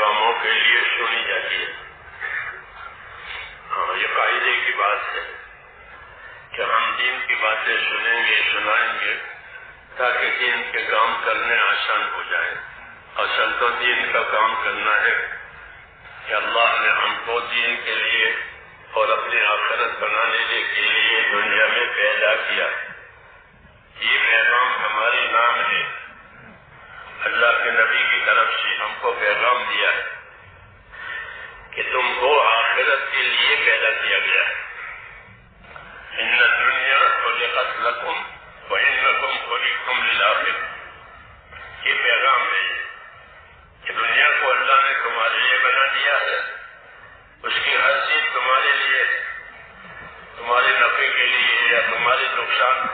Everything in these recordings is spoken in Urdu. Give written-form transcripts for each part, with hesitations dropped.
پیغاموں کے لیے سنی جاتی ہے۔ ہاں، یہ قاعدے کی بات ہے کہ ہم دین کی باتیں سنیں گے، سنائیں گے تاکہ دین کے کام کرنے آسان ہو جائے۔ اصل تو دین کا کام کرنا ہے کہ اللہ نے ہم کو دین کے لیے اور اپنی آخرت بنانے کے لیے دنیا میں پیدا کیا۔ یہ پیغام ہمارے نام ہے، اللہ کے نبی کی طرف سے ہم کو پیغام دیا ہے کہ تم کو آخرت کے لیے پیدا کیا گیا ہے۔ ان الدنیا خلقت لکم وانکم خلقتم للآخرہ، یہ پیغام ہے کہ دنیا کو اللہ نے تمہارے لیے بنا دیا ہے، اس کی ہر چیز تمہارے لیے، تمہارے نفع کے لیے یا تمہارے نقصان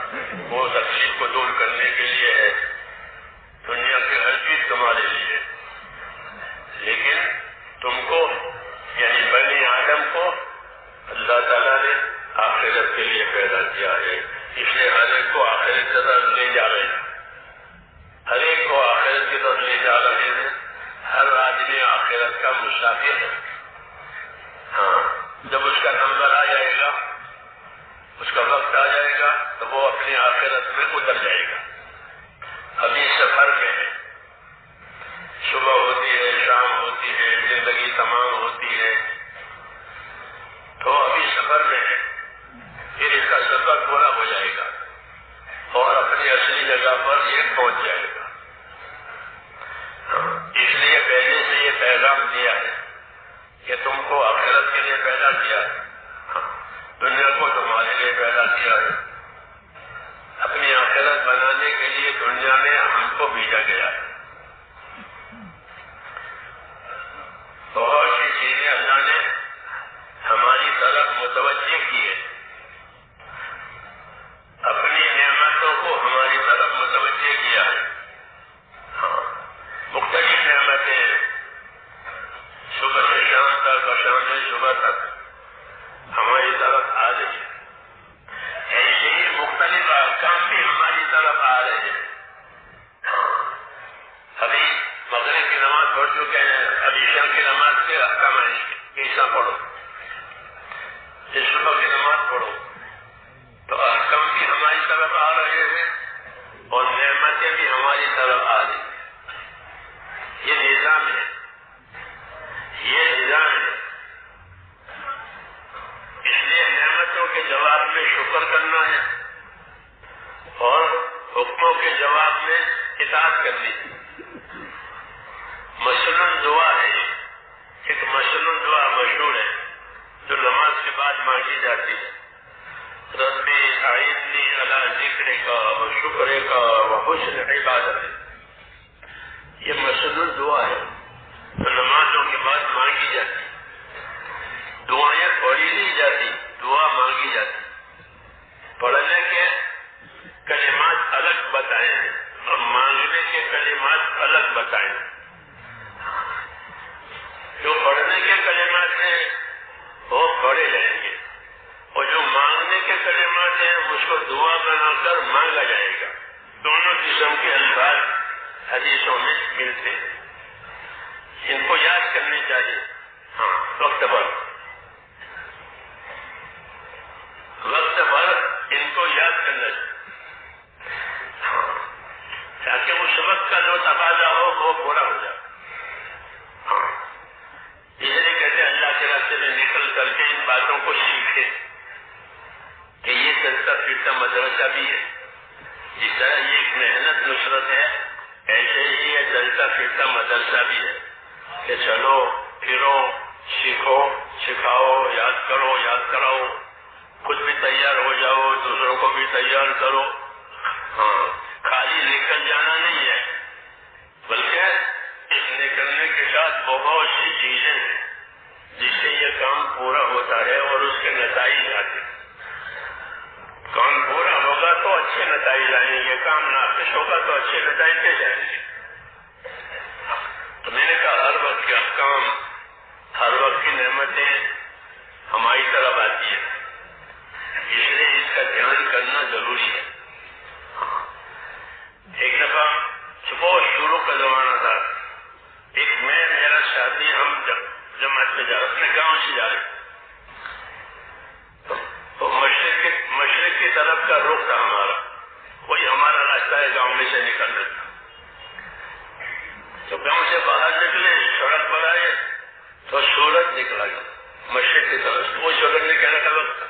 کو تکلیف کو دور کرنے کے لیے ہے۔ دنیا کی ہر چیز تمہارے لیے، لیکن تم کو یعنی بنی آدم کو اللہ تعالیٰ نے آخرت کے لیے پیدا کیا ہے، اس لیے ہر ایک کو آخرت کی طرف لے جا رہے ہیں، ہر ایک کو آخرت کی طرف لے جا رہے ہیں۔ ہر آدمی آخرت کا مسافر ہے۔ ہاں، جب اس کا نمبر آ جائے گا، اس کا وقت آ جائے گا تو وہ اپنی آخرت میں اتر جائے گا۔ ابھی سفر میں ہے، صبح ہوتی ہے، شام ہوتی ہے، زندگی تمام ہوتی ہے، تو ابھی سفر میں ہے، پھر اس کا سفر پورا ہو جائے گا اور اپنی اصلی جگہ پر یہ پہنچ جائے گا۔ اس لیے پہلے سے یہ پیغام دیا ہے کہ تم کو آخرت کے لیے پیدا کیا ہے، دنیا کو تمہارے لیے پیدا کیا ہے، اپنی آخرت بنانے کے لیے دنیا میں ہم کو بھیجا گیا ہے۔ بہت سی چیزیں اللہ نے ہماری طرف متوجہ کی ہے، اپنی نعمتوں کو ہماری طرف متوجہ کیا ہے۔ ہاں، مختلف نعمتیں صبح سے شام تک اور شام سے صبح تک ہماری طرف آ رہی ہے، ایسے ہی مختلف احکام بھی ہماری طرف آ رہے ہیں۔ ابھی مغرب کی نماز پڑھ چکے ہیں، ابھی عشاء کی نماز کے احکام ہیں، عشاء پڑھو، پھر صبح کی نماز پڑھو، تو احکام بھی ہماری طرف آ رہے ہیں اور نعمتیں بھی ہماری طرف آ رہی ہیں۔ یہ نظام ہے، یہ نظام ہے۔ اس لیے نعمتوں کے جواب میں شکر کرنا ہے اور حکموں کے جواب میں اطاعت کرنی ہے۔ مثلاً دعا ہے، ایک مثلاً دعا مشہور ہے جو نماز کے بعد مانگی جاتی ہے، ربی اعیننی علی ذکرک و شکرک و حسن عبادتک۔ یہ مثلاً دعا ہے جو نمازوں کے بعد مانگی جاتی، دعائیں پڑھی نہیں جاتی، دعا مانگی جاتی۔ پڑھنے کے کلمات الگ بتائے ہیں اور مانگنے کے کلمات الگ بتائے ہیں۔ جو پڑھنے کے کلمات ہیں وہ پڑھے جائیں گے اور جو مانگنے کے کلمات ہیں اس کو دعا بنا کر مانگا جائے گا۔ دونوں قسم کے الفاظ حدیثوں میں ملتے ہیں، ان کو یاد کرنی چاہیے۔ ہاں، وقت بھر ان کو یاد کرنا چاہیے، ہاں، تاکہ اس وقت کا جو تقاضا ہو وہ پورا ہو جائے۔ ہاں، اس لیے کہتے اللہ کے راستے میں نکل کر کے ان باتوں کو سیکھے کہ یہ چلتا پھرتا مدرسہ بھی ہے، جس طرح یہ ایک محنت نصرت ہے، ایسے ہی یہ چلتا پھرتا مدرسہ بھی ہے کہ چلو پھرو، سیکھو، سکھاؤ، یاد کرو، یاد کراؤ، خود بھی تیار ہو جاؤ، دوسروں کو بھی تیار کرو۔ ہاں، خالی نکل جانا نہیں ہے، بلکہ اس نکلنے کے ساتھ بہت سی چیزیں ہیں جس سے یہ کام پورا ہوتا ہے اور اس کے نتائج آتے ہیں۔ کام پورا ہوگا تو اچھے نتائج آئیں گے، کام ناقص ہوگا تو اچھے نتائج کیسے آئیں گے؟ تو میں نے کہا ہر وقت کے احکام، ہر وقت کی نعمتیں ہماری طرف آتی ہیں، اس لیے اس کا دھیان کرنا ضروری ہے۔ ایک دفعہ بہت شروع کا زمانہ تھا، ایک میرا ساتھی جماعت پہ جا رہے اپنے گاؤں سے جا رہے تو مشرق کی طرف کا رخ تھا ہمارا، وہی ہمارا راستہ ہے گاؤں میں سے نکلنے کا۔ تو گاؤں سے باہر نکلے، سڑک پر آئے تو سورج نکلا گیا مشرق کی طرف، وہ سورج نکلنے کا وقت تھا۔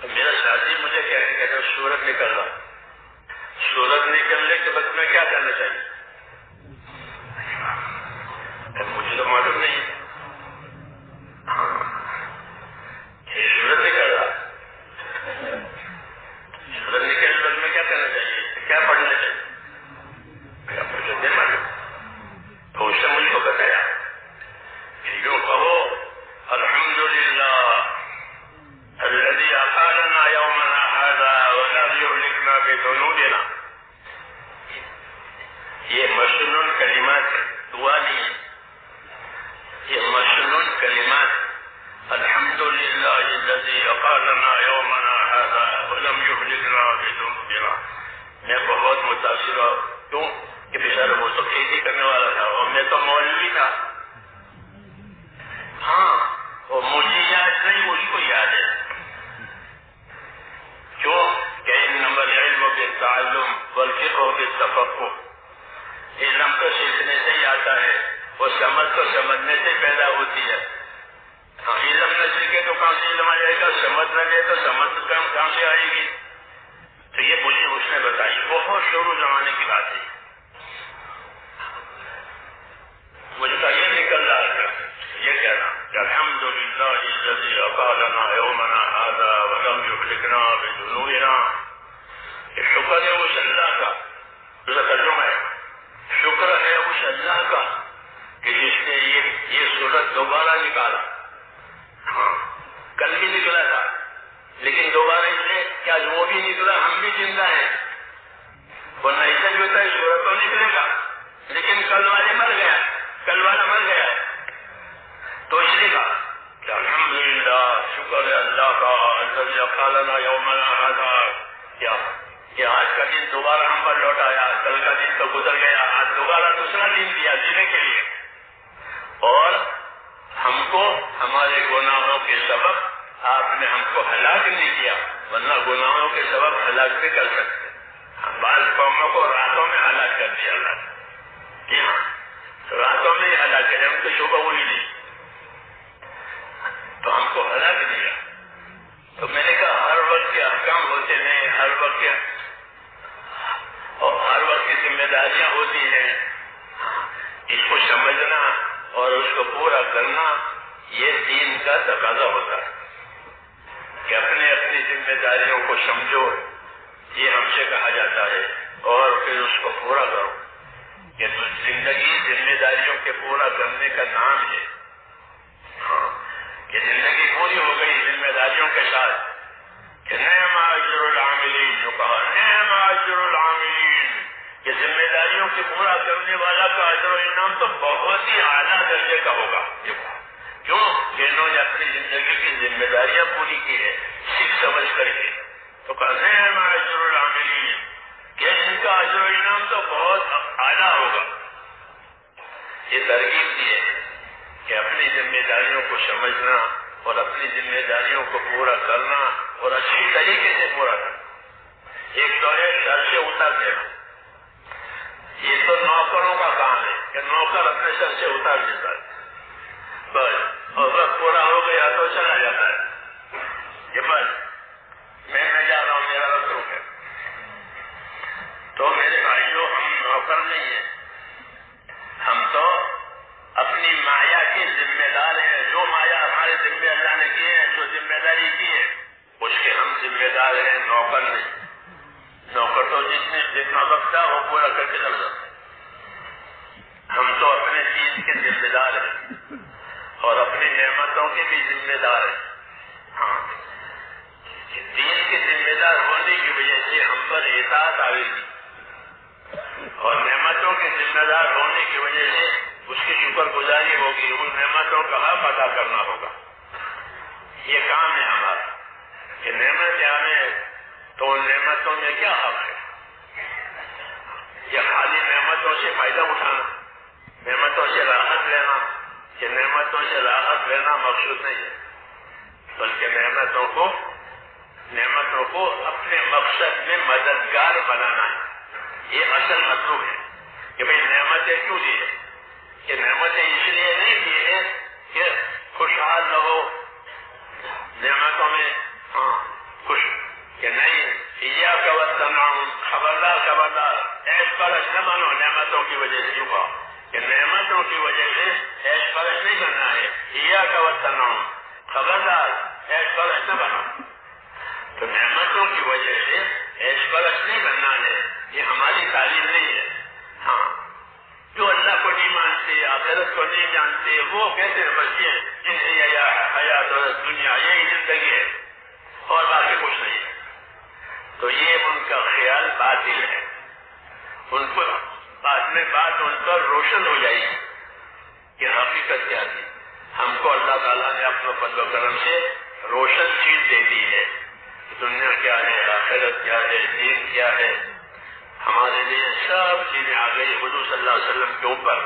تو میرا ساتھی مجھے کہتے ہیں سورج نکل رہا، سورج نکلنے کے وقت میں کیا کرنا چاہیے؟ مجھے تو معلوم نہیں یہ سورج نکل رہا، سورج نکلنے وقت میں کیا کرنا چاہیے، کیا پڑھنا چاہیے؟ مجھے نہیں معلوم۔ تو اس نے مجھ کو بتایا کہ یوں کہو الحمدللہ الذی اقامنا یومنا ھذا ولم یہلکنا بذنوبنا۔ یہ مسنون کلمات ہے، دعا نہیں ہے، یہ مسنون کلمات، الحمدللہ الذی اقامنا یومنا ھذا ولم یہلکنا بذنوبنا۔ میں بہت متاثر ہوں، کیوں کہ بیچارہ وہ تو کھیتی کرنے والا تھا اور میں تو مولوی تھا۔ ہاں، وہ مجھے یاد نہیں، اس کو یاد ہے۔ کیوں کہ انما العلم بالتعلم والفقہ بالتفقہ، علم تو سیکھنے سے ہی آتا ہے، وہ سمجھ تو سمجھنے سے پیدا ہوتی ہے۔ ہاں، علم نہ سیکھے تو کہاں سے علم آ جائے گا، سمجھ نہ لے تو سمجھ کہاں سے آئے گی؟ تو یہ مجھے اس نے بتائی، بہت شروع زمانے کی بات ہے۔ مجھے کہا یہ نکل رہا ہے، یہ کہنا کہ الحمدللہ الذی اقامنا یومنا ھذا ولم یہلکنا بذنوبنا۔ یہ شکر ہے اس اللہ کا، دوسرا ترجمہ ہے، شکر ہے اس اللہ کا کہ جس نے یہ سورج دوبارہ نکالا۔ ہاں، کل بھی نکلا تھا لیکن دوبارہ اس نے کیا وہ بھی نکلا، ہم بھی زندہ ہیں، ورنہ ایسا ہی ہوتا ہے سورج تو نکلے گا لیکن کل والے مر گیا، کل والا مر گیا۔ تو اس نے کہا کہ الحمدللہ شکر ہے اللہ کا الذی اقامنا یومنا ھذا، کہ آج کا دن دوبارہ ہم پر لوٹ آیا، کل کا دن تو گزر گیا، آج دوبارہ دوسرا دن دیا جینے کے لیے، اور ہم کو ہمارے گناہوں کے سبب آپ نے ہم کو ہلاک نہیں کیا، ورنہ گناہوں کے سبب ہلاک بھی کر سکتے۔ بعض قوموں کو راتوں میں ہلاک کر دیا اللہ نے، جی ہاں، تو راتوں میں ہی ہلاک کرے، ہم کو صبح ہوئی نہیں، تو ہم کو ہلاک دیا۔ تو میں نے کہا ہر وقت کے احکام ہوتے ہیں، ہر وقت کے اور ہر وقت کی ذمہ داریاں ہوتی ہیں، اس کو سمجھنا اور اس کو پورا کرنا یہ دین کا تقاضا ہوتا ہے کہ اپنے اپنی ذمہ داریوں کو سمجھو، یہ ہم سے کہا جاتا ہے، اور پھر اس کو پورا کرو۔ یہ تو زندگی ذمہ داریوں کے پورا کرنے کا نام ہے۔ ہاں، کہ زندگی پوری ہو گئی ذمہ داریوں کے ساتھ، کہ نعم اجر العاملین، جو کہا نعم اجر العاملین، کہ ذمہ داریوں کے پورا کرنے والا کا اجر و انعام تو بہت ہی اعلیٰ درجے کا ہوگا۔ کیوں کہ انہوں نے اپنی زندگی کی ذمہ داریاں پوری کی ہے سیکھ سمجھ کر کے، تو کہا نعم اجر العاملین، کہ ان کا اجر و انعام تو بہت اعلیٰ ہوگا۔ یہ ترغیب دی ہے کہ اپنی ذمہ داریوں کو سمجھنا اور اپنی ذمہ داریوں کو پورا کرنا اور اچھی طریقے سے پورا کرنا۔ ایک تو ہے گھر سے اتر دینا، یہ تو نوکروں کا کام ہے کہ نوکر اپنے سر سے اتار دیتا ہے بس، اور وقت پورا ہو گیا تو چلا جاتا ہے، یہ بس میں جا رہا ہوں، میرا وقت ہو گیا۔ تو میرے بھائیوں، ہم نوکر نہیں ہیں، ہم تو اپنی مایا کے ذمہ دار ہیں۔ جو مایا ہمارے ذمہ اللہ نے کی ہے، جو ذمہ داری کی ہے، اس کے ہم ذمہ دار ہیں، نوکر نہیں۔ نوکر تو جتنا وقت تھا وہ پورا کر کے چل جاتا، ہم تو اپنے دین کے ذمہ دار ہیں اور اپنی نعمتوں کے بھی ذمہ دار ہیں۔ ہاں، دین کے ذمہ دار ہونے کی وجہ سے ہم پر اطاعت آئے گی، اور نعمتوں کے ذمہ دار ہونے کی وجہ سے اس کی شکر گزاری ہوگی، ان نعمتوں کا حق ادا کرنا ہوگا۔ یہ کام ہے ہمارا کہ نعمتیں ہمیں، تو ان نعمتوں میں کیا حق ہے؟ یہ خالی نعمتوں سے فائدہ اٹھانا، نعمتوں سے راحت لینا، کہ نعمتوں سے راحت لینا مقصود نہیں ہے، بلکہ نعمتوں کو اپنے مقصد میں مددگار بنانا ہے، یہ اصل مطلوب ہے کہ بھئی نعمتیں کیوں دی ہے؟ کہ نعمتیں اس لیے نہیں دی ہے کہ خوشحال رہو نعمتوں میں خوش، کہ نہیں ایاک والتنعم، خبردار ایش پرست نہ بنو نعمتوں کی وجہ سے، یوں کہو کہ نعمتوں کی وجہ سے ایش پرست نہیں بننا ہے، ایاک والتنعم، خبردار ایش پرست نہ بنو۔ تو نعمتوں کی وجہ سے ایش پرست نہیں بننا ہے، یہ ہماری تعلیم نہیں ہے۔ ہاں، جو اللہ کو نہیں مانتے، آخرت کو نہیں جانتے، وہ کہتے ہیں بس یہ حیات دنیا، یہی زندگی ہے اور باقی کچھ نہیں ہے۔ تو یہ ان کا خیال باطل ہے، ان کو بعد میں بات ان پر روشن ہو جائے گی کہ حقیقت کیا تھی۔ ہم کو اللہ تعالیٰ نے اپنے فضل و کرم سے روشن چیز دے دی ہے، دنیا کیا ہے، آخرت کیا ہے، دین کیا ہے، ہمارے لیے سب چیزیں آ گئی۔ حضور صلی اللہ علیہ وسلم کے اوپر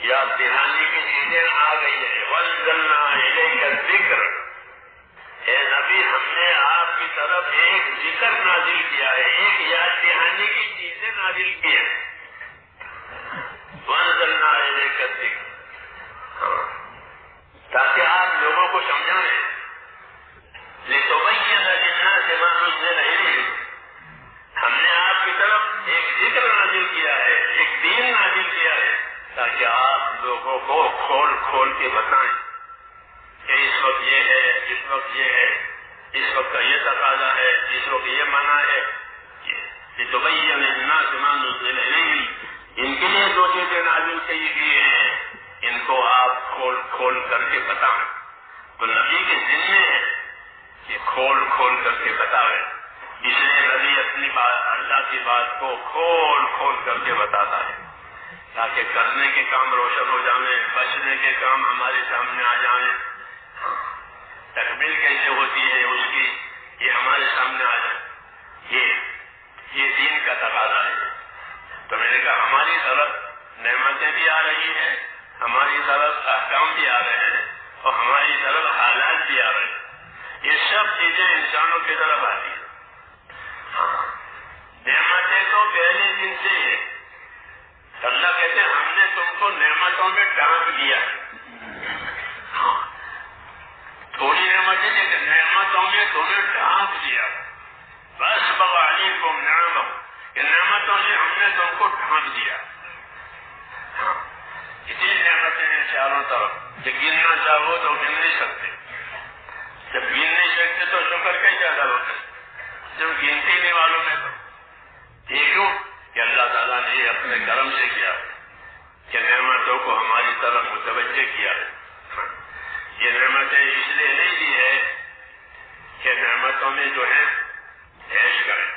یاد دہانی کی چیزیں آ گئی ہے۔ وَأَنزَلْنَا إِلَيْكَ الذِّكْرَ، اے نبی ہم نے آپ کی طرف ایک ذکر نازل کیا ہے، ایک یاد دہانی کی چیزیں نازل کی ہیں۔ وَأَنزَلْنَا إِلَيْكَ الذِّكْرَ، تاکہ آپ لوگوں کو سمجھائیں، لِتُبَيِّنَ لِلنَّاسِ مَا نُزِّلَ إِلَيْهِمْ، ہم نے آپ کی طرف ایک ذکر نازل کیا ہے، ایک دین نازل کیا ہے، تاکہ آپ لوگوں کو کھول کھول کے بتائیں کہ اس وقت یہ ہے، اس وقت یہ ہے، اس وقت کا یہ تقاضا ہے، اس وقت یہ منع ہے۔ لِتُبَيِّنَ لِلنَّاسِ مَا نُزِّلَ إِلَيْهِمْ، ان کے لیے جو چیزیں نازل کی گئی ہیں ان کو آپ کھول کھول کر کے بتائیں۔ تو نبی کے ذمے ہے کہ کھول کھول کر کے بتائیں، اس لیے نبی اپنی بات، اللہ کی بات کو کھول کھول کر کے بتاتا ہے تاکہ کرنے کے کام روشن ہو جائیں، بچنے کے کام ہمارے سامنے آ جائیں، تکمیل کیسے ہوتی ہے اس کی یہ ہمارے سامنے آ جائے۔ یہ دین کا تقاضا ہے۔ تو میں نے کہا ہماری طرف نعمتیں بھی آ رہی ہیں، ہماری طرف احکام بھی آ رہے ہیں اور ہماری طرف حالات بھی آ رہے ہیں، یہ سب چیزیں انسانوں کی طرف آتی ہیں۔ نعمتیں تو پہلے دن سے ہے، اللہ کہتے ہیں ہم نے تم کو نعمتوں میں ڈانپ دیا، تھوڑی نعمتیں لیکن نعمتوں میں تمہیں ڈانپ دیا، بس علیکم نعمہ، کہ نعمتوں سے ہم نے تم کو ڈھانپ دیا۔ اتنی نعمتیں ہیں چاروں طرف کہ گننا چاہو تو گن نہیں سکتے، جب گن نہیں سکتے تو شکر کیسے ادا ہوتا ہے؟ جب گنتی نہیں معلوم ہے تو یہ کیوں کہ اللہ تعالیٰ نے یہ اپنے کرم سے کیا کہ نعمتوں کو ہماری طرف متوجہ کیا ہے۔ یہ نعمتیں اس لیے نہیں دی ہے کہ نعمتوں میں جو ہے عیش کریں،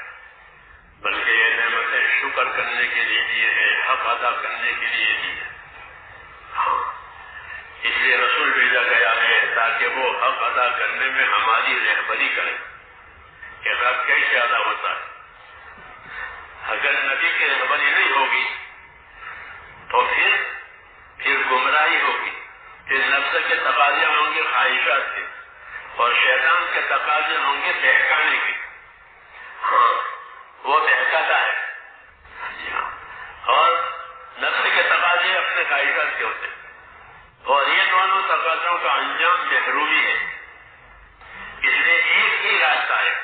بلکہ یہ نعمتیں شکر کرنے کے لیے دی ہے، حق ادا کرنے کے لیے دی ہے۔ اس لیے رسول بھیجا گیا ہے تاکہ وہ حق ادا کرنے میں ہماری رہبری کرے کہ حق کیسے ادا ہوتا ہے۔ اگر نبی کی رہبری نہیں ہوگی تو پھر گمراہی ہوگی، پھر نفس کے تقاضے ہوں گے خواہشات کے، اور شیطان کے تقاضے ہوں گے بہکانے کے۔ وہ بہکاتا ہے، اور نفس کے تقاضے اپنے خواہشات کے ہوتے ہیں، اور یہ دونوں تقاضوں کا انجام محرومی ہے۔ اس لیے ایک ہی راستہ ہے،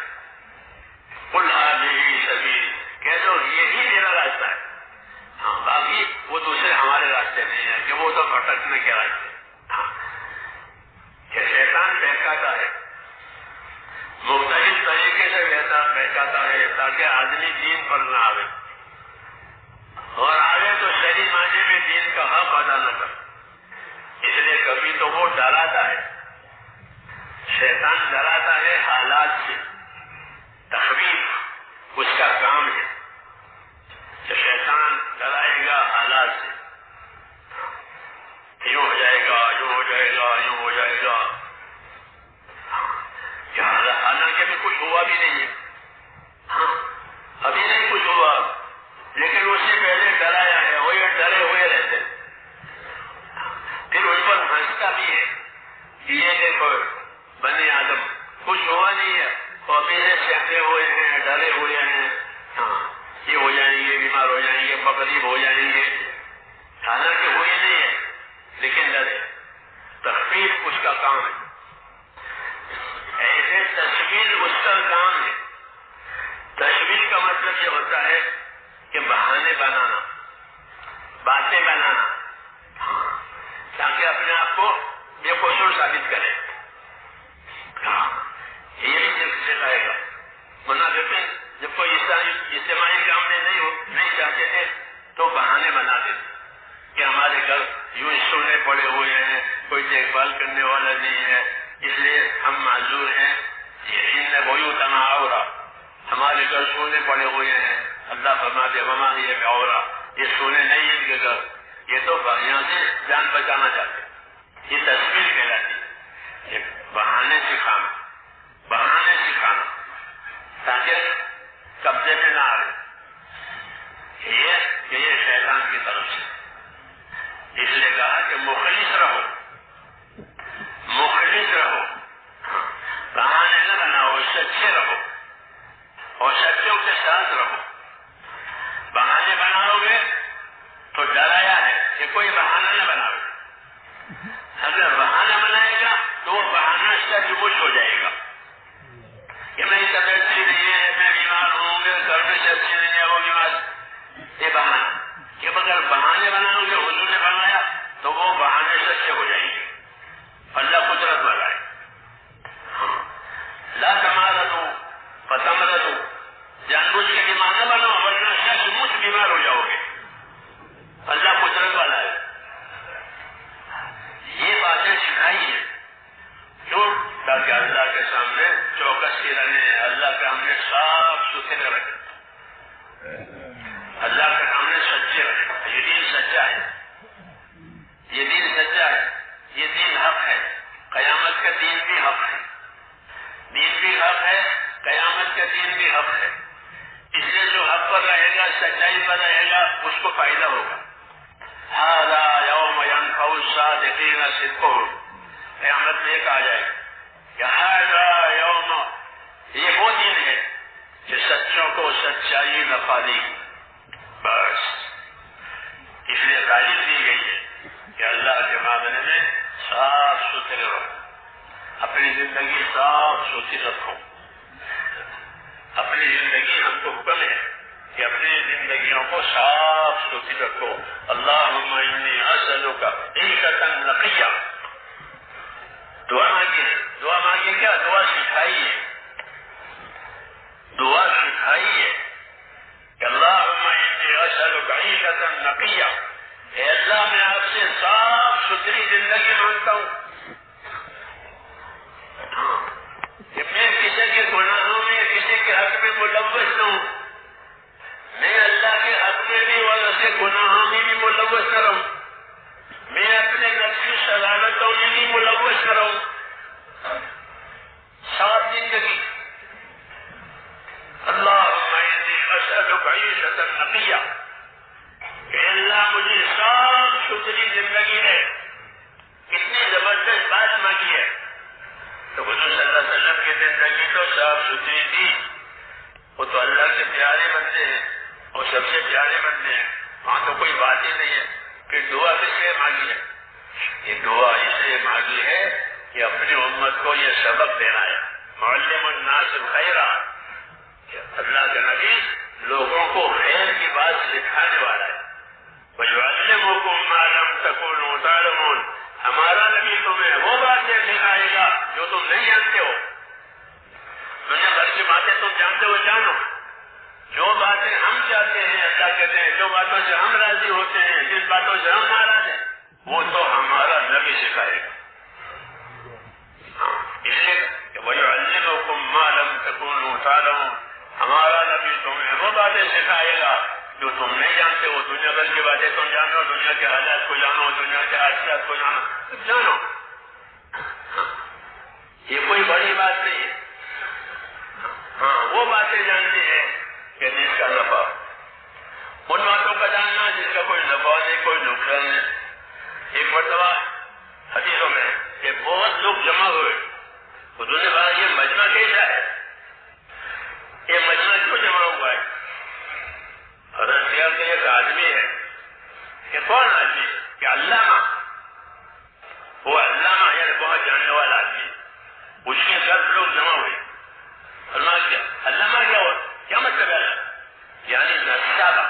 قل هذه سبیلی، کہہ دو یہی میرا راستہ ہے۔ باقی وہ دوسرے ہمارے راستے نہیں ہیں کہ وہ تو بھٹکنے کے راستے، کہ شیطان بہکاتا ہے، مختلف طریقے سے بہکاتا ہے تاکہ آدمی دین پر نہ آوے، اور آگے تو صحیح معنی میں دین کا حق ادا نہ کر۔ اس لیے کبھی تو وہ ڈراتا ہے، شیطان ڈراتا ہے حالات سے، تخویف اس کا کام ہے کہ شیطان ڈرائے گا حالات سے، یوں ہو جائے گا، یوں ہو جائے گا، یوں ہو جائے گا، حالانکہ ابھی کچھ ہوا بھی نہیں ہے، ابھی نہیں کچھ ہوا، لیکن اس سے پہلے ڈرایا ہے، وہ یہ ڈرے ہوئے رہتے، پھر اس ہنستا بھی ہے. یہ دیکھو بنی آدم کچھ ہوا نہیں ہے، وہ ابھی سے سہتے ہوئے ہیں، ڈرے ہوئے ہیں. ہاں یہ ہو جائیں گے، بیمار ہو جائیں گے، مغریب ہو جائیں گے، حالانکہ ہوئی نہیں ہے لیکن ڈرے. تخفیف اس کا کام ہے، ایسے تشویش اس کا کام ہے. تشویش کا مطلب یہ ہوتا ہے کہ بہانے بنانا، باتیں بنانا، تاکہ اپنے آپ کو بے قصور ثابت کرے. ہاں یہ بھی سکھائے گا. منافقین جب کوئی اجتماعی کام میں نہیں چاہتے تھے تو بہانے بنا دیتے کہ ہمارے گھر یوں سونے پڑے ہوئے ہیں، کوئی دیکھ بھال کرنے والا نہیں ہے، اس لیے ہم معذور ہیں. یہ بیوتنا عورا، ہمارے گھر سونے پڑے ہوئے ہیں. اللہ فرماتے وما ہی بعورا، یہ سونے نہیں ان کے گھر، یہ تو یہاں سے جان بچانا چاہتے. یہ تصویر کہلاتی ہے. یہ بہانے سکھانا تاکہ قبضے میں نہ آئے. یہ شیطان کی طرف سے. اس لیے کہا کہ مخلص رہو، بہانے نہ بناؤ، سچے رہو اور سچوں کے ساتھ رہو. بہانے بناؤ گے تو ڈرایا ہے کہ کوئی بہانہ نہ بناؤ. اگر بہانہ بنائے گا تو وہ بہانہ سچ مچ ہو جائے گا کہ میری طبیعت صحیح نہیں ہے، میں بیمار ہوں گے، گھر میں سے اچھی نہیں ہے وہ بیمار. یہ بہانہ کہ اگر بہانے بناؤ گے حضور نے فرمایا تو وہ بہانے سچے ہو جائیں گے. اللہ قدرت والا ہے. لا تمارضوا فتمرضوا، جان بوجھ کے بیمار نہ بنو ورنہ سچ مچ بیمار ہو جاؤ گے. اللہ قدرت والا ہے. یہ باتیں سکھائی ہیں کیوں؟ تاکہ اللہ کے سامنے چوکسی رہے، اللہ کے ہم نے صاف ستھرے رکھے، اللہ کے سامنے سچے رہے. یہ دین سچا ہے، یہ دین سچا ہے، یہ دین حق ہے. قیامت کا دین بھی حق ہے، دین بھی حق ہے، قیامت کا دین بھی حق ہے. اس لیے جو حق پر رہے گا، سچائی پر رہے گا، اس کو فائدہ ہوگا. ھذا یوم ینفع الصادقین صدقہم، قیامت میں ایک آ جائے کہ ھذا یوم، یہ وہ دن ہے کہ سچوں کو سچائی نفع دے گی. بس اس لیے تعلیم دی گئی ہے کہ اللہ کے معاملے میں صاف ستھرے رہو، اپنی زندگی صاف ستھری رکھو. اپنی زندگی ہم کو حکم ہے کہ اپنی زندگیوں کو صاف ستھری رکھو. اللہم انی اسألک عیشۃ نقیہ، دعا مانگیے. دعا مانگیے کیا؟ دعا سکھائیے، دعا سکھائیے کہ اللہم انی اسألک عیشۃ نقیہ، اے اللہ میں آپ سے صاف ستھری زندگی مانگتا ہوں کہ میں کسی کے گناہوں میں، کسی کے حق میں ملوث نہ ہوں. میں اللہ کے حق میں بھی اور اس کے گناہوں میں بھی ملوث نہ رہوں. میں اپنے نفسی شرارتوں میں بھی ملوث نہ رہوں. صاف زندگی. اللہم انی اسألک عیشۃ نقیہ، کہ اللہ مجھے صاف ستھری زندگی ہے. کتنی زبردست بات مانگی ہے. تو حضور صلی اللہ علیہ وسلم کی زندگی تو صاف ستھری تھی. وہ تو اللہ کے پیارے بندے ہیں اور سب سے پیارے بندے ہیں. وہاں تو کوئی بات ہی نہیں ہے. کہ دعا کس لیے مانگی ہے؟ یہ دعا اس لیے مانگی ہے کہ اپنی امت کو یہ سبق دینا ہے. معلم الناس الخیر، اللہ کے نبی لوگوں کو خیر کی بات سکھانے والا ہے. وَيُعَلِّمُكُم مَّا لَمْ تَكُونُوا تَعْلَمُونَ، ہمارا نبی تمہیں وہ باتیں سکھائے گا جو تم نہیں جانتے ہو. دنیا بھر کی باتیں تم جانتے ہو، جانو. جو باتیں ہم چاہتے ہیں، اللہ کہتے ہیں جو باتوں سے ہم راضی ہوتے ہیں، جس باتوں سے ہم ناراض ہیں، وہ تو ہمارا نبی سکھائے گا. اس لیے وَيُعَلِّمُكُم مَّا لَمْ تَكُونُوا تَعْلَمُونَ، ہمارا نبی تمہیں وہ باتیں سکھائے گا جو تم نہیں جانتے ہو. دنیا بھر کی باتیں تم جانو، دنیا کے حالات کو جانو، دنیا کے حادثات کو جانو. یہ کوئی بڑی بات نہیں ہے. ہاں وہ باتیں جاننی ہے کہ جس کا نفع، ان باتوں کا جاننا جس کا کوئی نفع نہیں، کوئی نقصان نہیں. ایک مرتبہ حدیث لوگ جمع ہوئے. حضور نے کہا یہ مجمع کیسا ہے؟ یہ مجمع کیوں جمع ہوا ہے؟ حضرت کیا کہ ایک آدمی ہے. کہ کون آدمی ہے؟ کہ علامہ. وہ علامہ یعنی بہت جاننے والا آدمی. اس کے 10 لوگ جمع ہوئے. علامہ کیا مطلب ہے؟ یعنی نسابہ.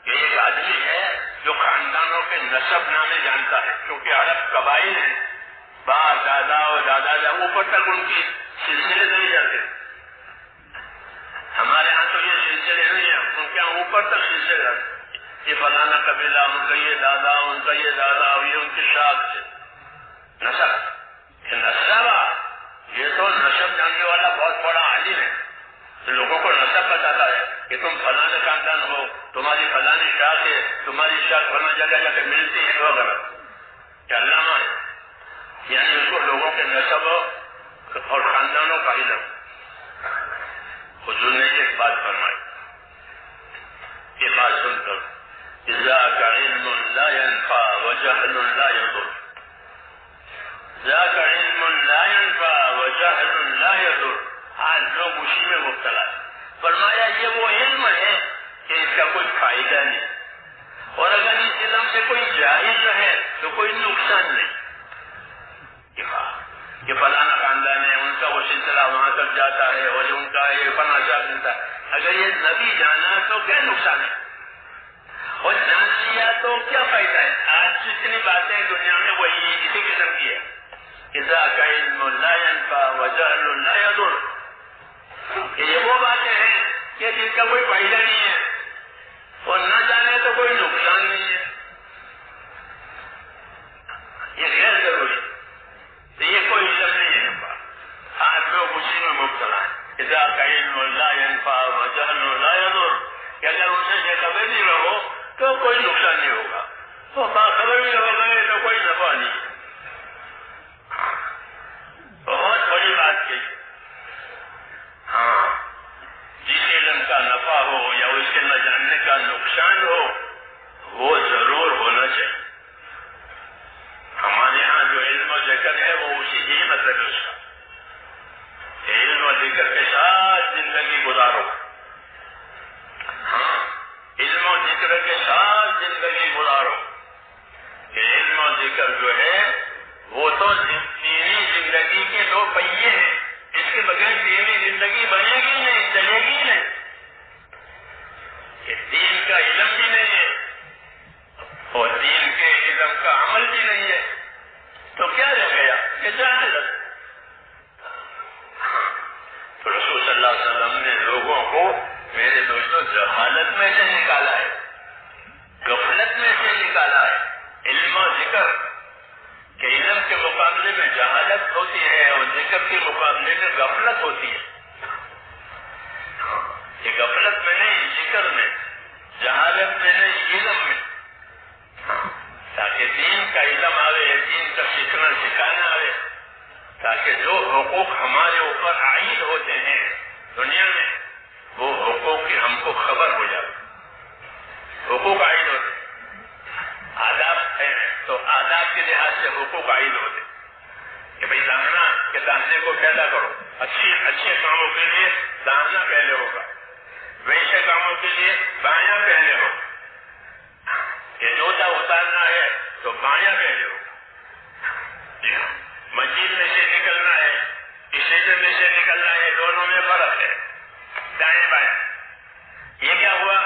یہ ایک آدمی ہے جو خاندانوں کے نسب نامے جانتا ہے. کیونکہ عرب قبائل ہیں، باپ دادا اور دادا اوپر تک ان کی سلسلے نہیں جاتے. ہمارے ہاں تو یہ سلسلے نہیں ہیں، ان کے یہاں اوپر تک سلسلے جاتے. یہ فلانا قبیلہ، ان کا یہ دادا، ان کا یہ دادا، اور یہ ان کی شاخ سے نسب. نسابہ یہ تو نسب جاننے والا بہت بڑا عالم ہے. لوگوں کو نسب بتاتا ہے کہ تم فلانے خاندان ہو، تمہاری فلانی شاخ ہے، تمہاری شاخ فلاں جگہ جا کے ملتی ہے وغیرہ. کیا علامہ ہے؟ یعنی اس کو لوگوں کے نسب اور خاندانوں کا علم. حضور نے ایک بات فرمائی. یہ بات سن کر ذاک علم لا ينفع وجهل لا يضر. ذاک علم لا ينفع وجهل لا يضر. آج لوگ اسی میں مبتلا ہے. فرمایا یہ وہ علم ہے کہ اس کا کوئی فائدہ نہیں، اور اگر اس علم سے کوئی جاہل رہے تو کوئی نقصان نہیں. کہ فلانا خاندان ہے، ان کا وہ سلسلہ وہاں تک جاتا ہے، اور ان کا یہ فلاں شاخ ملتا ہے. اگر یہ نبی جانا تو کیا نقصان ہے، اور جان لیا تو کیا فائدہ ہے. آج جتنی باتیں دنیا میں وہی اسی قسم کی ہے. ذاک علم لا ينفع وجهل لا يضر. یہ وہ باتیں ہیں کہ جن کا کوئی فائدہ نہیں ہے، اور نہ جانے تو کوئی نقصان نہیں ہے. یہ غیر ضروری. تو یہ کوئی علم نہیں ہے. آج لوگ اسی میں مبتلا ہیں. ذاک علم لا ينفع وجهل لا يضر. کہ اگر ان سے یہ خبر نہیں رہو تو کوئی نقصان نہیں ہوگا، اور باخبر بھی ہو گئے تو کوئی نفع نہیں. بہت بڑی بات کی. ہاں، جس علم کا نفع ہو یا اس کے نہ جاننے کا نقصان ہو وہ ضرور ہونا چاہیے. ہمارے یہاں جو علم و ذکر ہے وہ اسی یہی مطلب ہے اس کا. علم و ذکر کے ساتھ زندگی گزارو. ہاں، علم و ذکر کے ساتھ زندگی گزارو. یہ علم و ذکر جو ہے وہ تو دینی زندگی کے 2 پہیے ہیں. اس کے بغیر دینی زندگی بنے گی نہیں، چلے گی نہیں. کہ دین کا علم بھی نہیں ہے اور دین کے علم کا عمل بھی نہیں ہے تو کیا رہ گیا؟ کہ جہالت. تو رسول صلی اللہ علیہ وسلم نے لوگوں کو میرے دوستوں جہالت میں سے نکالا ہے، غفلت میں سے نکالا ہے. علم و ذکر کہ علم کے مقابلے میں جہالت ہوتی ہے اور ذکر کے مقابلے میں غفلت ہوتی ہے. یہ غفلت میں نہیں، ذکر میں، جہالت میں نہیں، علم میں. تاکہ دین کا علم آئے، دین کا سیکھنا سکھانا آئے، تاکہ جو حقوق ہمارے اوپر عائد ہوتے ہیں دنیا میں وہ حقوق کی ہم کو خبر ہو جائے. حقوق عائد ہوتے، آداب ہیں تو آداب کے لحاظ سے حقوق عائد ہوتے کہ بھائی داہنا کہ داہنے کو پیدا کرو. اچھے کاموں کے لیے داہنا پہلے ہوگا، ویسے کاموں کے لیے بایاں پہلے ہوگا. کہ جوتا اتارنا ہے تو بایاں پہلے ہوگا. مسجد میں سے نکلنا ہے، اسٹیشن میں سے نکلنا ہے، دونوں میں فرق ہے، دائیں بائیں. یہ کیا ہوا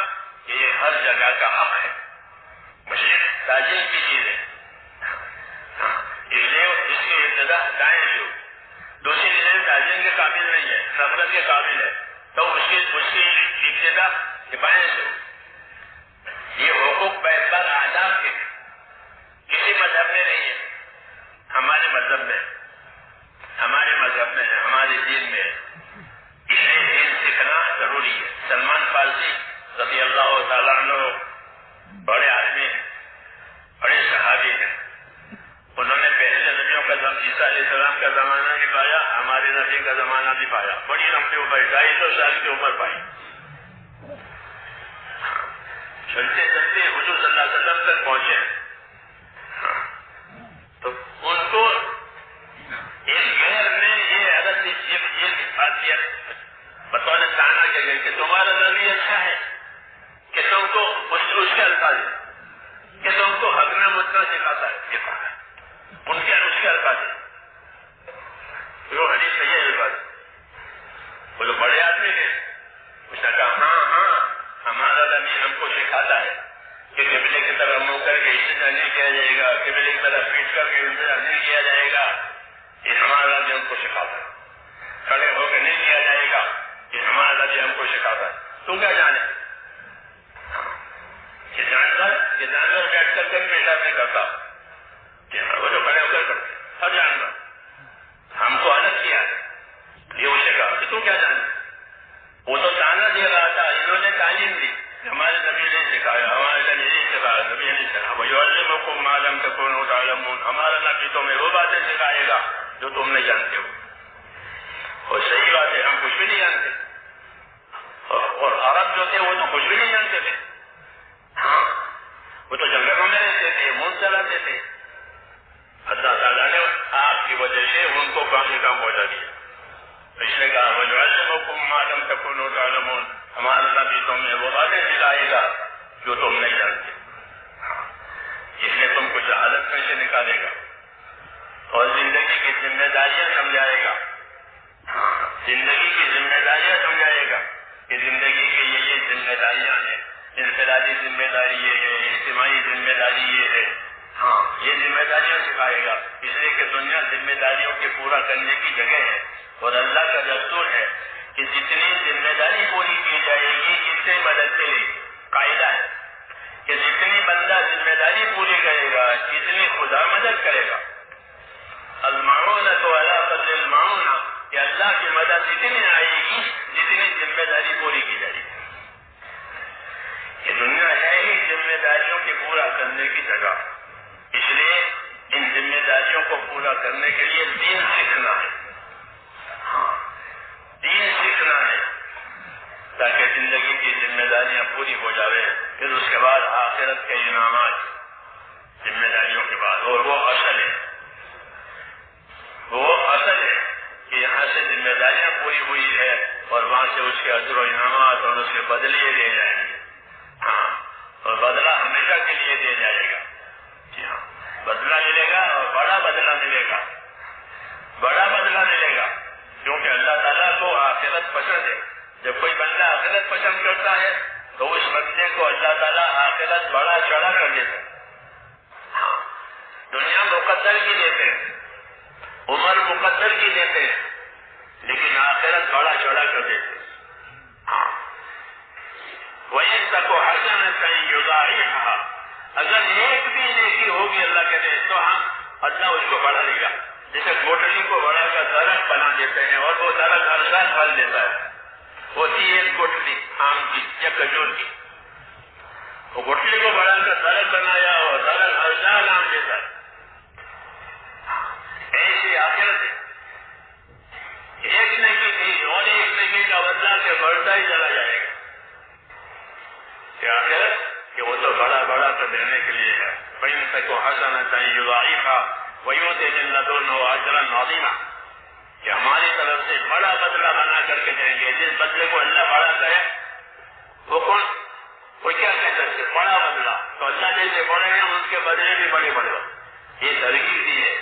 کہ یہ ہر جگہ کا حق ہے. مسجد تعظیم کی چیز ہے، اس لیے اس کی ابتدا دائیں سے ہو. دوسری چیزیں تعظیم کے قابل نہیں ہے، نفرت کے قابل ہے، تو اس کی ابتدا بائیں سے ہو. یہ حقوق پر آداب کے کسی مذہب میں نہیں ہے. ہمارے مذہب میں ہے، ہمارے دین میں اس لیے دین سیکھنا ضروری ہے. سلمان فارسی رضی اللہ تعالیٰ عنہ بڑے آدمی ہیں، بڑے صحابی ہیں. انہوں نے پہلے نبیوں کا عیسیٰ علیہ السلام کا زمانہ بھی پایا، ہمارے نبی کا زمانہ بھی پایا. بڑی لمبی عمر، 250 سال کی عمر پائی. چلتے چلتے حضور صلی اللہ علیہ وسلم تک پہنچے تو ان کو ایک یہ کہا ہے ان کے انوچھے الفاظ ہیں وہ حدیث میں یہ الفاظ وہ جو بڑے آدمی تھے اس نے کہا ہاں ہمارا نبی ہم کو سکھاتا ہے کہ قبلے کی طرف منہ کر کے استجا نہیں کیا جائے گا، قبلے کی طرف پیٹ کر کے استجا نہیں کیا جائے گا، یہ ہمارا نبی ہم کو سکھاتا ہے، کھڑے ہو کے نہیں کیا جائے گا، یہ ہمارا نبی ہم کو سکھاتا ہے۔ تو کیا جانے کہ جانور بیٹھ کر کے پیشاب نہیں کرتا، وہ جو کھڑے ہو کر کرتے ہر جانور ہم کو الگ کیا ہے، یہ اسے کہا کہ تو کیا جانے، وہ تو تانا دے رہا تھا، انہوں نے تعلیم دی، ہمارے نبی نے سکھایا، ہمارے نبی نے سکھایا، نبی نے سکھایا وَيُعَلِّمُكُم مَّا لَمْ تَكُونُوا تَعْلَمُونَ، ہمارا نبی تمہیں وہ باتیں سکھائے گا جو تم نہیں جانتے ہو، اور صحیح بات ہے ہم کچھ بھی نہیں جانتے، اور عرب جو تھے وہ تو کچھ بھی نہیں جانتے تھے، ہاں وہ تو جنگلوں میں رہتے تھے، مونج چلاتے تھے، اللہ تعالیٰ نے آپ کی وجہ سے ان کو کام سے کام پہنچا دیا، اس نے کہا وَيُعَلِّمُكُم مَّا لَمْ تَكُونُوا تَعْلَمُونَ، ہمارا نبی تمہیں وہ باتیں سکھائے گا جو تم نہیں جانتے، اس لیے تم کو جہالت میں سے نکالے گا اور زندگی کی ذمہ داریاں سمجھائے گا، زندگی کی ذمہ داریاں سمجھائے گا کہ زندگی کی یہ ذمہ داریاں ہیں، انفرادی ذمہ داری یہ ہے، اجتماعی ذمہ داری یہ ہے، ہاں یہ ذمہ داریاں سکھائے گا، اس لیے کہ دنیا ذمہ داریوں کے پورا کرنے کی جگہ ہے، اور اللہ کا دستور ہے کہ جتنی ذمہ داری پوری کی جائے گی اتنے مدد ملے گی، قاعدہ ہے کہ جتنی بندہ ذمہ داری پوری کرے گا اتنی خدا مدد کرے گا، المعونۃ علی قدر المعونہ، کہ اللہ کی مدد اتنی آئے گی جتنی ذمہ داری پوری کی جائے گی، یہ دنیا ہے ہی ذمہ داریوں کے پورا کرنے کی جگہ، اس لیے ان ذمہ داریوں کو پورا کرنے کے لیے دین سیکھنا ہے، دین سیکھنا ہے تاکہ زندگی کی ذمہ داریاں پوری ہو جاوے، پھر اس کے بعد آخرت کے انعامات ذمہ داریوں کے بعد، اور وہ اصل ہے کہ یہاں سے ذمہ داریاں پوری ہوئی ہے اور وہاں سے اس کے اجر و انعامات اور اس کے بدلے دے جائیں گے، ہاں اور بدلہ ہمیشہ کے لیے دے جائے گا، جی ہاں بدلہ ملے گا اور بڑا بدلہ ملے گا، کیونکہ اللہ تعالیٰ کو آخرت پسند ہے، جب کوئی بندہ آخرت پسند کرتا ہے تو اس بندے کو اللہ تعالیٰ آخرت بڑا چڑھا کر دیتا ہے، ہاں دنیا مقدر کی دیتے ہیں، عمر مقدر کی دیتے ہیں، لیکن آخرت بڑا چڑھا کر دیتے ہیں، ہاں وَإِن تَكُ حَسَنَةً يُضَاعِفْهَا، اگر ایک بھی نیکی ہوگی اللہ کہتے ہیں تو اللہ اس کو بڑھا دے گا، جیسے گوٹلی کو بڑھا کر درخت بنا دیتے ہیں اور وہ درخت ہر سال پھل دیتا ہے، ہوتی ہے ایک گوٹلی آم کی یا کھجور کی، وہ گوٹلی کو بڑھا کر درخت بنایا اور درخت ہر سال آم دیتا ہے، ایسی آخرت ہے، ایک نیکی تھی اور ایک نیکی کا بدلہ کے بڑھتا ہی چلا جائے گا، کہ آخرت کہ وہ تو بڑا کر دینے کے لیے ہے، وَإِن تَكُ حَسَنَةً يُضَاعِفْهَا وَيُؤْتِ مِن لَّدُنْهُ أَجْرًا عَظِيمًا، کہ ہماری طرف سے بڑا بدلہ بنا کر کے دیں گے، جس بدلے کو اللہ بڑا کرے وہ کون، وہ کیا کہہ سکتے بڑا بدلہ، تو اللہ جیسے بڑے ہیں ان کے بدلے بھی بڑے ہو، یہ ترغیب دی ہے،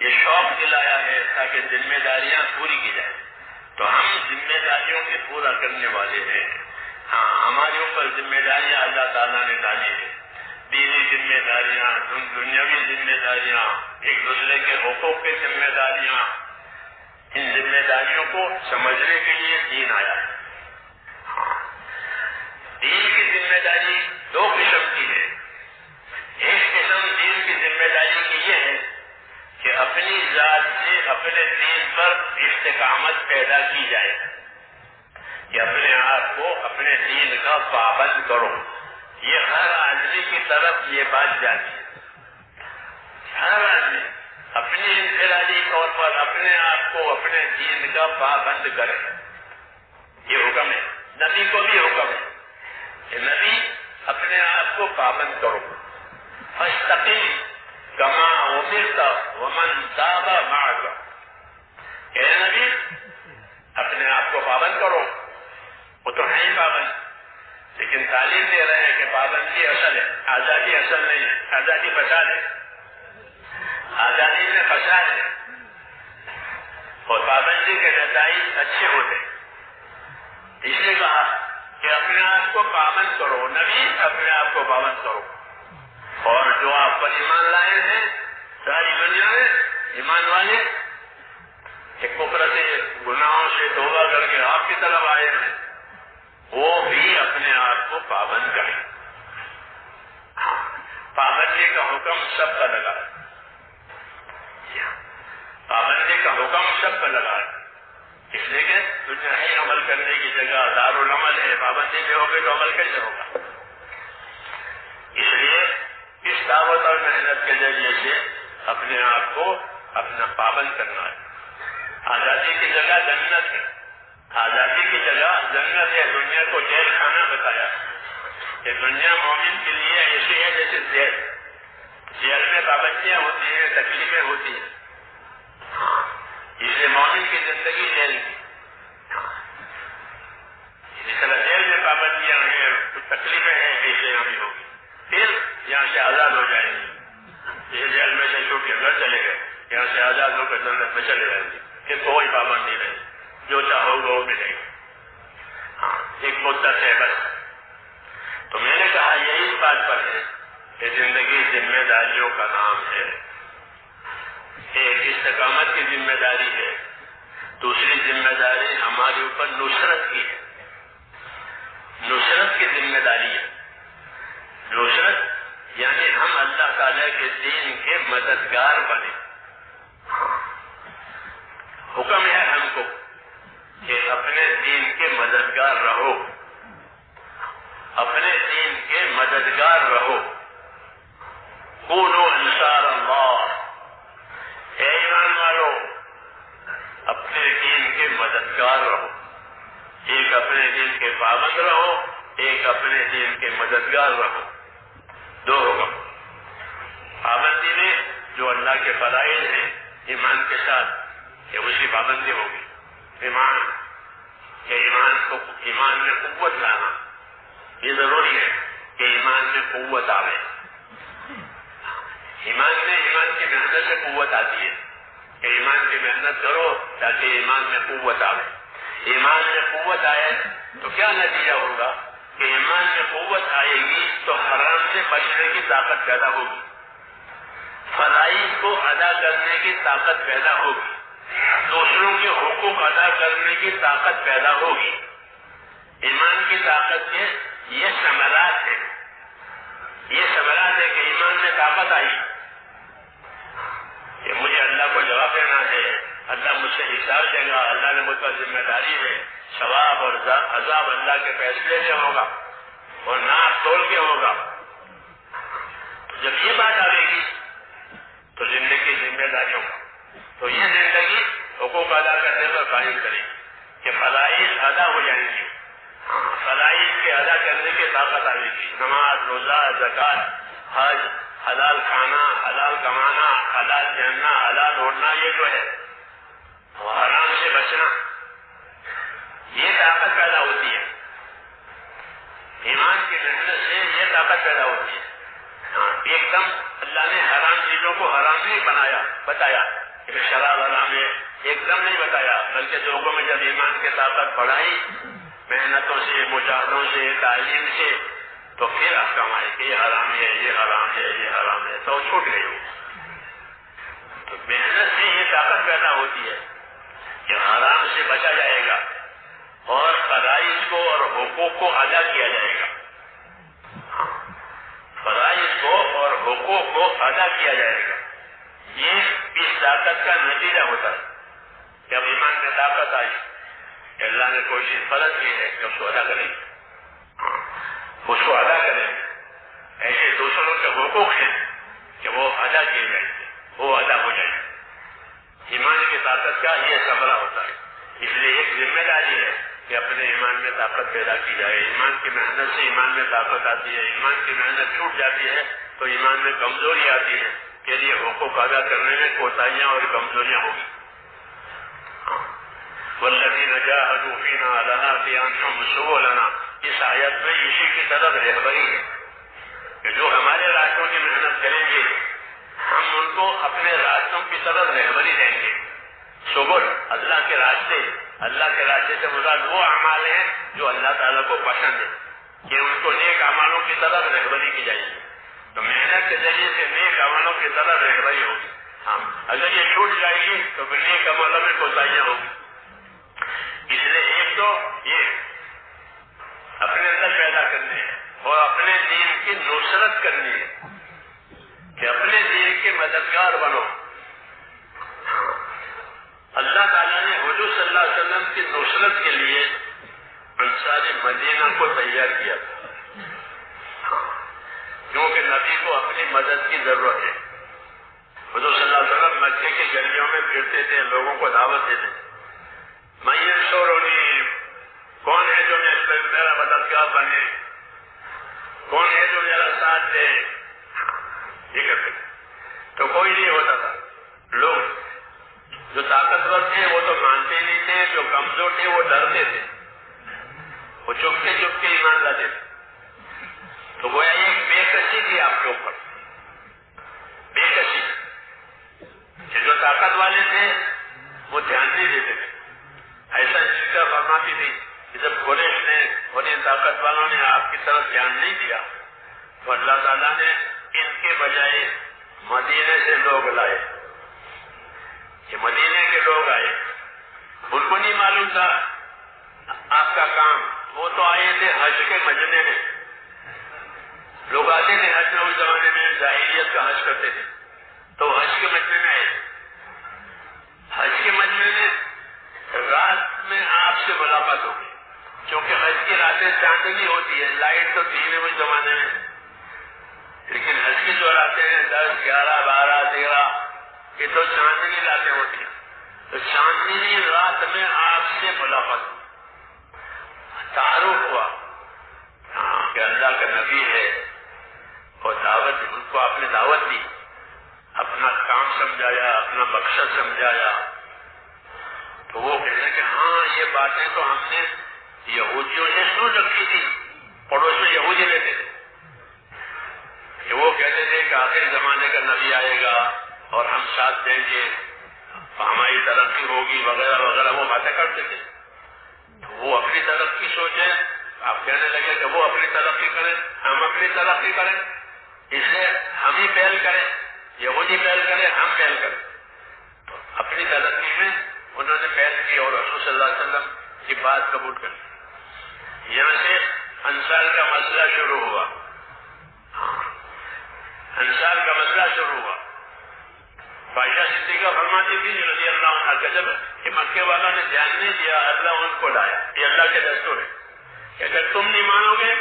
یہ شوق دلایا ہے تاکہ ذمہ داریاں پوری کی جائیں، تو ہم ذمہ داریوں کے پورا کرنے والے ہیں، ہاں ہمارے اوپر ذمہ داریاں اللہ تعالیٰ نے ڈالی ہے، دینی ذمہ داریاں، دنیاوی ذمہ داریاں، ایک دوسرے کے حقوق کی ذمہ داریاں، ان ذمہ داریوں کو سمجھنے کے لیے دین آیا ہے، دین کی ذمہ داری دو قسم کی ہے، ایک قسم دین کی ذمہ داری کی یہ ہے کہ اپنی ذات سے اپنے دین پر استقامت پیدا کی جائے، کہ اپنے آپ کو اپنے دین کا پابند کرو، یہ ہر آدمی کی طرف یہ بات جاتی ہے، ہر آدمی اپنی انفرادی طور پر اپنے آپ کو اپنے دین کا پابند کرے، یہ حکم ہے، نبی کو بھی حکم ہے کہ نبی اپنے آپ کو پابند کرو، فاستقم کما امرت ومن تاب معک، کہ اے نبی اپنے آپ کو پابند کرو، وہ تو ہے ہی پابند، لیکن تعلیم دے رہے ہیں کہ پابندی اصل ہے، آزادی اصل نہیں ہے، آزادی فساد ہے، اور پابندی کے نتائج اچھے ہوتے. اس لیے کہا کہ اپنے آپ کو پابند کرو، نبی اپنے آپ کو پابند کرو. اور جو آپ پر ایمان لائے ہیں ساری دنیا میں ایمان والے کفر سے گناہوں سے توبہ کر کے آپ کی طرف آئے ہیں، وہ بھی اپنے آپ کو پابند کریں. پابندی کا حکم سب کا لگا ہے، پابندی کا حکم سب کا لگا ہے. اس لیے کہ دنیا ہی عمل کرنے کی جگہ دارالعمل ہے، پابندی پہ ہوگی تو عمل کیسے ہوگا؟ اس لیے اس دعوت اور محنت کے ذریعے سے اپنے آپ کو اپنا پابند کرنا ہے. آزادی کی جگہ جنت ہے، آزادی کی جگہ جنت ہے. دنیا کو جیل خانہ بتایا کہ دنیا مومن کے لیے ایسی ہے جیسے جیل. جیل میں پابندیاں ہوتی ہیں، تکلیفیں ہوتی ہیں. اس لیے مومن کی زندگی جیل کی. اس طرح جیل میں پابندیاں ہیں، تکلیفیں ہیں، ایسے یہاں بھی ہوگی. پھر یہاں سے آزاد ہو جائیں گے. جیسے جیل میں سے چھوٹ کے گھر چلے گئے، یہاں سے آزاد ہو کر جنت میں چلے جائیں گے. پھر کوئی پابندی نہیں، جو چاہو گے وہ ملے گا. ایک مدت ہے بس. تو میں نے کہا یہ اس بات پر ہے کہ زندگی ذمہ داریوں کا نام ہے. ایک استقامت کی ذمہ داری ہے، دوسری ذمہ داری ہمارے اوپر نصرت کی ہے. نصرت کی ذمہ داری ہے. نصرت یعنی ہم اللہ تعالیٰ کے دین کے مددگار بنے. حکم ہے ہم کو کہ اپنے دین کے مددگار رہو، اپنے دین کے مددگار رہو. کونوا انصار اللہ، اے ایمان والو اپنے دین کے مددگار رہو. ایک اپنے دین کے پابند رہو، ایک اپنے دین کے مددگار رہو. دو حکم. پابندی میں جو اللہ کے فرائض ہیں ایمان کے ساتھ کہ اس کی پابندی ہوگی. ایمان کہ ایمان میں قوت لانا، یہ ضروری ہے کہ ایمان میں قوت آئے. ایمان کی محنت سے قوت آتی ہے کہ ایمان کی محنت کرو تاکہ ایمان میں قوت آئے. ایمان میں قوت آئے تو کیا نتیجہ ہوگا کہ ایمان میں قوت آئے گی تو حرام سے بچنے کی طاقت پیدا ہوگی، فرائض کو ادا کرنے کی طاقت پیدا ہوگی، دوسروں کے حقوق ادا کرنے کی طاقت پیدا ہوگی. ایمان کی طاقت کے یہ ثمرات ہیں، یہ ثمرات ہے کہ ایمان میں طاقت آئی کہ مجھے اللہ کو جواب دینا ہے، اللہ مجھ سے حساب دے گا، اللہ نے مجھ پر ذمہ داری ہے، ثواب اور عذاب اللہ کے فیصلے سے ہوگا اور ناپ تول کے ہوگا. جب یہ بات آئے گی تو زندگی ذمہ داریوں کا، تو یہ زندگی حقوق ادا کرنے پر قائم کرے گی کہ فرائض ادا ہو جائیں گے. فرائض کے ادا کرنے کی طاقت آئے گی. نماز، روزہ، زکوٰۃ، حج، حلال کھانا، حلال کمانا، حلال پہننا، حلال اوڑھنا، یہ جو ہے وہ حرام سے بچنا، یہ طاقت پیدا ہوتی ہے. ایمان کی محنت سے یہ طاقت پیدا ہوتی ہے. ایک دم اللہ نے حرام چیزوں کو حرام نہیں بتایا کہ شراب حرام ہے، ایک دم نہیں بتایا، بلکہ لوگوں میں جب ایمان کی طاقت بڑھائی محنتوں سے، مجاہدوں سے، تعلیم سے، تو پھر احکام آئے کہ یہ حرام ہے، یہ حرام ہے، یہ حرام ہے، تو چھوٹ گئی. تو محنت سے یہ طاقت پیدا ہوتی ہے کہ حرام سے بچا جائے گا اور فرائض کو اور حقوق کو ادا کیا جائے گا. فرائض کو اور حقوق کو ادا کیا جائے گا. یہ اس طاقت کا نتیجہ ہوتا ہے. جب ایمان میں طاقت آئی کہ اللہ نے کوئی چیز فرض کی ہے کہ اس کو ادا کریں، اس کو ادا کریں. ایسے دوسروں کے حقوق ہیں کہ وہ ادا کیے جائیں گے، وہ ادا ہو جائیں گے. ایمان کی طاقت کا یہ ثمرہ ہوتا ہے. اس لیے ایک ذمہ داری ہے کہ اپنے ایمان میں طاقت پیدا کی جائے. ایمان کی محنت سے ایمان میں طاقت آتی ہے. ایمان کی محنت چھوٹ جاتی ہے تو ایمان میں کمزوری آتی ہے کہ یہ حقوق ادا کرنے میں کوتاہیاں اور کمزوریاں ہوگی. والذین جاہدوا فینا لنہدینہم سبلنا، اس آیت میں اسی کی طرف رہبری ہے کہ جو ہمارے راستوں کی محنت کریں گے ہم ان کو اپنے راستوں کی طرف رہبری دیں گے. سبل اللہ کے راستے، اللہ کے راستے سے مراد وہ اعمال ہیں جو اللہ تعالیٰ کو پسند ہے کہ ان کو نیک اعمالوں کی طرف رہبری کی جائے، تو محنت کے ذریعے سے نیک عملوں کی طرف رہبری ہوگی. ہاں اگر یہ چھوٹ جائے گی تو پھر نیک عملوں میں کوتاہیاں ہوگی. اس لیے ایک تو یہ اپنے اندر پیدا کرنے ہے اور اپنے دین کی نصرت کرنی ہے کہ اپنے دین کے مددگار بنو. اللہ تعالیٰ نے حضور صلی اللہ علیہ وسلم کی نصرت کے لیے انصار مدینہ کو تیار کیا کیونکہ نبی کو اپنی مدد کی ضرورت ہے. حضور صلی اللہ علیہ وسلم مکے کی گلیوں میں پھرتے تھے، لوگوں کو دعوت دیتے. میں ینصرنی، کون ہے جو میرا مددگار بنے، کون ہے جو میرا ساتھ دے، یہ کرتے تو کوئی نہیں ہوتا تھا. لوگ جو طاقتور تھے وہ تو مانتے نہیں تھے، جو کمزور تھے وہ ڈرتے تھے، وہ چپکے چپکے ایمان لاتے تھے. تو گویا ایک بے کسی تھی آپ کے اوپر، بے کسی کہ جو طاقت والے تھے وہ دھیان نہیں دیتے تھے. ایسا جس کا فرماتی تھی کہ جب قریش نے اور ان طاقت والوں نے آپ کی طرف دھیان نہیں دیا تو اللہ تعالیٰ نے ان کے بجائے مدینے سے لوگ لائے کہ مدینے کے لوگ آئے. ان کو نہیں معلوم تھا آپ کا کام، وہ تو آئے تھے حج کے مجمع میں. لوگ آتے تھے حج میں، اس زمانے میں جاہلیت کا حج کرتے تھے، تو حج کے مجمع میں آئے. حج کے مجمع میں رات میں آپ سے ملاقات ہوگی کیونکہ حج کی راتیں چاندنی ہوتی ہے، لائٹ تو تھی نہیں اس زمانے میں، لیکن حج کی جو راتیں ہیں 10، 11، 12، 13 یہ تو چاندنی راتیں ہوتی ہیں. تو چاندنی رات میں آپ سے ملاقات ہوئی، تعارف ہوا کہ اللہ کا نبی ہے اور دعوت، ان کو آپ نے دعوت دی، اپنا کام سمجھایا، اپنا مقصد سمجھایا. تو وہ کہنے کہ ہاں یہ باتیں تو ہم نے یہودیوں سے سن رکھی تھی، پڑوس میں یہودی رہتے تھے کہ وہ کہتے تھے کہ آخر زمانے کا نبی آئے گا اور ہم ساتھ دیں گے، ہماری ترقی ہوگی وغیرہ وغیرہ، وہ باتیں کرتے تھے. تو وہ اپنی ترقی سوچیں، آپ کہنے لگے کہ وہ اپنی ترقی کریں، ہم اپنی ترقی کریں، اس لیے ہم ہی پہل کریں، یہودی پہل کریں، ہم پہل کریں. تو اپنی ترقی میں انہوں نے پہل کی اور رسول صلی اللہ علیہ وسلم کی بات قبول کر لی. یہاں سے انصار کا مسئلہ شروع ہوا. انصار کا مسئلہ شروع ہوا. عائشہ صدیقہ فرماتی تھی رضی اللہ عنہا کہ جب کہ مکے والوں نے دھیان نہیں دیا، اللہ ان کو لایا. یہ اللہ کے دستور ہے کہ اگر تم نہیں مانو گے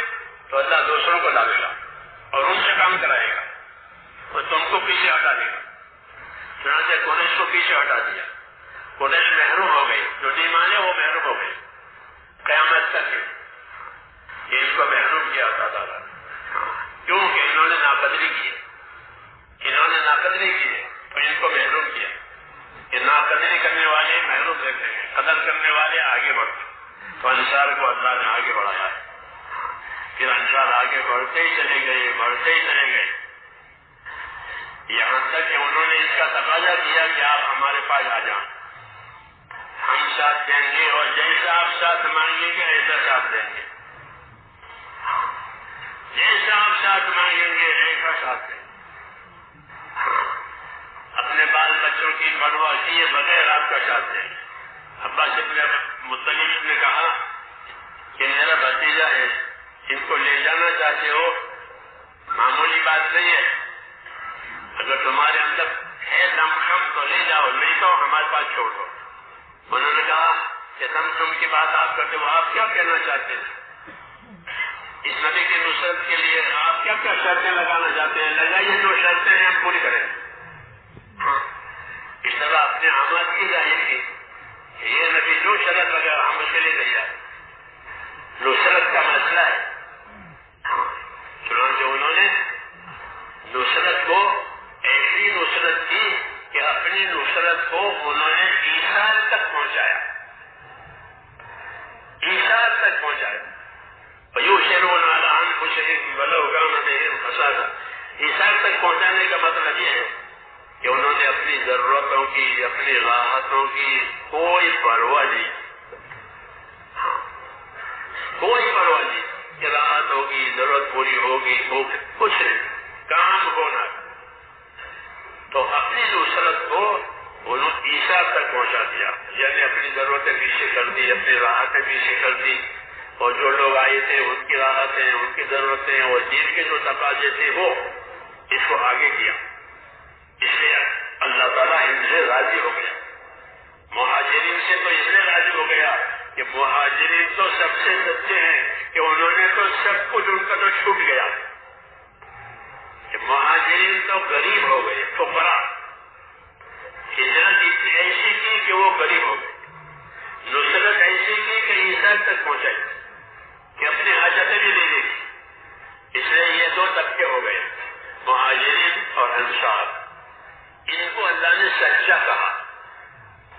تو اللہ دوسروں کو لاوے گا اور ان سے کام کرائے گا اور تم کو پیچھے ہٹا دے گا. چنانچہ قریش کو پیچھے ہٹا دیا. قریش محروم ہو گئی، جو نہیں مانے وہ محروم ہو گئی قیامت تک. یہ ان کو محروم کیا اللہ تعالیٰ کیونکہ انہوں نے ناقدری کی، انہوں نے ناقدری کی تو ان کو محروم کیا. کہ ناقدری کرنے والے محروم رہتے ہیں، قدر کرنے والے آگے بڑھتے. تو انصار کو اللہ نے آگے بڑھایا. پھر انصار آگے بڑھتے ہی چلے گئے، بڑھتے ہی چلے گئے، یہاں تک کہ انہوں نے اس کا تقاضا کیا کہ آپ ہمارے پاس آ جائیں، ہم ساتھ دیں گے اور جیسا آپ ساتھ مانگیں گے ایسا ساتھ دیں گے، جیسا آپ ساتھ مانگیں گے ایسا ساتھ دیں گے. اپنے بال بچوں کی پرواہ کیے بغیر آپ کا ساتھ دیں گے. عباس ابن مطلب نے کہا کہ میرا بھتیجا ہے، ان کو لے جانا چاہتے ہو، معمولی بات نہیں ہے، اگر تمہارے اندر ہے دم خم تو لے جاؤ، نہیں تو ہمارے پاس چھوڑ دو. انہوں نے کہا کہ دم کی بات آپ کرتے ہو، آپ کیا کہنا چاہتے ہیں اس نبی کی نصرت کے لیے؟ آپ کیا کیا شرطیں لگانا چاہتے ہیں؟ لگائیے، جو شرطیں ہیں ہم پوری کریں. اس طرح اپنے آمد کی ظاہر کی کہ یہ نبی جو شرط لگا ہم اس کے لیے تیار. نصرت کا مسئلہ ہے. چنانچہ انہوں نے نصرت کو ایسی نصرت کی کہ اپنی نصرت کو انہوں نے ایثار تک پہنچایا، ایثار تک پہنچایا. وَيُؤْثِرُونَ عَلَىٰ أَنفُسِهِمْ وَلَوْ كَانَ بِهِمْ خَصَاصَةٌ. ایثار تک پہنچانے کا مطلب یہ ہے کہ انہوں نے اپنی اپنی ضرورتوں کی، اپنی راحتوں کی کوئی پرواہ نہیں، کوئی پرواہ نہیں کہ راحت ہوگی، ضرورت پوری ہوگی، کچھ نہیں، کام ہونا۔ تو اپنی نصرت کو انہوں عیسیٰ تک پہنچا دیا، یعنی اپنی ضرورتیں پیچھے کر دی، اپنی راحتیں پیچھے کر دی، اور جو لوگ آئے تھے ان کی راحتیں، ان کی ضرورتیں اور دین کے جو تقاضے تھے وہ اس کو آگے کیا۔ اس لیے اللہ تعالیٰ ان سے راضی ہو گیا۔ مہاجرین سے تو اس لیے راضی ہو گیا کہ مہاجرین تو سب سے سچے ہیں کہ انہوں نے تو سب کچھ ان کا تو چھوٹ گیا، کہ مہاجرین تو غریب ہو گئے، فقراء، ہجرت اتنی ایسی کی کہ وہ غریب ہو گئے، نصرت ایسی کی کہ عیسیٰ تک پہنچائی کہ اپنی حاجتیں بھی لے لی۔ اس لیے یہ دو طبقے ہو گئے، مہاجرین اور انصار۔ ان کو اللہ نے سچا کہا،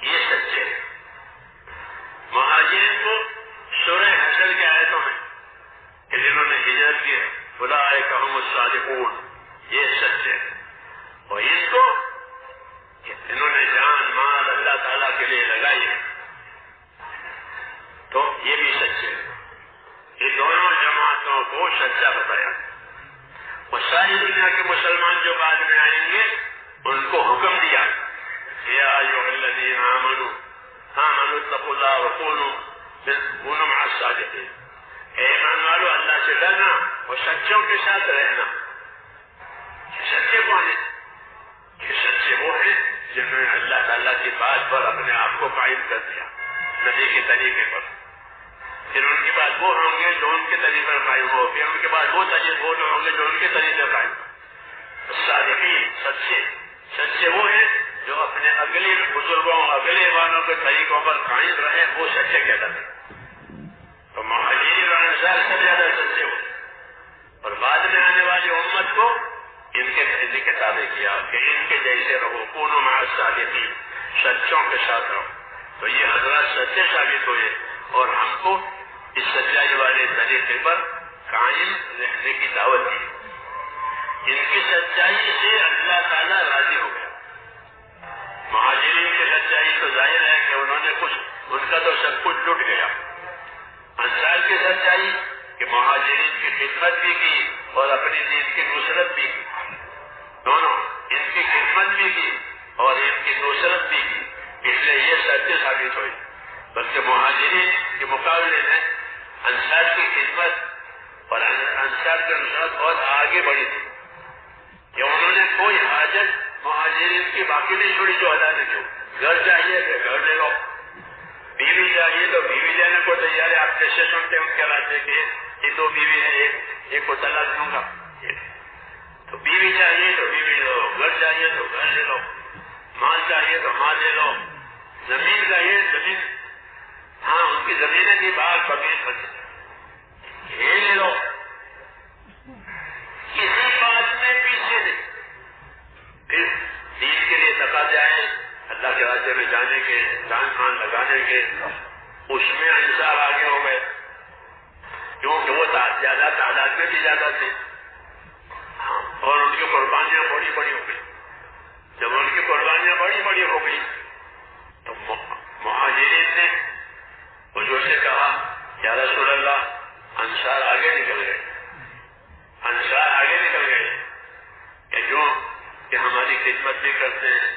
یہ سچے۔ مہاجرین کو سورہ حشر کی آیتوں میں کہ جنہوں نے ہجرت کی ہے، اولئک ھم الصادقون، یہ سچے۔ اور ان کو انہوں نے جان مال اللہ تعالیٰ کے لیے لگائی ہے، تو یہ بھی سچے۔ یہ دونوں جماعتوں کو سچا بتایا۔ اور ساری دنیا کے مسلمان جو بعد میں آئیں گے ان کو حکم دیا، یا ایھا الذین آمنوا اتقوا اللہ وکونوا مع الصادقین، اے ایمان والو اللہ سے ڈرنا اور سچوں کے ساتھ رہنا۔ سچے کون ہیں؟ کہ سچے وہ ہیں جنہوں نے اللہ تعالیٰ کی بات پر اپنے آپ کو قائم کر دیا، نبی کے طریقے پر۔ پھر ان کے بعد وہ ہوں گے جو ان کے طریقے پر قائم ہو، پھر ان کے بعد وہ لوگ ہوں گے جو ان کے طریقے پر قائم ہو۔ صادقین، سچے وہ ہیں جو اپنے اگلے بزرگوں، اگلے ایمانوں کے طریقوں پر قائم رہے، وہ سچے کہلاتے ہیں۔ تو مہاجرین اور انصار سب زیادہ سچے ہو، اور بعد میں آنے والی امت کو ان کے طریقے تابع کیا کہ ان کے جیسے رہو، کونوا مع الصادقین، سچوں کے ساتھ رہو۔ تو یہ حضرات سچے ثابت ہوئے اور ہم کو اس سچائی والے طریقے پر قائم رہنے کی دعوت دی۔ ان کی سچائی سے اللہ تعالیٰ راضی ہو گیا۔ مہاجرین کی سچائی تو ظاہر ہے کہ انہوں نے ان کا تو سب کچھ لٹ گیا۔ انصار کی سچائی کہ مہاجرین کی خدمت بھی کی اور اپنی دین کی نصرت بھی کی، دونوں ان کی خدمت بھی کی اور ان کی نصرت بھی کی، اس لیے یہ سچے ثابت ہوئے۔ بلکہ مہاجرین کے مقابلے میں انصار کی خدمت اور انصار کی نصرت بہت آگے بڑھی تھی کہ انہوں نے کوئی حاجت مہاجرین کی باقی نہیں چھوڑی جو ادا نہیں کی۔ گھر چاہیے تو گھر لے لو، بیوی چاہیے تو بیوی لینے کو تیار ہے۔ آپ کیسے سنتے ہیں ان کے راجے کے یہ دو بیوی ہے، ایک کو طلاق دوں گا، تو بیوی چاہیے تو بیوی لو، گھر چاہیے تو گھر لے لو، مال چاہیے تو مال لے لو، زمین چاہیے زمین، ہاں ان کی زمینیں بھی باغ بغیر یہ لے لو، کسی بات میں پیچھے نہیں۔ پھر دین کے لیے تقاضے آئے اللہ کے راستے میں جانے کے، جان مان لگانے کے، اس میں انصار آگے ہو گئے کیونکہ وہ زیادہ تعداد میں بھی زیادہ تھے اور ان کی قربانیاں بڑی بڑی ہو گئی۔ جب ان کی قربانیاں بڑی بڑی ہو گئی تو مہاجرین نے حضور سے کہا یا رسول اللہ انصار آگے نکل گئے، انصار آگے نکل گئے کہ جو کہ ہماری خدمت بھی کرتے ہیں،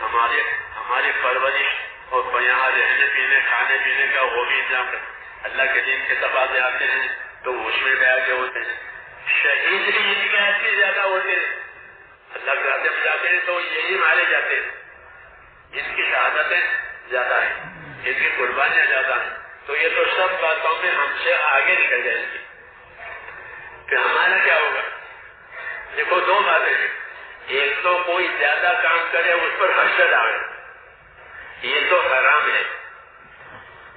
ہماری پرورش اور یہاں رہنے پینے کھانے پینے کا وہ بھی انتظام کرتے، اللہ کے دین کے تقاضے آتے ہیں تو اس میں بھی آگے ہوتے ہیں۔ شہید بھی ان کے آدمی زیادہ ہوتے ہیں، اللہ کے راستے میں جاتے ہیں تو یہی مارے جاتے ہیں جن کی شہادتیں زیادہ ہیں، جن کی قربانیاں زیادہ ہیں۔ تو یہ تو سب باتوں میں ہم سے آگے نکل جائیں گی، پھر ہمارا کیا ہوگا؟ دیکھو دو باتیں ہیں، ایک تو کوئی زیادہ کام کرے اس پر حسد آئے، یہ تو حرام ہے۔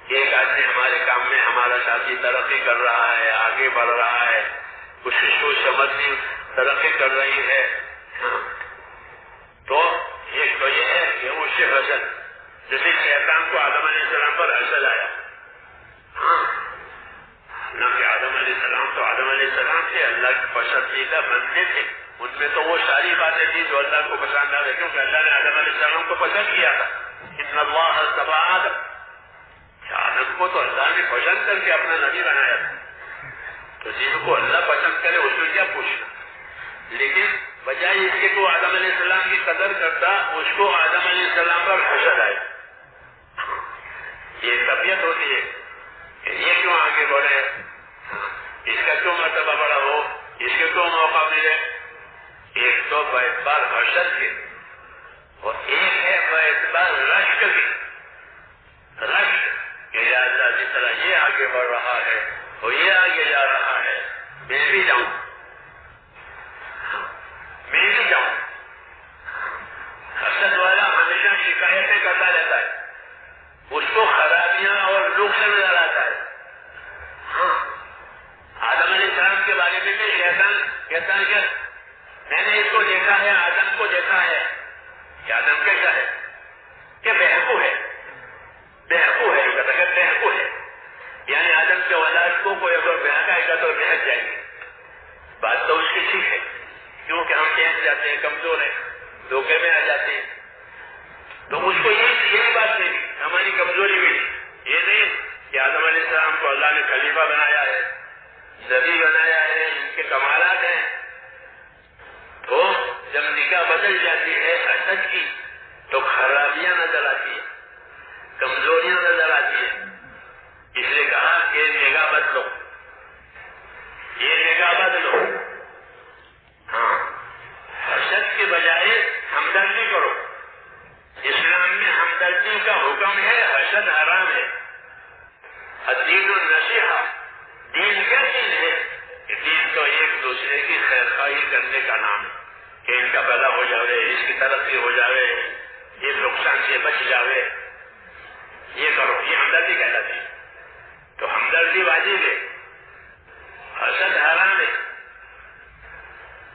ایک آدمی ہمارے کام میں، ہمارا ساتھی ترقی کر رہا ہے، آگے بڑھ رہا ہے، اس کی سوچ سمجھ بھی ترقی کر رہی ہے، تو ایک تو یہ ہے کہ اس سے حسد، جیسے شیطان کو آدم علیہ السلام پر حسد آیا، نہ کہ آدم علیہ السلام تو آدم علیہ السلام تھے، اللہ کے پسندیدہ بندے تھے، ان میں تو وہ ساری باتیں تھی جو اللہ کو پسند آ رہی، کیونکہ اللہ نے آدم وسلم کو پسند کیا تھا. ان اللہ اصطفى آدم, آدم کو تو اللہ نے پسند کر کے اپنا نبی بنایا تھا. تو جن کو اللہ پسند کرے اس کو کیا پوچھنا. لیکن بجائے اس کے تو آدم علیہ السلام کی قدر کرتا, اس کو آدم علیہ السلام پر حسد آئے. یہ طبیعت ہوتی ہے کہ یہ کیوں آگے بڑھے, اس کا کیوں مرتبہ بڑا ہو, اس کے کیوں موقع ملے. ایک تو باعتبار حسد کے, اور ایک ہے باعتبار رشک کی. رشک کہ یا اللہ جس طرح یہ آگے بڑھ رہا ہے اور یہ آگے جا رہا ہے, میں بھی جاؤں, میں بھی جاؤں. حسد والا ہمیشہ شکایتیں کرتا رہتا ہے, اس کو خرابیاں اور نقص نظر آتا ہے. ہاں, آدم علیہ السلام کے بارے میں شیطان کہتا ہے کہ میں نے اس کو دیکھا ہے, آدم کو دیکھا ہے کہ آدم کیسا ہے, کہ بہکو ہے. بہکو ہے, جو کہتا ہے بہکو ہے, یعنی آدم کے اولاد کو کوئی اگر بہکائے گا تو بہک جائیں گے. بات تو اس کی ٹھیک ہے, کیونکہ ہم بہک جاتے ہیں, کمزور ہیں, دھوکے میں آ جاتے ہیں. تو مجھ کو یہی بات ملی, ہماری کمزوری ملی. یہ نہیں کہ آدم علیہ السلام کو اللہ نے خلیفہ بنایا ہے, نبی بنایا ہے, ان کے کمالات ہیں. تو جب نگاہ بدل جاتی ہے حسد کی تو خرابیاں نظر آتی ہیں, کمزوریاں نظر آتی ہیں. اس لیے کہا کہ نگاہ بدلو, یہ نگاہ بدلو. ہاں, حسد کے بجائے ہمدردی کرو. اسلام میں ہمدردی کا حکم ہے, حسد حرام ہے. الدین النصیحہ, دین کیا چیز ہے کہ دین تو ایک دوسرے کی خیر خواہی کرنے کا نام ہے, کہ ان کا پیدا ہو جاوے, اس کی ترقی ہو جاوے, یہ نقصان سے بچ جاوے, یہ کرو, یہ ہمدردی کہلاتی ہے. تو ہمدردی واجب ہے, حسد حرام ہے.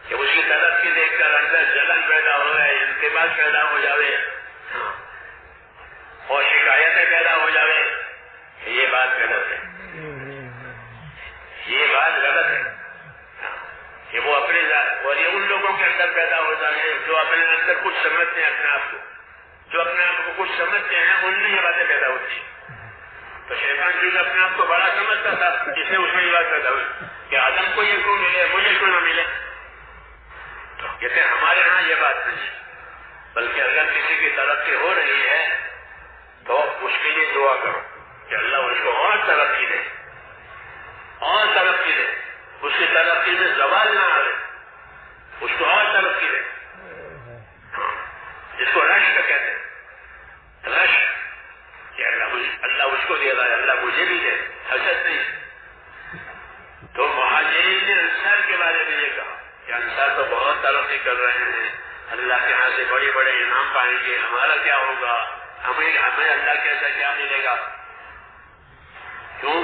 کہ اس کی ترقی دیکھ کر اندر جلن پیدا ہو جائے, انتباہ پیدا ہو جاوے اور شکایتیں پیدا ہو جاوے, یہ بات غلط ہے. یہ بات غلط ہے کہ وہ اپنے اور یہ ان لوگوں کے اندر پیدا ہوتا ہے جو اپنے اندر کچھ سمجھتے ہیں, اپنے آپ کو جو اپنے آپ کو کچھ سمجھتے ہیں ان میں یہ باتیں پیدا ہوتی ہیں. تو شیطان جو اپنے آپ کو بڑا سمجھتا تھا, اس میں اس میں یہ بات پیدا ہوئی کہ آدم کو یہ کیوں ملے, مجھے کیوں نہ ملے. تو کہتے ہیں ہمارے ہاں یہ بات نہیں, بلکہ اگر کسی کی ترقی ہو رہی ہے تو اس کے لیے دعا کرو کہ اللہ اس کو اور ترقی دے, اور ترقی دے, اس کی ترقی میں زوال نہ آئے, اس کو اور ترقی دے. جس کو رشک کہتے ہیں, رشک کہ اللہ اس کو دے رہا ہے, اللہ مجھے بھی دے, حسد نہیں. تو مہاجرین نے انصار کے بارے میں یہ کہا کہ انصار تو بہت ترقی کر رہے ہیں, اللہ کے ہاں سے بڑے بڑے انعام پائیں گے, ہمارا کیا ہوگا, ہمیں اللہ کے ایسا کیا ملے گا. کیوں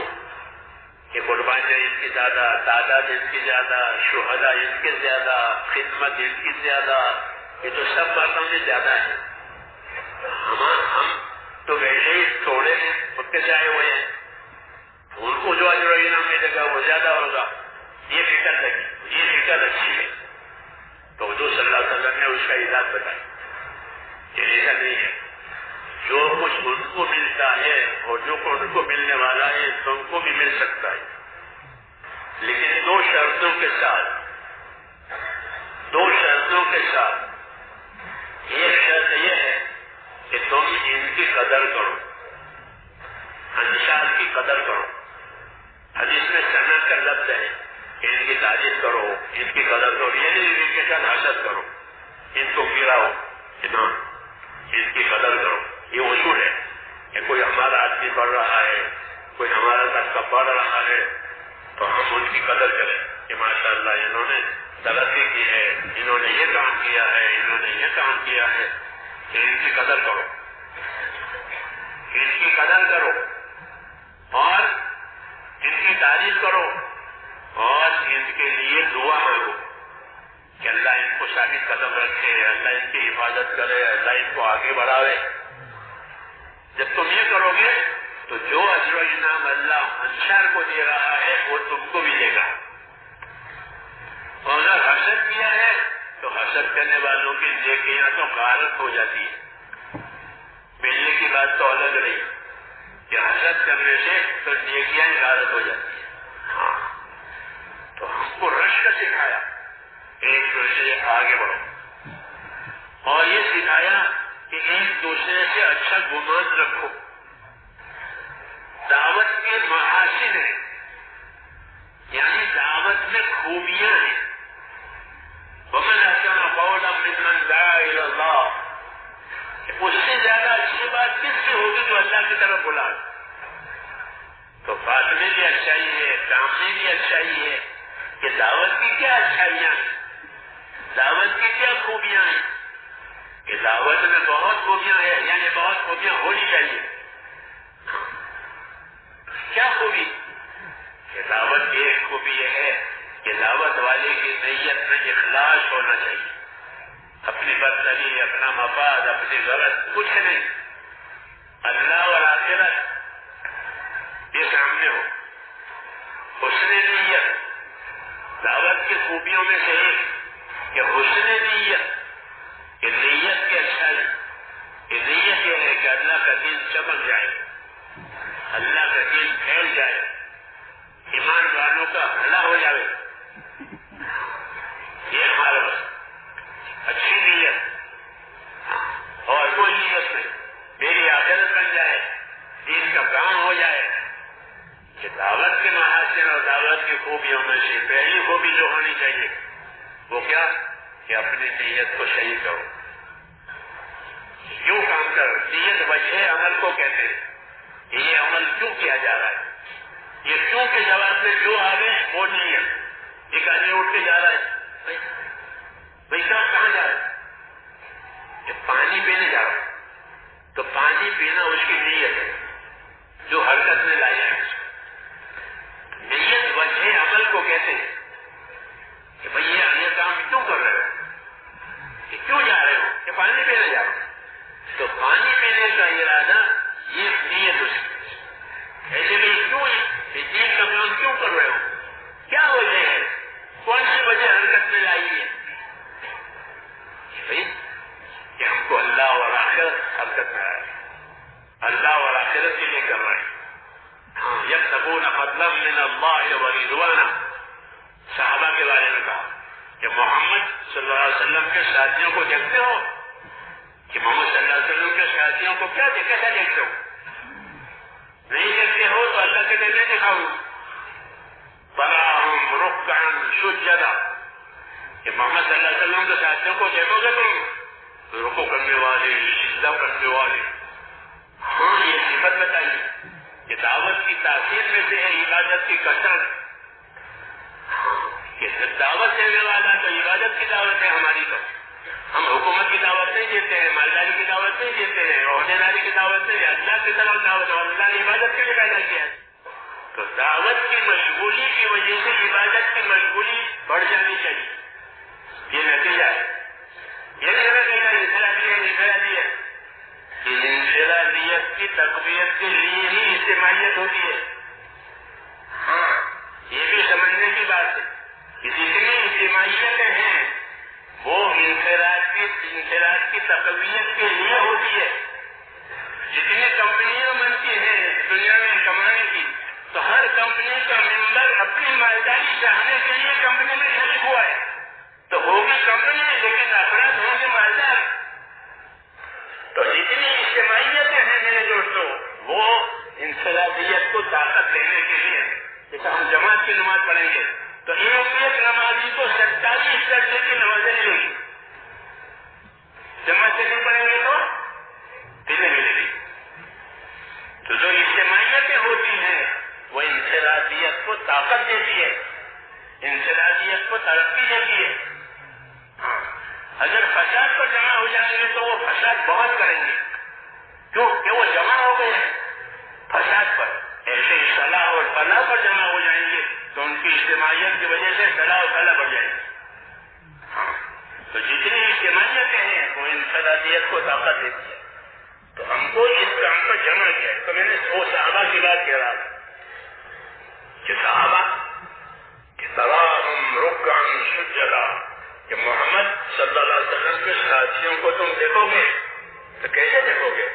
کہ قربانیاں ان کی زیادہ, تعداد ان کی زیادہ, شہداء ان کے زیادہ, خدمت ان کی زیادہ, یہ تو سب باتوں میں زیادہ ہے. ہم تو ویسے ہی تھوڑے ہیں, ان کے چاہے ہوئے ہیں, ان کو جو اجر و انعام ملے گا وہ زیادہ ہوگا. یہ فکر لگی, یہ فکر اچھی ہے. تو حضور صلی اللہ علیہ وسلم نے اس کا علاج بتایا کہ ایسا نہیں ہے, جو کچھ ان کو ملتا ہے اور جو کچھ ان کو ملنے والا ہے تم کو بھی مل سکتا ہے, لیکن دو شرطوں کے ساتھ. دو شرطوں کے ساتھ. ایک شرط یہ ہے کہ تم ان کی قدر کرو, انصار کی قدر کرو. حدیث میں سند کا لفظ ہے کہ ان کی تعریف کرو, ان کی قدر کرو, یہ نہیں ان کے ساتھ حسد کرو, ان کو گراؤ, ان کی قدر کرو. یہ اصول ہے کہ کوئی ہمارا آدمی پڑھ رہا ہے, کوئی ہمارا طبقہ پڑھ رہا ہے, تو ہم ان کی قدر کریں کہ ماشاء اللہ انہوں نے ترقی کی ہے, انہوں نے یہ کام کیا ہے, انہوں نے یہ کام کیا ہے, کہ ان کی قدر کرو, ان کی قدر کرو اور ان کی تعریف کرو اور ان کے لیے دعا مانگو کہ اللہ ان کو ثابت قدم رکھے, اللہ ان کی حفاظت کرے, اللہ ان کو آگے بڑھاوے. جب تم یہ کرو گے تو جو اجر و انعام اللہ انصار کو دے رہا ہے وہ تم کو بھی دے گا. اور اگر حسد کیا ہے تو حسد کرنے والوں کی نیکیاں تو غارت ہو جاتی ہے, ملنے کی بات تو الگ رہی کہ حسد کرنے سے تو نیکیاں غارت ہو جاتی ہیں. ہاں تو ہم کو رشک سکھایا ایک دوسرے سے آگے بڑھو اور یہ سکھایا کہ ایک دوسرے سے اچھا گمان رکھو. دعوت کے محاسن ہیں یعنی دعوت میں خوبیاں ہیں. ومن احسن قولا ممن دعا الى اللہ، اس سے زیادہ اچھی بات کس سے ہوگی جو اللہ کی طرف بلا. تو بات میں بھی اچھائی ہے، کام میں بھی اچھائی ہے کہ دعوت کی کیا اچھائیاں ہیں، دعوت کی کیا خوبیاں ہیں. کہ دعوت میں بہت خوبیاں ہیں یعنی بہت خوبیاں ہونی چاہیے. کیا خوبی؟ کہ دعوت کی ایک خوبی یہ ہے کہ دعوت والے کی نیت میں اخلاص ہونا چاہیے. اپنی برتری، اپنا مفاد، اپنی غرض کچھ نہیں، اللہ اور آخرت یہ سامنے ہو. حسن نیت دعوت کی خوبیوں میں سے ایک کہ حسن نیت، کہ نیت کی اچھائی. کہ نیت یہ ہے کہ اللہ کا دین چمک جائے، اللہ کا دین پھیل جائے، ایمان والوں کا بھلا ہو جائے. یہ ہمارا بس اچھی نیت اور کوئی نیت نہیں. میری آخرت بن جائے، دین کا کام ہو جائے. کہ دعوت کے محاسن اور دعوت کی خوبیوں میں سے پہلی خوبی جو ہونی چاہیے وہ کیا؟ کہ اپنی نیت کو صحیح کرو. کیوں کام کرو؟ نیت وجہ عمل کو کہتے ہیں. یہ عمل کیوں کیا جا رہا ہے؟ یہ کیوں کے جواب میں جو آگے وہ نہیں ہے. ایک آدمی اٹھ کے جا رہا ہے، بھائی صاحب کہاں جا رہا ہے؟ کہ پانی پینے جا رہا ہے. تو پانی پینا اس کی نیت ہے جو حرکت میں لائی ہے. نیت وجہ عمل کو کہتے ہیں کہ بھائی یہ کام کیوں کر رہے ہو، کہ کیوں جا رہے ہو؟ کہ پانی پینے جا رہا ہو. تو پانی پینے کا ارادہ یہ نیت اس کی. ایسے بھی کیوں دین کا کام کیوں کر رہے ہو؟ کیا وجہ ہے؟ کون سی وجہ حرکت میں لائی ہے؟ بھائی کہ ہم کو اللہ اور آخرت حرکت میں آئے، اللہ اور آخرت کے لیے کر رہے ہیں. ہاں یبتغون فضلا من اللہ ورضوانا. صحابہ کے بارے میں کہا کہ محمد صلی اللہ علیہ وسلم کے ساتھیوں کو دیکھتے ہو؟ کہ محمد صلی اللہ علیہ وسلم کے ساتھیوں کو کیسا دیکھتے ہو؟ نہیں دیکھتے ہو تو اللہ کے لیے دکھاؤ. تراہم رکعا سجدا. کہ محمد صلی اللہ علیہ وسلم کے ساتھیوں کو دیکھو گے تم رکوع کرنے والے، سجدہ کرنے والے. ہاں یہ صفت بتائیے کہ دعوت کی تاثیر میں سے ہے عبادت کی کثرت. کہ دعوت دینے والا تو عبادت کی دعوت ہے ہماری. تو ہم حکومت کی دعوت نہیں دیتے ہیں، مالداری کی دعوت نہیں دیتے ہیں، عہدے داری کی دعوت نہیں، اللہ کی طرف دعوت ہے. اللہ نے عبادت کے لیے پیدا کیا ہے. تو دعوت کی مشغولی کی وجہ سے عبادت کی مشغولی بڑھ جانی چاہیے. یہ نتیجہ ہے. یہ انفرادی ہے کہ انفرادیت کی تقویت کے لیے ہی اجتماعیت ہوتی ہے. ہاں یہ بھی سمجھنے کی بات ہے کہ جتنی اجتماعیتیں ہیں وہ انفراد کی تقویت کے لیے ہوتی ہے. جتنی کمپنیاں بنتی ہیں دنیا میں کمانے کی تو ہر کمپنی کا ممبر اپنی مالداری چاہنے کے لیے کمپنی میں شریک ہوا ہے. تو ہوگی کمپنی لیکن افراد ہوں گے مالدار. تو جتنی اجتماعیتیں ہیں میرے دوستوں وہ انفرادیت کو طاقت دینے کے لیے. جیسے ہم جماعت کی نماز پڑھیں گے تو ایک نمازی کو 47 درجے کی نمازیں ملیں گی. جماعت سے نہیں پڑھیں گے تو دلیں ملے گی. تو جو اجتماعیتیں ہوتی ہیں وہ انفرادیت کو طاقت دیتی ہے، انفرادیت کو ترقی دیتی ہے. ہاں اگر فساد پر جمع ہو جائیں گے تو وہ فساد بہت کریں گے. کیوں کہ وہ جمع ہو گئے ہیں فساد پر. ایسے صلاح اور فلاح پر جمع ہو جائیں گے تو ان کی اجتماعیت کی وجہ سے صلاح اور فلاح بڑھ جائے گی. ہاں تو جتنی اجتماعیتیں ہیں وہ انفرادیت کو طاقت دیتی ہے. تو ہم کو اس کام پر جمع کیا ہے. تو میں نے وہ صحابہ کی بات کہہ رہا تھا کہ صحابہ کہ تراہم رکعا سجدا. کہ محمد صلی اللہ علیہ وسلم کے ساتھیوں کو تم دیکھو گے تو کیسے دیکھو گے؟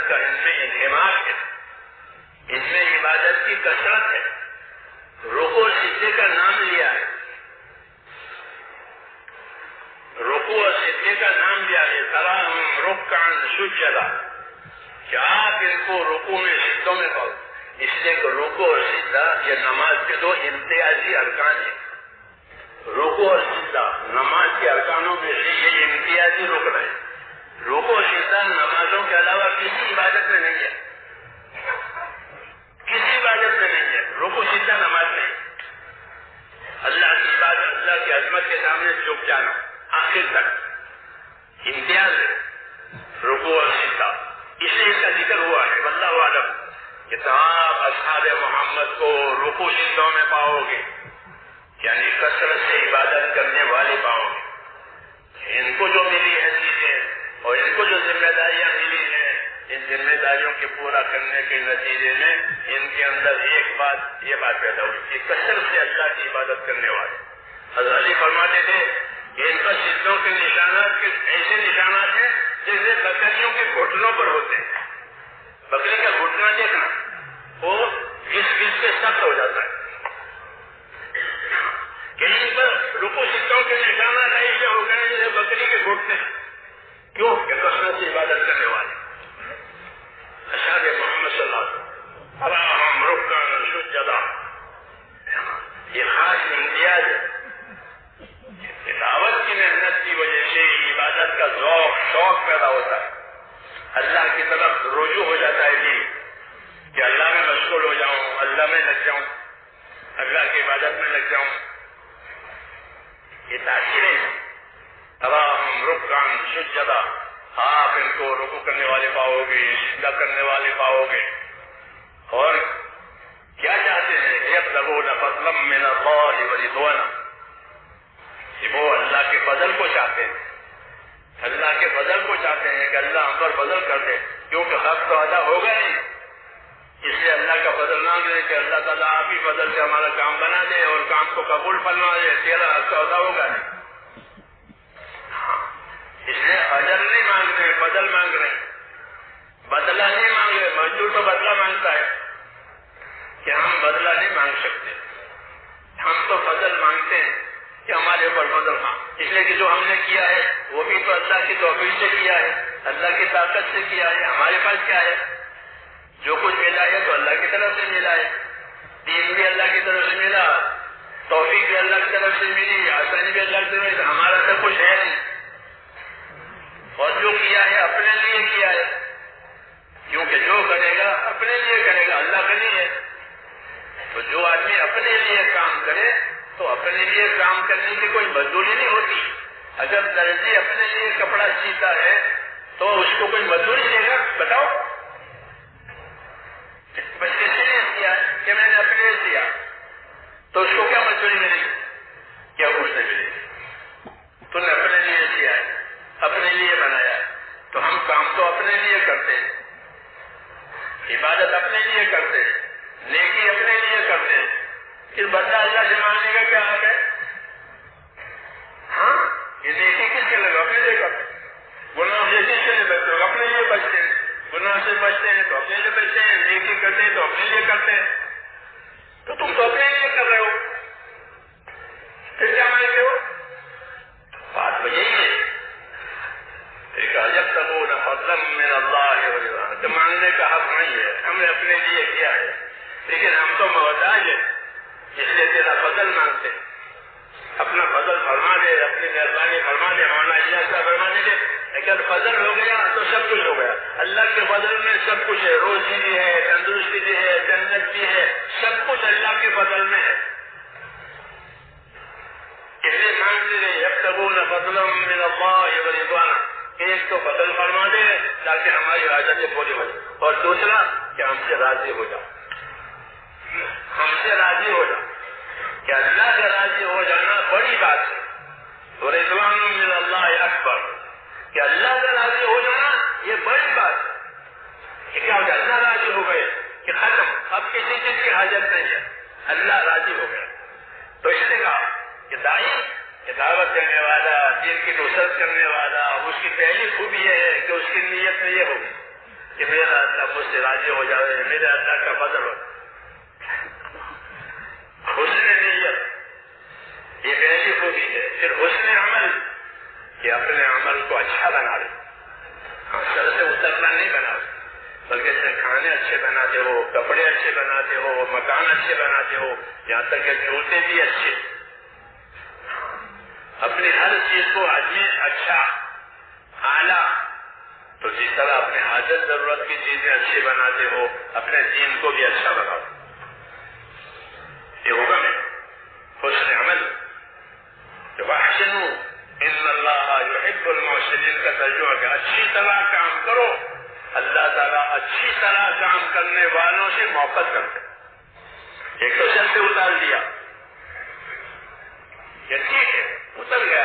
عبادت کا ان میں انہماک ہے، ان میں عبادت کی کثرت ہے. رکوع سجدے کا نام لیا ہے، رکوع اور سجدے کا نام لیا ہے. تراہم رکعا سجدا، کہ آپ ان کو رکوع میں سجدوں میں پاؤ. اس لیے کہ رکوع اور سجدہ یہ نماز کے دو امتیازی ارکان ہیں. رکوع اور سجدہ نماز کے ارکانوں میں سے یہ امتیازی رکن ہے. رکوع اور سجدہ نمازوں کے علاوہ کسی عبادت میں نہیں ہے، کسی عبادت میں نہیں ہے. رکوع سجدہ نماز نہیں. اللہ کی عبادت، اللہ کی عظمت کے سامنے جھک جانا آخر تک امتیاز ہے رکوع اور سجدہ. اس لیے اس کا ذکر ہوا ہے. واللہ اعلم کہ آپ اصحاب محمد کو رکوع سجدوں میں پاؤ گے، یعنی کثرت سے عبادت کرنے والے پاؤ گے. ان کو جو ملی ہے چیزیں اور ان کو جو ذمہ داریاں ملی ہیں، ان ذمہ داریوں کے پورا کرنے کے نتیجے میں ان کے اندر ایک بات یہ بات پیدا ہوئی کہ کثرت سے اللہ کی عبادت کرنے والے. حضرت علی فرماتے تھے کہ ان پر سجدوں کے نشانات کے ایسے نشانات ہیں جیسے بکریوں کے گھٹنوں پر ہوتے ہیں. بکری کا گھٹنا دیکھنا وہ گھس گھس کے سخت ہو جاتا ہے. کہ ان پر رکوع سجدوں کے نشانات ایسے ہو گئے جیسے بکری کے گھٹنے. کیوں؟ کہ کثرت سے عبادت کرنے والے اصحاب محمد صلی اللہ علیہ وسلم تراہم رکعا سجدا. یہ خاص امتیاز ہے. دعوت کی محنت کی وجہ سے عبادت کا ذوق شوق پیدا ہوتا ہے، اللہ کی طرف رجوع ہو جاتا ہے جی کہ اللہ میں مشغول ہو جاؤں، اللہ میں لگ جاؤں، اللہ کی عبادت میں لگ جاؤں. یہ تاثیریں تراہم رکعا سجدا. آپ ان کو رکوع کرنے والے پاؤ گے، سجدہ کرنے والے پاؤ گے. اور کیا چاہتے ہیں؟ یبتغون فضلا من اللہ ورضوانا. وہ اللہ کے فضل کو چاہتے ہیں، اللہ کے فضل کو چاہتے ہیں کہ اللہ ہم پر فضل کر دے. کیونکہ حق تو ادا ہوگا نہیں، اس لیے اللہ کا فضل مانگ رہے کہ اللہ تعالیٰ آپ ہی فضل سے ہمارا کام بنا دے اور کام کو قبول فرما دے. تیرا حق تو ادا ہوگا نہیں. اس لیے اجر نہیں مانگ رہے، فضل مانگ رہے، بدلہ نہیں مانگ رہے. مزدور تو بدلہ مانگتا ہے کہ ہم بدلہ نہیں مانگ سکتے، ہم تو فضل مانگتے ہیں کہ ہمارے اوپر فضل ہاں. اس لیے کہ جو ہم نے کیا ہے وہ بھی تو اللہ کی توفیق سے کیا ہے، اللہ کی طاقت سے کیا ہے. ہمارے پاس کیا ہے؟ جو کچھ ملا ہے تو اللہ کی طرف سے ملا ہے. دین بھی اللہ کی طرف سے ملا، توفیق بھی اللہ کی طرف سے ملی، آسانی بھی اللہ کی طرف سے. ہمارا سب کچھ ہے نہیں. اور جو کیا ہے اپنے لیے کیا ہے، کیونکہ جو کرے گا اپنے لیے کرے گا، اللہ کا نہیں ہے. تو جو آدمی اپنے لیے کام کرے تو اپنے لیے کام کرنے کی کوئی مزدوری نہیں ہوتی. اگر درزی اپنے لیے کپڑا سیتا ہے تو اس کو کوئی مزدوری دے گا؟ بتاؤ. بس کسی نے سیا کہ میں نے اپنے لیے سیا تو اس کو کیا مزدوری ملے گی؟ کیا کچھ نہیں ملے گی. تو نے اپنے لیے سیا ہے، اپنے لیے بنایا ہے. تو ہم کام تو اپنے لیے کرتے ہیں، عبادت اپنے لیے کرتے ہیں، نیکی اپنے لیے کرتے ہیں. پھر بدلہ اللہ سے مانگنے کا کیا حق ہے؟ ہاں، یہ نیکی کس کے لگا؟ اپنے لیے کرتے. گناہ سے کس کے لیے بچتے ہو؟ اپنے لیے بچتے ہیں. گناہ سے بچتے ہیں تو اپنے لیے بچتے ہیں، نیکی کرتے ہیں تو اپنے لیے کرتے ہیں. تو تم تو اپنے لیے کر رہے ہو، پھر کیا مانگتے ہو؟ بات تو یہی ہے. یبتغون فضلا من اللہ ورضوانا. تو مانگنے کا حق نہیں ہے، ہم نے اپنے لیے کیا ہے، لیکن ہم تو محتاج ہیں، اس لیے تیرا فضل مانگتے. اپنا فضل فرما دے، اپنی مہربانی فرما دے، مولانا اجازت فرما دے. اگر فضل ہو گیا تو سب کچھ ہو گیا. اللہ کے فضل میں سب کچھ ہے، روزی بھی ہے، تندرستی بھی ہے، جنت بھی ہے، سب کچھ اللہ کے فضل میں ہے. اس لیے مانگتے رہے یبتغون فضلا من اللہ ورضوانا. ایک تو فضل فرما دے تاکہ ہماری حاجتیں پوری ہو جائے، اور دوسرا کہ ہم سے راضی ہو جاؤ، ہم سے راضی ہو جاؤ. کہ اللہ سے راضی ہو جانا بڑی بات ہے. تو رضوان من اللہ اکبر، کہ اللہ سے راضی ہو جانا یہ بڑی بات ہے. کہ کیا ہو جائے؟ اللہ راضی ہو گئے کہ ختم، اب کسی چیز کی حاجت نہیں ہے، اللہ راضی ہو گیا. تو اس نے کہا کہ دائی، کہ دعوت دینے والا، دین کی نصرت کرنے والا، اس کی پہلی خوبی یہ ہے کہ اس کی نیت میں یہ ہوگی کہ میرا اللہ مجھ سے راضی ہو جائے، میرے اللہ کا فضل ہو۔ حسن نیت یہ پہلی خوبی ہے۔ پھر حسن عمل کہ اپنے عمل کو اچھا بنا لے، سر سے اترنا نہیں بنا بلکہ کھانے اچھے بناتے ہو، کپڑے اچھے بناتے ہو، مکان اچھے بناتے ہو، یہاں تک کہ جوتے بھی اچھے، اپنی ہر چیز کو اچھا اعلیٰ۔ تو جس طرح اپنے حاجت ضرورت کی چیزیں اچھی بناتے ہو، اپنے دین کو بھی اچھا بناؤ۔ یہ حکم ہے حسن عمل۔ وَأَحْسِنُوا إِنَّ اللَّهَ يُحِبُّ الْمُحْسِنِينَ کا ترجمہ کہ اچھی طرح کام کرو، اللہ تعالیٰ اچھی طرح کام کرنے والوں سے محبت کرتے۔ ایک تو سر سے اتار دیا، یہ ٹھیک ہے اتر گیا،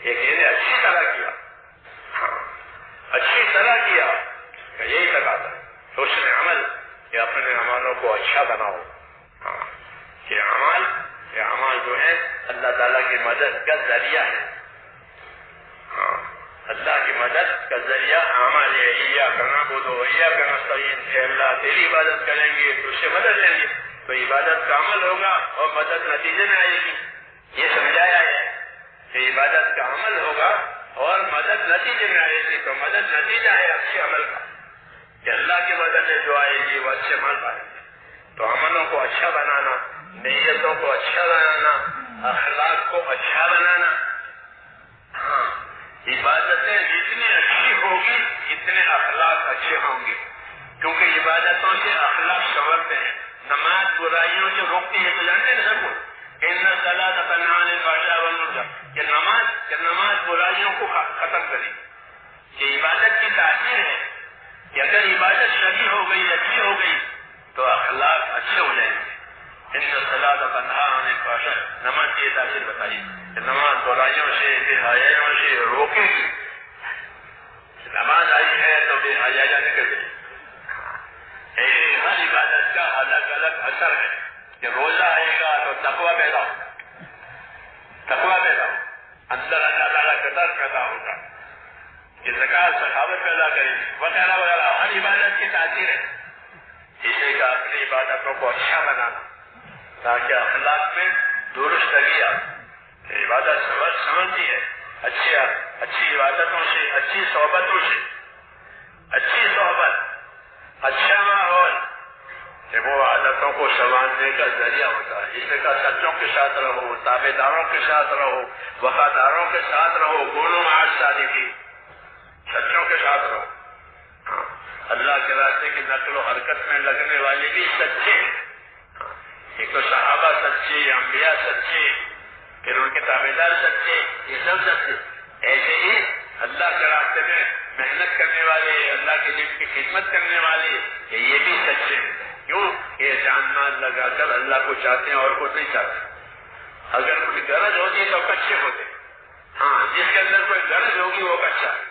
ایک یہ نے اچھی طرح کیا، اچھی طرح کیا کہ یہی تقاضا ہے حسن عمل کہ اپنے اعمالوں کو اچھا بناؤ۔ یہ اعمال جو ہے اللہ تعالیٰ کی مدد کا ذریعہ ہے۔ اللہ کی مدد کا ذریعہ اعمال ہے۔ ایاک نعبد و ایاک نستعین، کہ اللہ تیری عبادت کریں گے تو اس سے مدد لیں گے، تو عبادت کا عمل ہوگا اور مدد نتیجے میں آئے گی۔ یہ سمجھایا ہے کہ عبادت کا عمل ہوگا اور مدد نتیجے میں آئے گی، تو مدد نتیجہ ہے اچھے عمل کا، کہ اللہ کی مدد ہے جو آئے گی وہ اچھے عمل پائیں گے۔ تو عملوں کو اچھا بنانا، نیتوں کو اچھا بنانا، اخلاق کو اچھا بنانا۔ عبادتیں جتنی اچھی ہوگی اتنے اخلاق اچھے ہوں گے، کیونکہ عبادتوں سے اخلاق سنورتے ہیں۔ نماز برائیوں سے روکتی ہے، تو جانتے ہیں سب کو ان الصلاۃ تنہی عن الفحشاء والمنکر، کہ نماز برائیوں کو ختم کرے۔ یہ عبادت کی تاثیر ہے کہ اگر عبادت صحیح ہو گئی، اچھی ہو گئی، تو اخلاق اچھے ہو جائیں گے۔ ان الصلاۃ تنہی عن الفحشاء، نماز کی تاثیر بتائیے کہ نماز برائیوں سے، بے حیائیوں سے روکے گی۔ نماز آئی ہے تو بے حیائی نکل گئی۔ ہر عبادت کا الگ الگ اثر ہے کہ روزہ آئے گا تو تقویٰ پیدا ہو، اندر اللہ تعالیٰ کا ڈر پیدا ہوگا، کہ زکوٰۃ سخاوت پیدا کرے گی، وغیرہ وغیرہ۔ ہر عبادت کی تاثیر ہے۔ اسی کا اپنی عبادتوں کو اچھا بنانا تاکہ اخلاق میں درستگی آئے۔ عبادت سمجھتی ہے اچھی عبادتوں سے، اچھی صحبتوں سے، اچھی صحبت، اچھا ماحول کہ وہ عادتوں کو سنوارنے کا ذریعہ ہوتا ہے۔ اس نے کہا سچوں کے ساتھ رہو، تابع داروں کے ساتھ رہو، وفاداروں کے ساتھ رہو، کونوا مع الصادقین، سچوں کے ساتھ رہو۔ اللہ کے راستے کی نقل و حرکت میں لگنے والے بھی سچے ہیں۔ ایک تو صحابہ سچے، انبیاء سچے، پھر ان کے تابع دار سچے، یہ سب سچے۔ ایسے ہی اللہ کے راستے میں محنت کرنے والے، اللہ کے دین کی خدمت کرنے والے، یہ بھی سچے ہیں۔ کیوں؟ یہ جان مال لگا کر اللہ کو چاہتے ہیں اور کو نہیں چاہتے۔ اگر کوئی غرض ہوتی تو کچے ہوتے۔ جس کے اندر کوئی غرض ہوگی وہ کچا ہے،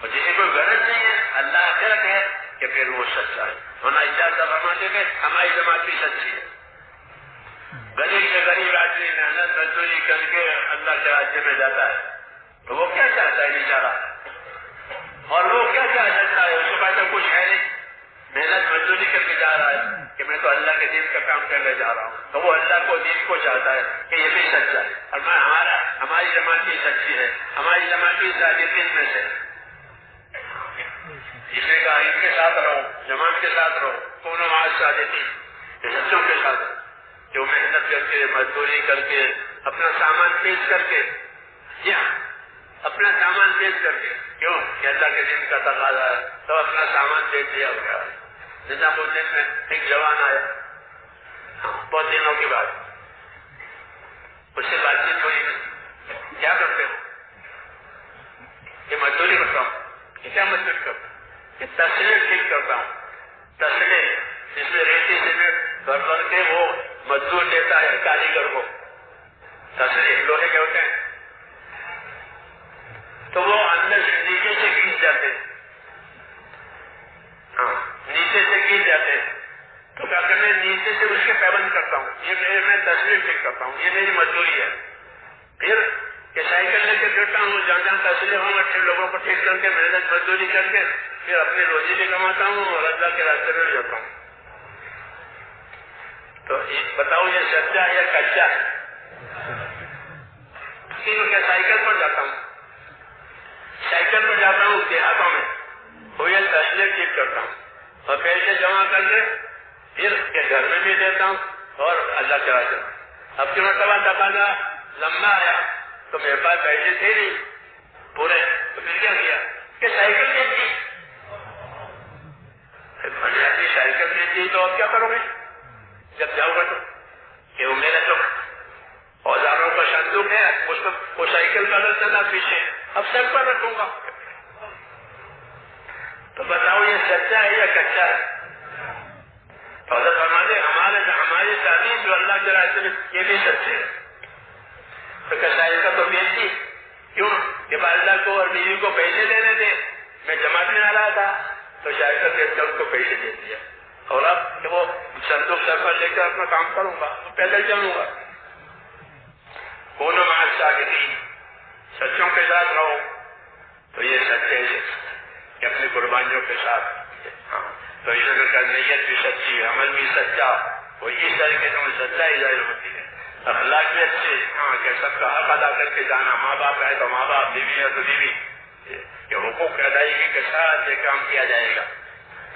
اور جسے کوئی غرض نہیں ہے، اللہ آخرت ہے، کہ پھر وہ سچا ہے۔ ہونا اجازت فرماتے تھے ہماری جماعت بھی سچی ہے۔ غریب سے غریب آدمی محنت مزدوری کر کے اللہ کے راستے میں جاتا ہے، تو وہ کیا چاہتا ہے بیچارہ؟ اور وہ کیا چاہتا ہے؟ اس کے پاس کچھ ہے نہیں، محنت مزدوری کر کے جا رہا ہے کہ میں تو اللہ کے دین کا کام کرنے جا رہا ہوں، تو وہ اللہ کو دین کو چاہتا ہے کہ یہ بھی سچا ہے۔ اور ہماری جماعت بھی سچی ہے، ہماری جماعت بھی صادقین میں سے۔ اس نے کہا ان کے ساتھ رہو، جماعت کے ساتھ رہو، کونوا مع الصادقین، سچوں کے ساتھ، جو محنت کر کے، مزدوری کر کے، اپنا سامان پیش کر کے، اپنا سامان پیش کر کے، کیوں کہ اللہ کے دین کا تقاضا ہے، تو اپنا سامان پیش دیا ہوا ہے۔ نظام الدین میں ایک جوان آیا بہت دنوں کے بعد، اس سے بات چیت ہوئی، کیا کرتے ہو؟ کہ مزدوری کرتا ہوں۔ کہ کیا مزدوری کرتا ہوں؟ کہ تسلیم ٹھیک کرتا ہوں، تسلیم جس میں ریتی سیمنٹ بھر کے وہ مزدور دیتا ہے کاریگر کو، تسلیم لوہے کے ہوتے ہیں، تو وہ اندر نیچے سے گھس جاتے ہیں، نیچے سے گر جاتے ہیں، تو کیا کرنا ہے؟ نیچے سے اس کے پیبند کرتا ہوں، یہ میں تسلیم ٹھیک کرتا ہوں، یہ میری مزدوری ہے۔ پھر کہ سائیکل لے کے پھرتا ہوں، جہاں جہاں فیصلے ہوں اچھے لوگوں کو ٹھیک کر کے محنت مزدوری کر کے پھر اپنی روزی بھی کماتا ہوں اور اللہ کے راستے میں جاتا ہوں. تو بتاؤ یہ سچا ہے یا کچا ہے؟ کہ سائیکل پر جاتا ہوں، سائیکل پر جاتا ہوں دیہاتوں میں، وہ یہ فیصلے ٹھیک کرتا ہوں اور پیسے جمع کر کے پھر کے گھر میں بھی دیتا ہوں اور اللہ کے راستے میں. اب کی مرتبہ تقاضا لمبا آیا تو میرے پاس پیسے تھے نہیں پورے، تو پھر کیا کیا کہ سائیکل لیتی. بنیادی سائیکل لیتی تو اب کیا کرو گے جب جاؤ گا تو؟ کہ وہ میرا جو اوزاروں کا صندوق ہے اس کو وہ سائیکل کا چلا پیچھے، اب سر پر رکھوں گا. تو بتاؤ یہ سچا ہے یا کچا ہے؟ حضرت فرماتے ہماری تعلیم جو اللہ کے راستے میں یہ بھی سچے ہے. تو کسائی کا تو بیچتی کیوں کہ والدہ کو اور بیوی کو پیسے دینے تھے، میں جماعت میں آ رہا تھا تو شاید کر بیچ کر ان کو پیسے دے دیا اور اب کہ وہ صندوق سر پر لے کر اپنا کام کروں گا، پیدل چلوں گا. کون مع الصادقین، سچوں کے ساتھ رہو. تو یہ سچے کہ اپنی قربانیوں کے ساتھ. تو اس کا نیت بھی سچی، عمل بھی سچا، وہ اس طریقے سے سچائی ظاہر ہوتی ہے. اخلاق بھی اچھے، کہ سب کا حق ادا کر کے جانا، ماں باپ ہے تو ماں باپ، بیوی ہے تو بیوی، کہ حقوق کی ادائیگی کے ساتھ یہ کام کیا جائے گا.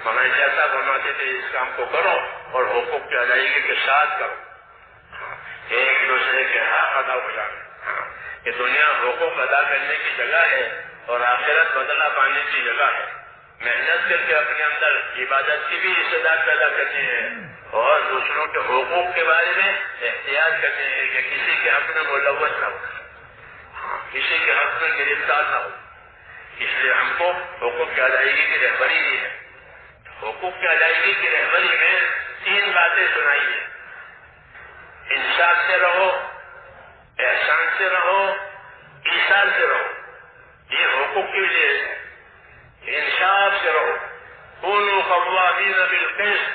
مولانا جیسا فرماتے تھے اس کام کو کرو اور حقوق کی ادائیگی کے ساتھ کرو، ایک دوسرے کے حق ادا ہو جانا. کہ دنیا حقوق ادا کرنے کی جگہ ہے اور آخرت بدلہ پانے کی جگہ ہے. محنت کر کے اپنے اندر عبادت کی بھی استعداد پیدا کرنی ہے اور دوسروں کے حقوق کے بارے میں احتیاط کرنی ہے کہ کسی کے حق میں ملوث نہ ہو، کسی کے حق میں گرفتار نہ ہو. اس لیے ہم کو حقوق کی ادائیگی کی رہبری دی ہے. حقوق کی ادائیگی کی رہبری میں 3 باتیں سنائی ہیں. انصاف سے رہو، احسان سے رہو، ایثار سے رہو. یہ حقوق کی وجہ ہے. انصاف سے رہو، کونوا قوامین بالقسط.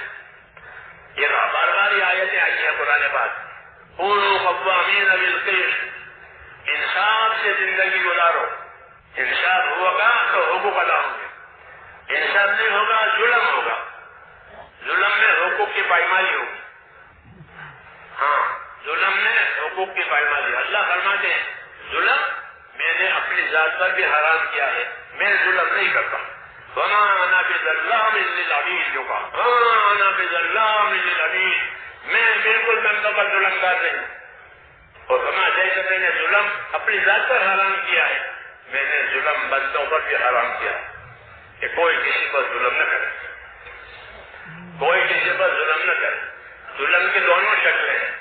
یہ بار بار یہ آیتیں آئی ہیں قرآن پاک. کونوا قوامین بالقسط، انصاف سے زندگی گزارو. انصاف ہوگا تو حقوق ادا ہوں گے، انصاف نہیں ہوگا ظلم ہوگا. ظلم میں حقوق کی پائمالی ہوگی. ظلم میں حقوق کی پائمالی. اللہ فرماتے ہیں ظلم میں نے اپنی ذات پر بھی حرام کیا ہے، میں ظلم نہیں کرتا. وما انا بظلام للعبید، جو کہا وما انا بظلام للعبید، میں بالکل بندوں پر ظلم کر نہیں. اور وما جیسے میں نے ظلم اپنی ذات پر حرام کیا ہے، میں نے ظلم بندوں پر بھی حرام کیا ہے. کہ کوئی کسی پر ظلم نہ کرے، کوئی کسی پر ظلم نہ کرے. ظلم کی دونوں شکلیں ہیں.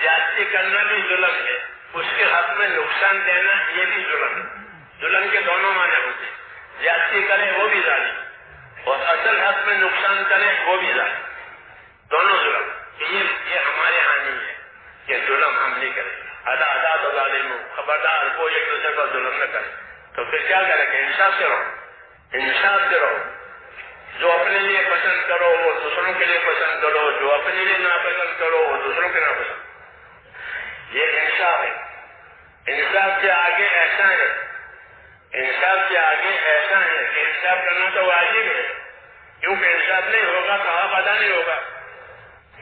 زیادتی کرنا بھی ظلم ہے، اس کے حق میں نقصان دینا یہ بھی ظلم ہے. ظلم کے دونوں معنی ہوتے ہیں. زیادتی کرے وہ بھی ظالم اور اصل حق میں نقصان کرے وہ بھی ظالم. دونوں ظلم. یہ ہمارے ہاں نہیں ہے کہ ظلم ہم نہیں کریں. ادا تو ظالم ہو، خبردار کوئی ایک دوسرے پر ظلم نہ کرے. تو پھر کیا کریں کہ انصاف سے رہو، انصاف سے رہو. جو اپنے لیے پسند کرو وہ دوسروں کے لیے پسند کرو، جو اپنے لیے ناپسند کرو وہ دوسروں کے ناپسند. یہ انصاف ہے. انصاف سے آگے احسان ہے. انصاف سے آگے احسان ہے کہ انصاف کرنا تو واجب ہے، کیونکہ انصاف نہیں ہوگا تو حق ادا نہیں ہوگا.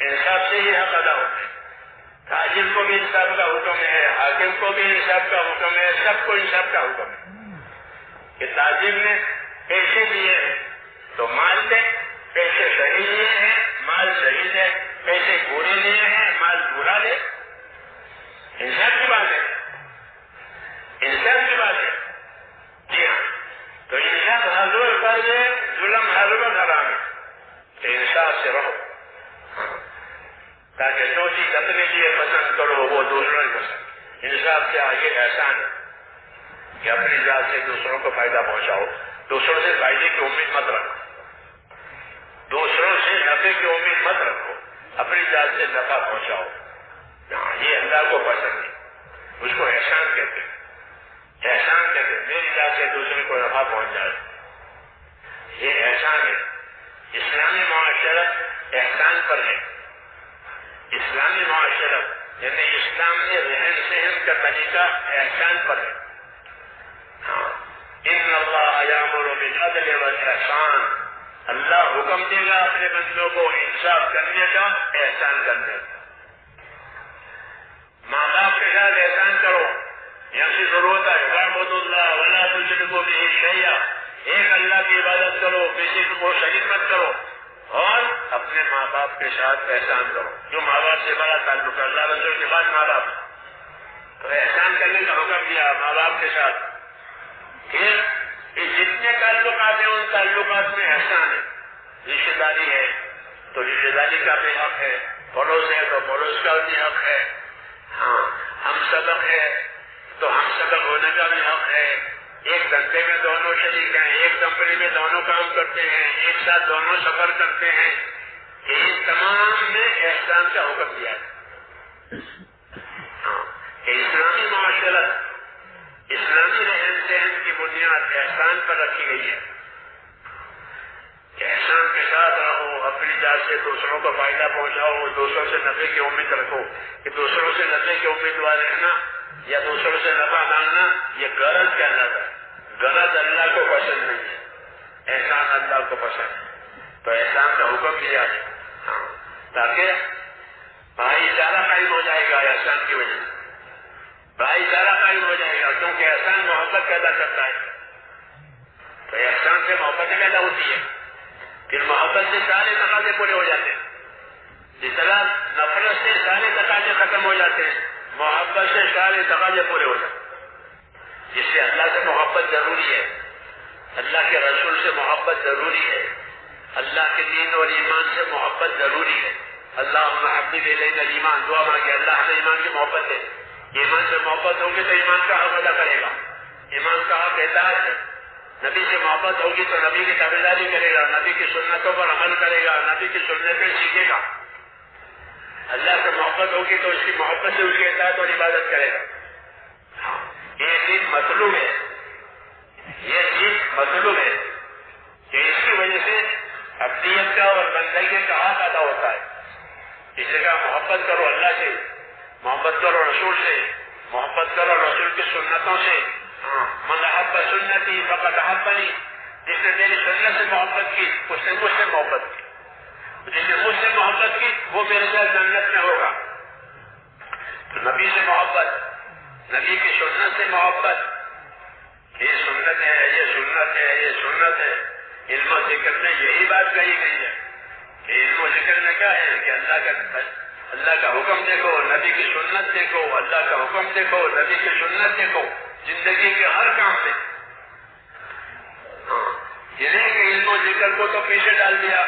انصاف سے ہی حق ادا ہوتا ہے. تاجر کو بھی انصاف کا حکم ہے، حاکم کو بھی انصاف کا حکم ہے، سب کو انصاف کا حکم ہے. کہ تاجر نے پیسے لیے ہیں تو مال دے، پیسے صحیح لیے ہیں مال صحیح دے، پیسے برے لیے ہیں مال برا دے. انصاف کی بات ہے، انصاف کی بات ہے. جی ہاں. تو انصاف حضور کر دے، ظلم ہر وقت حرام ہے. تو انصاف سے رہو تاکہ جو چیز اپنے لیے پسند کرو وہ دوسروں کو پسند. انصاف سے آگے احسان ہے کہ اپنی ذات سے دوسروں کو فائدہ پہنچاؤ. دوسروں سے فائدے کی امید مت رکھو، دوسروں سے نفع کی امید مت رکھو، اپنی ذات سے نفع پہنچاؤ. یہ اللہ کو پسند ہے، اس کو احسان کہتے ہیں. احسان کہتے ہیں میری ذات سے دوسرے کو نفع پہنچ جائے، یہ احسان ہے. اسلامی معاشرت احسان پر ہے. اسلامی معاشرت یعنی اسلام نے رہن سہن کا طریقہ احسان پر ہے. ان اللہ یامر بالعدل والاحسان، اللہ حکم دے گا اپنے بندوں کو انصاف کرنے کا، احسان کرنے کا. ماں باپ کے ساتھ احسان کرو، یہاں سے ضرورت ہے وَاعْبُدُوا اللَّهَ وَلَا تُشْرِكُوا بِهِ شَيْئًا، ایک اللہ کی عبادت کرو، کسی کو شریک مت کرو، اور اپنے ماں باپ کے ساتھ احسان کرو. جو ماں باپ سے بڑا تعلق ہے، اللہ رسول کے بعد ماں باپ، تو احسان کرنے کا حکم دیا ماں باپ کے ساتھ. پھر جتنے تعلقات ہیں ان تعلقات میں احسان ہے. رشتے داری ہے تو رشتے داری کا بھی حق ہے، پڑوس ہے تو پڑوس کا بھی حق ہے، ہم سبق ہے تو ہم سبق ہونے کا بھی حق ہے. ایک دھندے میں دونوں شریک ہیں، ایک کمپنی میں دونوں کام کرتے ہیں، ایک ساتھ دونوں سفر کرتے ہیں، ان تمام میں احسان کا حکم دیا ہے. کہ اسلامی معاشرت، اسلامی رہن سہن کی بنیاد احسان پر رکھی گئی ہے. کہ احسان کے ساتھ رہو، اپنی ذات سے دوسروں کو فائدہ پہنچاؤ، دوسروں سے نفع کی امید رکھو. کہ دوسروں سے نفع کی امیدوار رہنا یا دوسروں سے نفع مانگنا یہ غرض کہلاتا ہے. غرض اللہ کو پسند نہیں ہے، احسان اللہ کو پسند ہے. تو احسان کا حکم دیا ہے تاکہ بھائی چارہ قائم ہو جائے گا. احسان کی وجہ سے بھائی چارہ قائم ہو جائے گا، کیونکہ احسان محبت پیدا کرتا ہے. تو احسان سے محبت پیدا ہوتی ہے، پھر محبت سے سارے تقاضے پورے ہو جاتے ہیں. جس طرح نفرت سے سارے تقاضے ختم ہو جاتے ہیں، محبت سے سارے تقاضے پورے ہو جاتے ہیں. جس سے اللہ سے محبت ضروری ہے، اللہ کے رسول سے محبت ضروری ہے، اللہ کے دین اور ایمان سے محبت ضروری ہے. اللہم حبب الینا الایمان، دعا مانگے اللہ ہمیں ایمان کی محبت ہے. ایمان سے محبت ہوگی تو ایمان کا حق ادا کرے گا. ایمان کا حق اطاعت ہے. نبی سے محبت ہوگی تو نبی کی تابعداری کرے گا، نبی کی سنتوں پر عمل کرے گا، نبی کی سنتیں سیکھے گا. اللہ سے محبت ہوگی تو اس کی محبت سے اس کی اطاعت اور عبادت کرے گا. یہ چیز مطلوب ہے، یہ چیز مطلوب ہے کہ اس کی وجہ سے عبدیت کا اور بندگی کا حق ادا ہوتا ہے. اس جگہ محبت کرو اللہ سے، محبت کرو رسول سے، محبت کرو رسول کی سنتوں سے. من احب سنتی فقد احبنی، جس نے میری سنت سے محبت کی اس نے مجھ سے محبت کی، جس نے مجھ سے محبت کی وہ میرے ساتھ جنت میں ہوگا. تو نبی سے محبت، نبی کی سنت سے محبت، یہ سنت ہے، یہ سنت ہے، یہ سنت ہے. علم و ذکر میں یہی بات کہی گئی ہے کہ علم و ذکر میں کیا ہے کہ اللہ کا حکم دیکھو، نبی کی سنت دیکھو، اللہ کا حکم دیکھو، نبی کی سنت دیکھو زندگی کے ہر کام میں. یہ نہیں کہ علم و ذکر کو تو پیچھے ڈال دیا،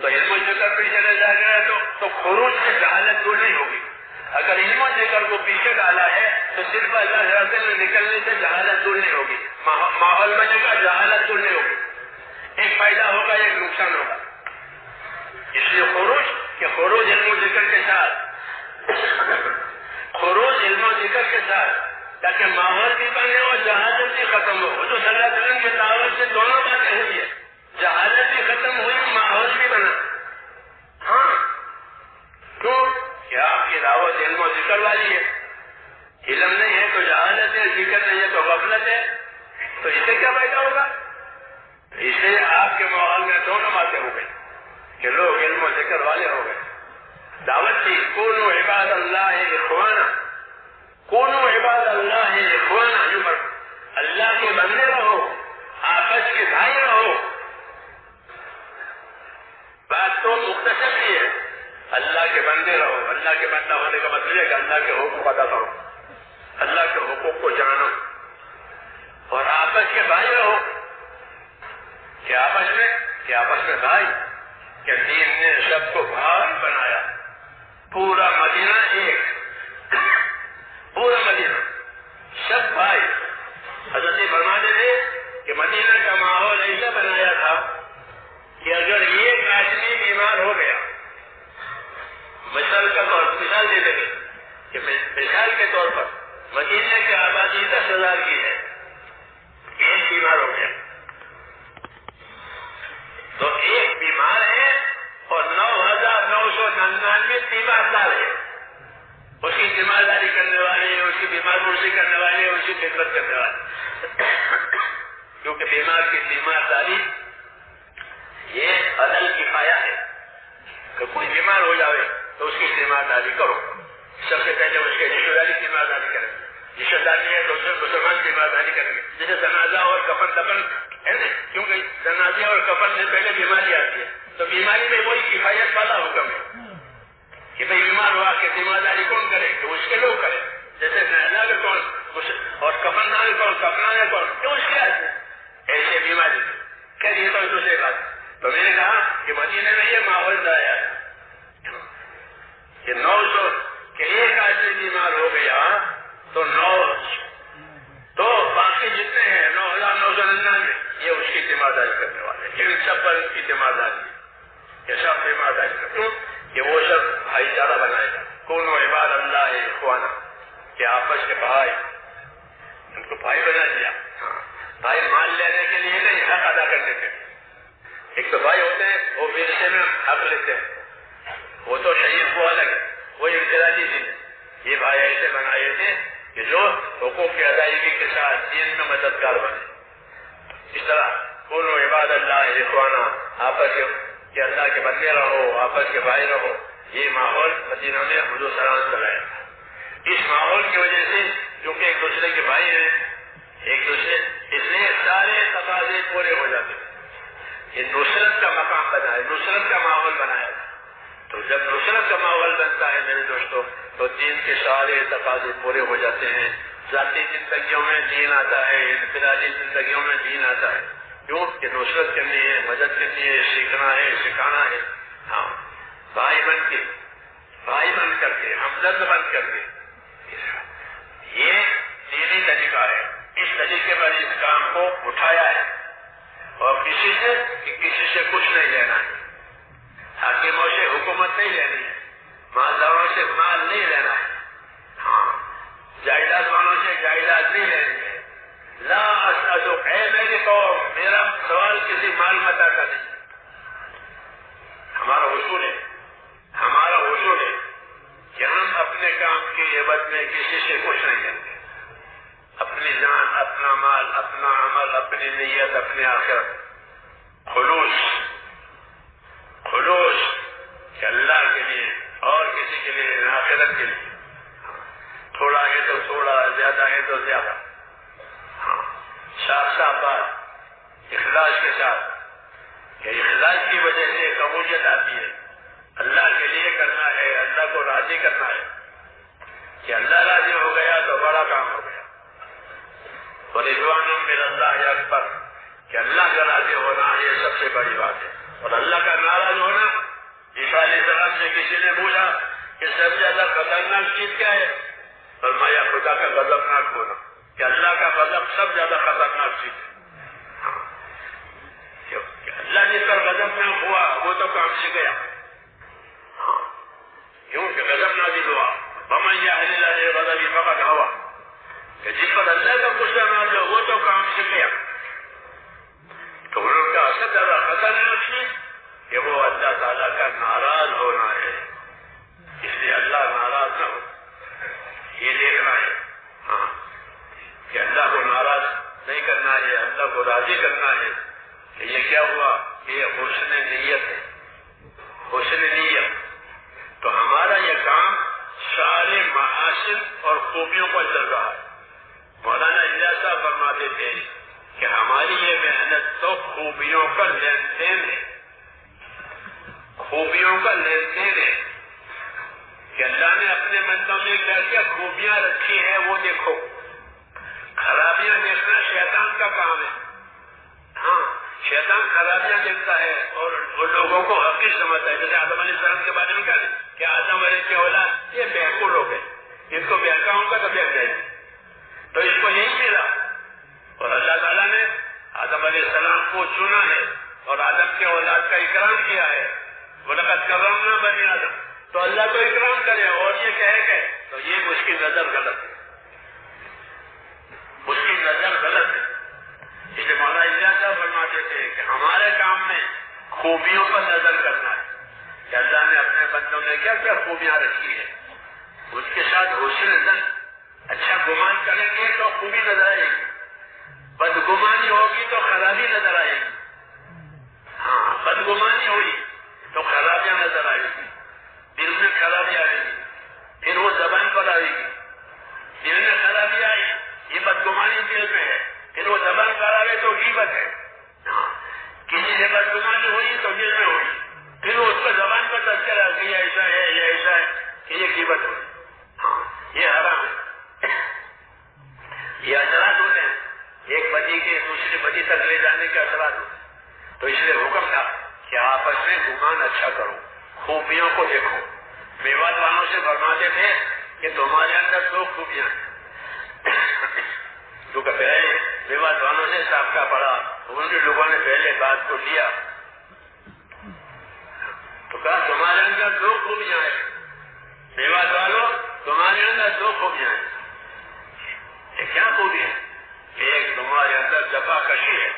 تو علم و ذکر پیچھے رہ جائے گا تو خروج سے جہالت دور نہیں ہوگی. اگر علم و ذکر کو پیچھے ڈالا ہے تو صرف اللہ کے راستے میں نکلنے سے جہالت دور نہیں ہوگی، ماحول بنے گا، جہالت دور نہیں ہوگی. ایک فائدہ ہوگا، ایک نقصان ہوگا. اس لیے خروج علم و ذکر کے ساتھ، خروج علم و ذکر کے ساتھ، تاکہ ماحول بھی بنے اور جہالت بھی ختم ہو. جو صلی اللہ علیہ وسلم کے دعوت سے دونوں باتیں ہوئی ہے، جہالت بھی ختم ہوئی، ماحول بھی بنا. کیوں کہ آپ کی دعوت علم و ذکر والی ہے. علم نہیں ہے تو جہالت ہے، ذکر نہیں ہے تو غفلت ہے. تو اس سے کیا فائدہ ہوگا؟ اس سے آپ کے ماحول میں دونوں باتیں ہو گئی کہ لوگ علم و ذکر والے ہو گئے. دعوت تھی کونوا عباد اللہ اخوانا، کونوا عباد اللہ اخوانا، اللہ کے بندے رہو، آپس کے بھائی رہو. بات تو مختصر ہی ہے، اللہ کے بندے رہو. اللہ کے بندہ ہونے کا مطلب ہے کہ اللہ کے حقوق ادا کرو، اللہ کے حقوق کو جانو، اور آپس کے بھائی رہو. کہ آپس میں بھائی، کہ دین نے سب کو بھائی بنایا. پورا مدینہ ایک، پورا مدینہ سب بھائی. حضرت فرماتے تھے کہ مدینہ کا ماحول ایسا بنایا تھا کہ اگر ایک آدمی بیمار ہو گیا، مثال دیتے تھے کہ مثال کے طور پر مدینہ کی آبادی 10,000 کی ہے، ایک بیمار ہو گیا تو ایک بیمار ہے اور 9,999 تیماردار ہے. اس کی ذمہ داری کرنے والے، اس کی خاموشی کرنے والے ان کی خدمت کرنے والے. کیونکہ بیمار کی تیمارداری یہ عدل کفایہ ہے کہ کوئی بیمار ہو جاوے تو اس کی تیمارداری کرو. سب سے پہلے اس کے رشتہ داری تیمارداری کریں گے. رشتہ داری ہے تو مسلمان تیمارداری کریں گے. جیسے جنازہ اور کفن دفن ہے نا, کیونکہ جنازے اور کفن سے پہلے بیماری آتی ہے تو بیماری میں وہی کفایت والا حکم ہے کہ بھائی بیمار ہوا کہ تیمارداری کون کرے, تو اس کے لوگ کریں. جیسے جنازہ میں کون اور کفن نہ کون, کفنا میں کون, تو اس کے ایسے بیماری کہہ دیے تو دوسرے بات. تو میں نے کہا کہ مدینے میں یہ ماحول لایا ہے کہ 900 کہ ایک آدمی بیمار ہو گیا تو 9 تو باقی جتنے ہیں 9,999 یہ اس کی تیمارداری کرنے والے. لیکن سب پر اس کی تیمارداری ہے, یہ سب تیمارداری کرتے کہ وہ سب بھائی چارہ بنائے گا. کون عباد اللہ اخوانا, کہ آپس کے بھائی, ان کو بھائی بنا دیا. بھائی مال لینے کے لیے نہیں, حق ادا کرنے کے لیے. ایک تو بھائی ہوتے ہیں وہ ورثے میں حق لیتے ہیں, وہ تو شہید کو الگ ہے, وہ انفرادی چیز ہے. یہ بھائی ایسے بنائے تھے کہ جو حقوق کی ادائیگی کے ساتھ دین میں مددگار بنے. اس طرح کونو عباد اللہ اخوانا, آپس کے اللہ کے بندے رہو, آپس کے بھائی رہو. یہ ماحول مدینہ میں حضور صلی اللہ علیہ وسلم چلایا. اس ماحول کی وجہ سے کیونکہ ایک دوسرے کے بھائی ہیں, ایک دوسرے, اس لیے سارے تقاضے پورے ہو جاتے ہیں. یہ نصرت کا مقام بنا ہے, نصرت کا ماحول بنایا. تو جب نصرت کا ماحول بنتا ہے میرے دوستوں تو دین کے سارے تقاضے پورے ہو جاتے ہیں. ذاتی زندگیوں میں دین آتا ہے, انفرادی زندگیوں میں دین آتا ہے. کیوں کہ نصرت کرنی ہے, مدد کرنی ہے, سیکھنا ہے, سکھانا ہے. ہاں, بھائی بن کر کے, ہمدرد بن کر کے, یہ دینی طریقہ ہے. اس طریقے پر اس کام کو اٹھایا ہے اور کسی سے کچھ نہیں لینا ہے. حاکموں سے حکومت نہیں لینی ہے, مالداروں سے مال نہیں لینا ہے. ہاں, جائیداد والوں سے جائیداد نہیں لینی ہے. لا اسأل, اے میری قوم, میرا سوال کسی مال متا کا نہیں. ہمارا اصول ہے کہ ہم اپنے کام کی عبادت میں کسی سے کچھ نہیں لیں گے. اپنی جان, اپنا مال, اپنا عمل, اپنی نیت, اپنے آخرت, خلوص کہ اللہ کے لیے اور کسی کے لیے, آخرت کے لیے. تھوڑا ہے تو تھوڑا, زیادہ ہے تو زیادہ. ہاں, صاف بات اخلاص کے ساتھ, کہ اخلاص کی وجہ سے قبولیت آتی ہے. اللہ کے لیے کرنا ہے, اللہ کو راضی کرنا ہے. کہ اللہ راضی ہو گیا تو بڑا کام ہو گیا. اور رضوان من اللہ اکبر, کہ اللہ کا راضی ہونا یہ سب سے بڑی بات ہے. اور اللہ کا ناراض ہونا, عیسیٰ علیہ السلام سے کسی نے پوچھا کہ سب سے زیادہ خطرناک چیز کیا ہے, فرمایا خدا کا غضبناک ہونا. کہ اللہ کا غضب سب زیادہ خطرناک چیز ہے. اللہ جس پر غضب نہ ہوا وہ تو کام سے گیا. کیونکہ غضب نازل ہوا, ومن یحلل اللہ غضبی فقد ہوا, کہ جس پر اللہ کا غصہ نازل ہو وہ تو کام سے گیا. تو ان کا سب زیادہ خطرناک چیز کہ وہ اللہ تعالیٰ کا ناراض ہونا ہے. اس لیے اللہ ناراض نہ ہو یہ دیکھنا ہے. ہاں, کہ اللہ کو ناراض نہیں کرنا ہے, اللہ کو راضی کرنا ہے. کہ یہ کیا ہوا, یہ حسن نیت ہے. حسن نیت تو ہمارا یہ کام سارے محاسن اور خوبیوں پر چل رہا ہے. مولانا الیاس صاحب فرماتے تھے کہ ہماری یہ محنت تو خوبیوں کا لین دین ہے, خوبیوں کا لین دین ہے. کہ اللہ نے اپنے بندوں میں کیا کیا خوبیاں رکھی ہیں وہ دیکھو. خرابیاں دیکھنا شیطان کا کام ہے. ہاں, شیطان خرابیاں دیکھتا ہے اور وہ لوگوں کو حقیق سمجھتا ہے. جیسے آدم علیہ السلام کے بارے میں کہا کہ آدم علیہ کے اولاد یہ بہکول ہو گئے, ان کو بہکاؤں گا تو بہک جائے گی. تو اس کو یہی ملا. اور اللہ تعالیٰ نے آدم علیہ السلام کو چنا ہے اور آدم کے اولاد کا اکرام کیا ہے. وَلَقَدْ كَرَّمْنَا بَنِي آدم, تو اللہ کو اکرام کرے اور یہ کہے گئے تو یہ اس کی نظر غلط ہے, اس کی نظر غلط ہے. اس لیے مولانا الیاس صاحب فرماتے تھے کہ ہمارے کام میں خوبیوں پر نظر کرنا ہے کہ اللہ نے اپنے بندوں میں کیا کیا خوبیاں رکھی ہے, اس کے ساتھ حسن زن, اچھا گمان کرنا وہ زبان کراوے تو غیبت ہے. کسی سے بدگمانی ہوئی تو دل میں ہوئی, پھر وہ اس کو زبان پر تذکرہ کہ یہ ایسا ہے یہ ایسا ہے, کہ یہ غیبت ہوئی. یہ حرام ہے. یہ اثرات ہوتے ہیں ایک بدی کے دوسری بدی تک لے جانے کے اثرات ہوتے ہیں. تو اس لیے حکم تھا کہ آپس میں گمان اچھا کرو, خوبیوں کو دیکھو. میوات والوں سے فرماتے تھے کہ تمہارے اندر 2 خوبیاں ہیں. تو پہلے میوات والوں سے سابقہ پڑا, ان کے لوگوں نے پہلے بات کو لیا تو کہا تمہارے اندر 2 خوبیاں ہیں. میوات والوں تمہارے اندر 2 خوبیاں ہیں. یہ کیا خوبی ہے؟ ایک تمہارے اندر جفا کشی ہے.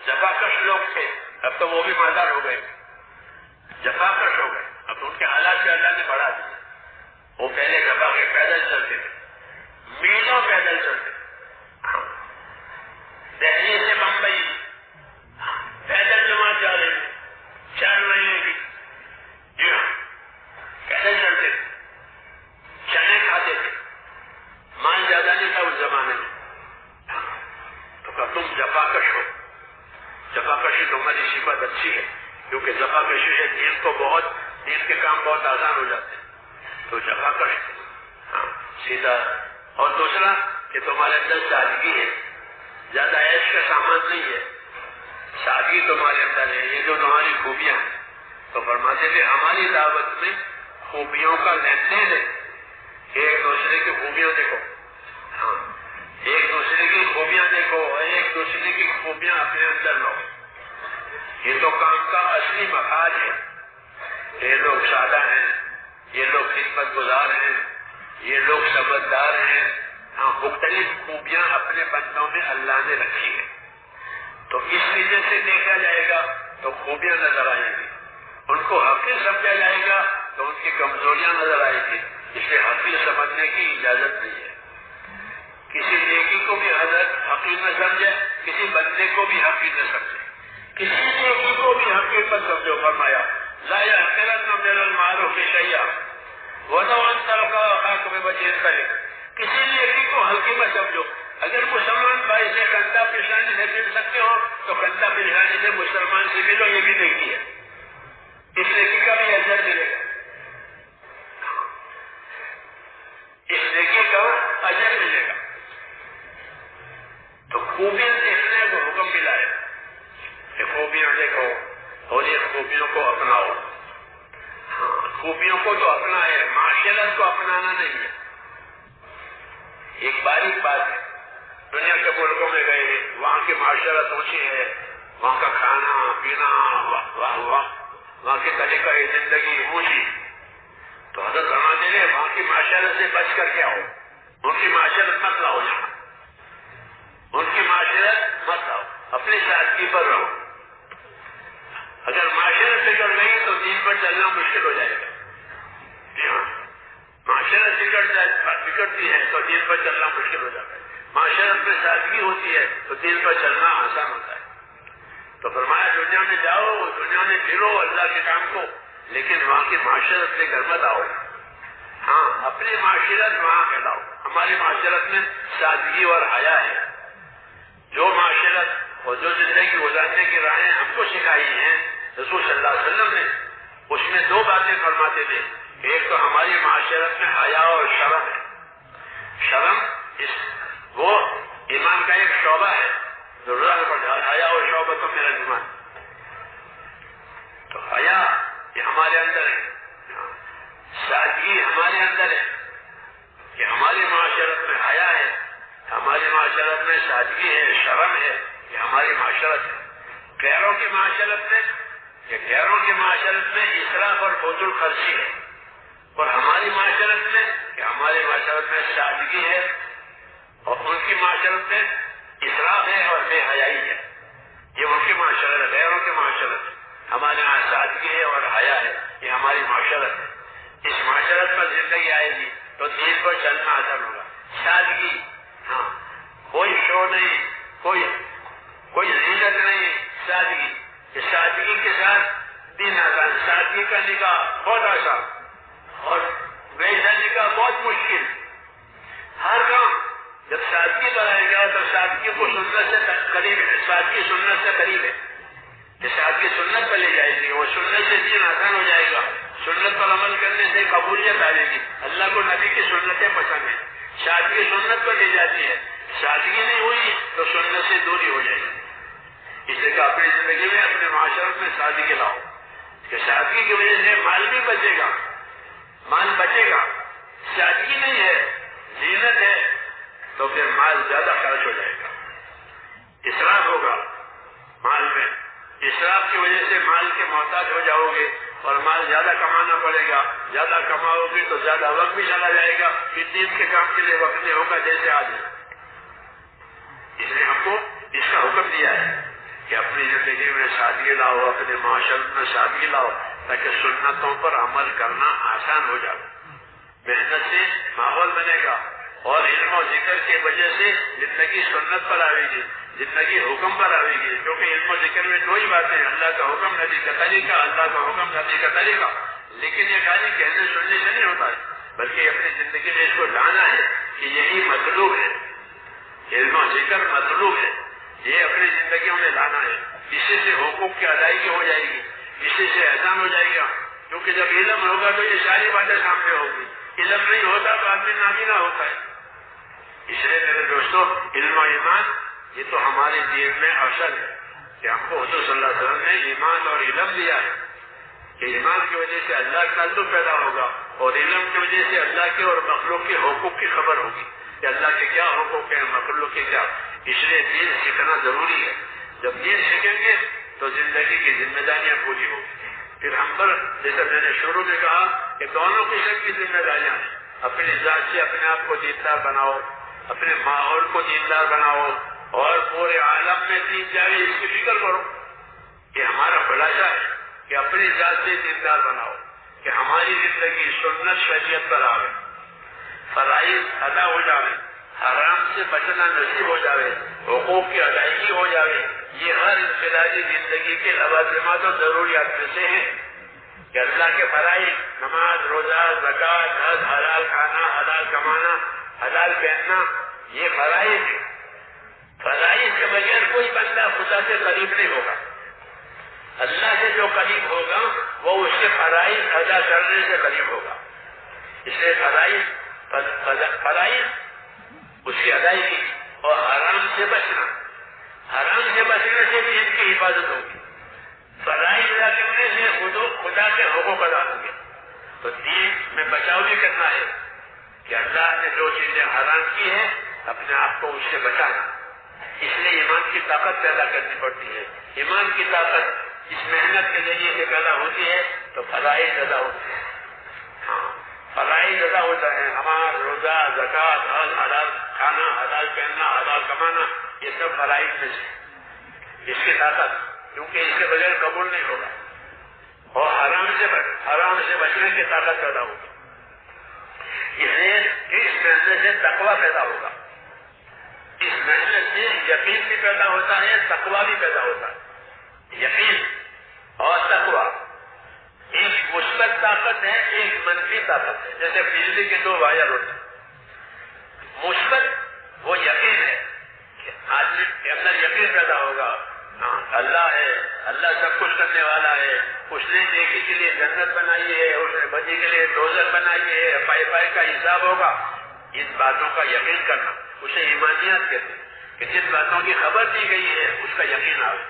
جفا کش لوگ تھے, اب تو وہ بھی مالدار ہو گئے, جفا کش ہو گئے. اب ان کے حالات سے اللہ نے بڑھا دیا. وہ پہلے جفا کے پیدل چلتے تھے, میلوں پیدل چلتے, دہلی سے بمبئی پیدل جماعت جا رہے تھے 4 مہینے کی. جی ہاں, پیدل چلتے تھے, چنے کھاتے تھے, مال زیادہ نہیں تھا اس زمانے میں. تو کہا تم جفا کش ہو. جفا کشی تمہاری صفت اچھی ہے, کیونکہ جفا کشی سے دین کے کام بہت آسان ہو جاتے ہیں. تو جفا کش سیدھا. اور دوسرا کہ تمہارے اندر سادگی ہے, زیادہ عیش کا سامان نہیں ہے, سادگی تمہارے اندر ہے. یہ جو تمہاری خوبیاں ہیں. تو فرماتے تھے ہماری دعوت میں خوبیوں کا لین دین ہے. ایک دوسرے کی خوبیاں دیکھو, ایک دوسرے کی خوبیاں دیکھو, ایک دوسرے کی خوبیاں اپنے اندر لو. یہ تو کام کا اصلی مفاد ہے. یہ لوگ سادہ ہیں, یہ لوگ خدمت گزار ہیں, یہ لوگ سمجھدار ہیں. مختلف خوبیاں اپنے بندوں میں اللہ نے رکھی ہے. تو اس وجہ سے دیکھا جائے گا تو خوبیاں نظر آئیں گی. ان کو حقیر سمجھا جائے گا تو ان کی کمزوریاں نظر آئیں گی. اس لیے حقیر سمجھنے کی اجازت نہیں ہے. کسی نیکی کو بھی حضرت حقیر نہ سمجھے, کسی بندے کو بھی حقیر نہ سمجھے, کسی نیکی کو بھی حقیر مت سمجھو. فرمایا لا يحقرن من المعروف شيئا ولو ان تلقى اخاك بوجه طلق. کسی نیکی کو ہلکی مت سمجھو. اگر مسلمان بھائی سے کندھا پیشانی سے مل سکتے ہو تو کندھا پیشانی سے مسلمان سے ملو, یہ بھی نیکی ہے. اس نیکی کا بھی اجر ملے گا, اس نیکی کا اجر ملے گا. تو خوبیاں دیکھنے کو حکم ملا ہے کہ خوبیاں دیکھو اور یہ خوبیوں کو اپناؤ. خوبیوں کو تو اپنا ہے, معاشرت کو اپنانا نہیں ہے. ایک باریک بات ہے, دنیا کے ملکوں میں گئے, وہاں کی معاشرت اونچی ہے, وہاں کا کھانا پینا, وہاں کے طریقہ زندگی اونچی. تو حضرت فرماتے ہیں وہاں کی معاشرت سے بچ کر کے آؤ, ان کی معاشرت مت لاؤ, یہاں ان کی معاشرت مت لاؤ, اپنی سادگی پر رہو. اگر معاشرت بگڑ گئی تو دین پر چلنا مشکل ہو جائے گا. جی ہاں, معاشرت بگڑتی ہے تو دین پر چلنا مشکل ہو جاتا ہے. معاشرت میں سادگی ہوتی ہے تو دین پر چلنا آسان ہوتا ہے. تو فرمایا دنیا میں جاؤ, دنیا میں پھرو اللہ کے کام کو, لیکن وہاں کی معاشرت سے گھر مت آؤ. ہاں, اپنی معاشرت وہاں پھیلاؤ. ہماری معاشرت میں سادگی اور حیا ہے. جو معاشرت اور جو زندگی گزارنے کی راہیں ہم کو سکھائی ہیں رسول صلی اللہ علیہ وسلم نے, اس میں 2 باتیں فرماتے تھے. ایک تو ہماری معاشرت میں حیا اور شرم ہے. شرم وہ ایمان کا ایک شعبہ ہے. ضرورت پڑتا ہے حیا اور شعبہ تو میرا ایمان. تو حیا یہ ہمارے اندر ہے, سادگی ہمارے اندر ہے کہ ہماری معاشرت میں حیا ہے, ہماری معاشرت میں سادگی ہے, شرم ہے, یہ ہماری معاشرت ہے. غیروں کی معاشرت میں اسراف اور فضول خرچی ہے, اور ہماری معاشرت میں کہ ہماری معاشرت میں سادگی ہے اور ان کی معاشرت میں اسراف ہے اور بے حیائی ہے. یہ ان کی معاشرت ہے, غیروں کی معاشرت ہے. ہمارے یہاں سادگی ہے اور حیا ہے, یہ ہماری معاشرت ہے. اس معاشرت پر زندگی آئے گی تو دین پر چلنا آسان ہوگا. سادگی, ہاں, کوئی شو نہیں, کوئی ذلت نہیں, سادگی. کہ سادگی کے ساتھ دین آسان, سادگی کا نکاح بہت آسان اور ویسا نکاح بہت مشکل. ہر کام جب سادگی کرائے گا گا تو سادگی کو سنت سے قریب ہے، سادگی سنت سے قریب ہے، کہ سادگی سنت پر لے جائے گی، وہ سنت سے دین آسان ہو جائے گا، سنت پر عمل کرنے سے قبولیت آئے گی، اللہ کو نبی کی سنتیں پسند ہیں، سادگی سنت پر لے جاتی ہے، سادگی نہیں ہوئی تو سنت سے دوری ہو جائے گی، اس لیے کہ اپنی زندگی میں اپنے معاشرت میں سادگی لاؤ، کہ سادگی کی وجہ سے مال بھی بچے گا، مال بچے گا، سادگی نہیں ہے زینت ہے تو پھر مال زیادہ خرچ ہو جائے گا، اسراف ہوگا مال میں، اسراف کی وجہ سے مال کے محتاج ہو جاؤ گے اور مال زیادہ کمانا پڑے گا، زیادہ کماؤ گے تو زیادہ وقت بھی چلا جائے گا، پھر دین کے کام کے لیے وقت نہیں ہوگا جیسے آج ہے۔ اس لیے ہم کو اس کا حکم دیا ہے کہ اپنی زندگی میں سادگی لاؤ، اپنے معاشرت میں سادگی لاؤ، تاکہ سنتوں پر عمل کرنا آسان ہو جائے، محنت سے ماحول بنے گا اور علم و ذکر کی وجہ سے زندگی سنت پر آئے گی، زندگی حکم پر آئے گی، کیونکہ علم و ذکر میں دو ہی باتیں ہیں، اللہ کا حکم نبی کا طریقہ، اللہ کا حکم نبی کا طریقہ، لیکن یہ خالی کہنے سننے سے نہیں ہوتا ہے، بلکہ اپنی زندگی میں اس کو لانا ہے کہ یہی مطلوب ہے، علم و ذکر مطلوب ہے، یہ اپنی زندگیوں میں لانا ہے، اسی سے حقوق کی ادائیگی ہو جائے گی، اسی سے احسان ہو جائے گا، کیونکہ جب علم ہوگا تو یہ ساری باتیں سامنے ہوگی، علم نہیں ہوتا تو آدمی نابینا ہوتا ہے۔ اس لیے میرے دوستو، علم و ایمان یہ تو ہمارے دین میں اصل ہے کہ ہم کو حضور صلی اللہ علیہ وسلم نے ایمان اور علم دیا ہے کہ ایمان کی وجہ سے اللہ کا تعلق پیدا ہوگا اور علم کی وجہ سے اللہ کے اور مخلوق کے حقوق کی خبر ہوگی کہ اللہ کے کیا حقوق ہیں، مخلوق کے کیا، اس لیے دین سیکھنا ضروری ہے۔ جب دین سیکھیں گے تو زندگی کی ذمہ داریاں پوری ہوگی، پھر ہم پر جیسے میں نے شروع میں کہا کہ دونوں قسم کی ذمہ داریاں ہیں، اپنی ذات سے اپنے آپ کو دیندار بناؤ، اپنے ماحول کو دیندار بناؤ اور پورے عالم میں دین جائے اس کی فکر کرو کہ ہمارا خلاصہ ہے کہ اپنی ذات سے دیندار بناؤ، کہ ہماری زندگی سنت شریعت پر آوے، فرائض ادا ہو جاوے، حرام سے بچنا نصیب ہو جاوے، حقوق کی ادائیگی ہو جاوے، یہ ہر انفرادی زندگی کے لوازمات اور ضروریات میں سے ہیں کہ اللہ کے فرائض، نماز، روزہ، زکوٰۃ، حج، حلال کھانا، حلال کمانا، حلال پہننا، یہ فرائض ہیں۔ فرائض کے بغیر کوئی بندہ خدا سے قریب نہیں ہوگا، اللہ سے جو قریب ہوگا وہ اس کے فرائض ادا کرنے سے قریب ہوگا، اس لیے فرائض اس کی ادائیگی اور حرام سے بچنا، حرام سے بچنے سے بھی ان کی حفاظت ہوگی، فرائض ادا کرنے سے خدا کے حقوق ادا ہوں گے، تو دین میں بچاؤ بھی کرنا ہے کہ اللہ نے جو چیزیں حرام کی ہیں اپنے آپ کو اس سے بچانا، اس لیے ایمان کی طاقت پیدا کرنی پڑتی ہے، ایمان کی طاقت اس محنت کے ذریعے سے پیدا ہوتی ہے تو فرائض ادا ہوتے ہیں، ہاں فرائض ادا ہوتا ہے، نماز، روزہ، زکوٰۃ، حج، حلال کھانا، حلال پہننا، حلال کمانا، یہ سب فرائض میں سے اس کی طاقت، کیونکہ اس کے بغیر قبول نہیں ہوگا، اور حرام سے بچنے کی طاقت پیدا ہوگی، اس لیے اس محنت سے تقویٰ پیدا ہوگا، اس محنت سے یقین بھی پیدا ہوتا ہے، تقویٰ بھی پیدا ہوتا ہے، یقین اور تقویٰ ایک مثبت طاقت ہے، ایک منفی طاقت ہے، جیسے بجلی کے دو وائر ہوتے ہیں، مثبت وہ یقین ہے کہ آدمی کے اندر یقین پیدا ہوگا، اللہ ہے، اللہ سب کچھ کرنے والا ہے، اس نے نیکی کے لیے جنت بنائی ہے، اس نے بدی کے لیے دوزخ بنائی ہے، پائی پائی کا حساب ہوگا، ان باتوں کا یقین کرنا اسے ایمانیات کہتے ہیں کہ جن باتوں کی خبر دی گئی ہے اس کا یقین آئے،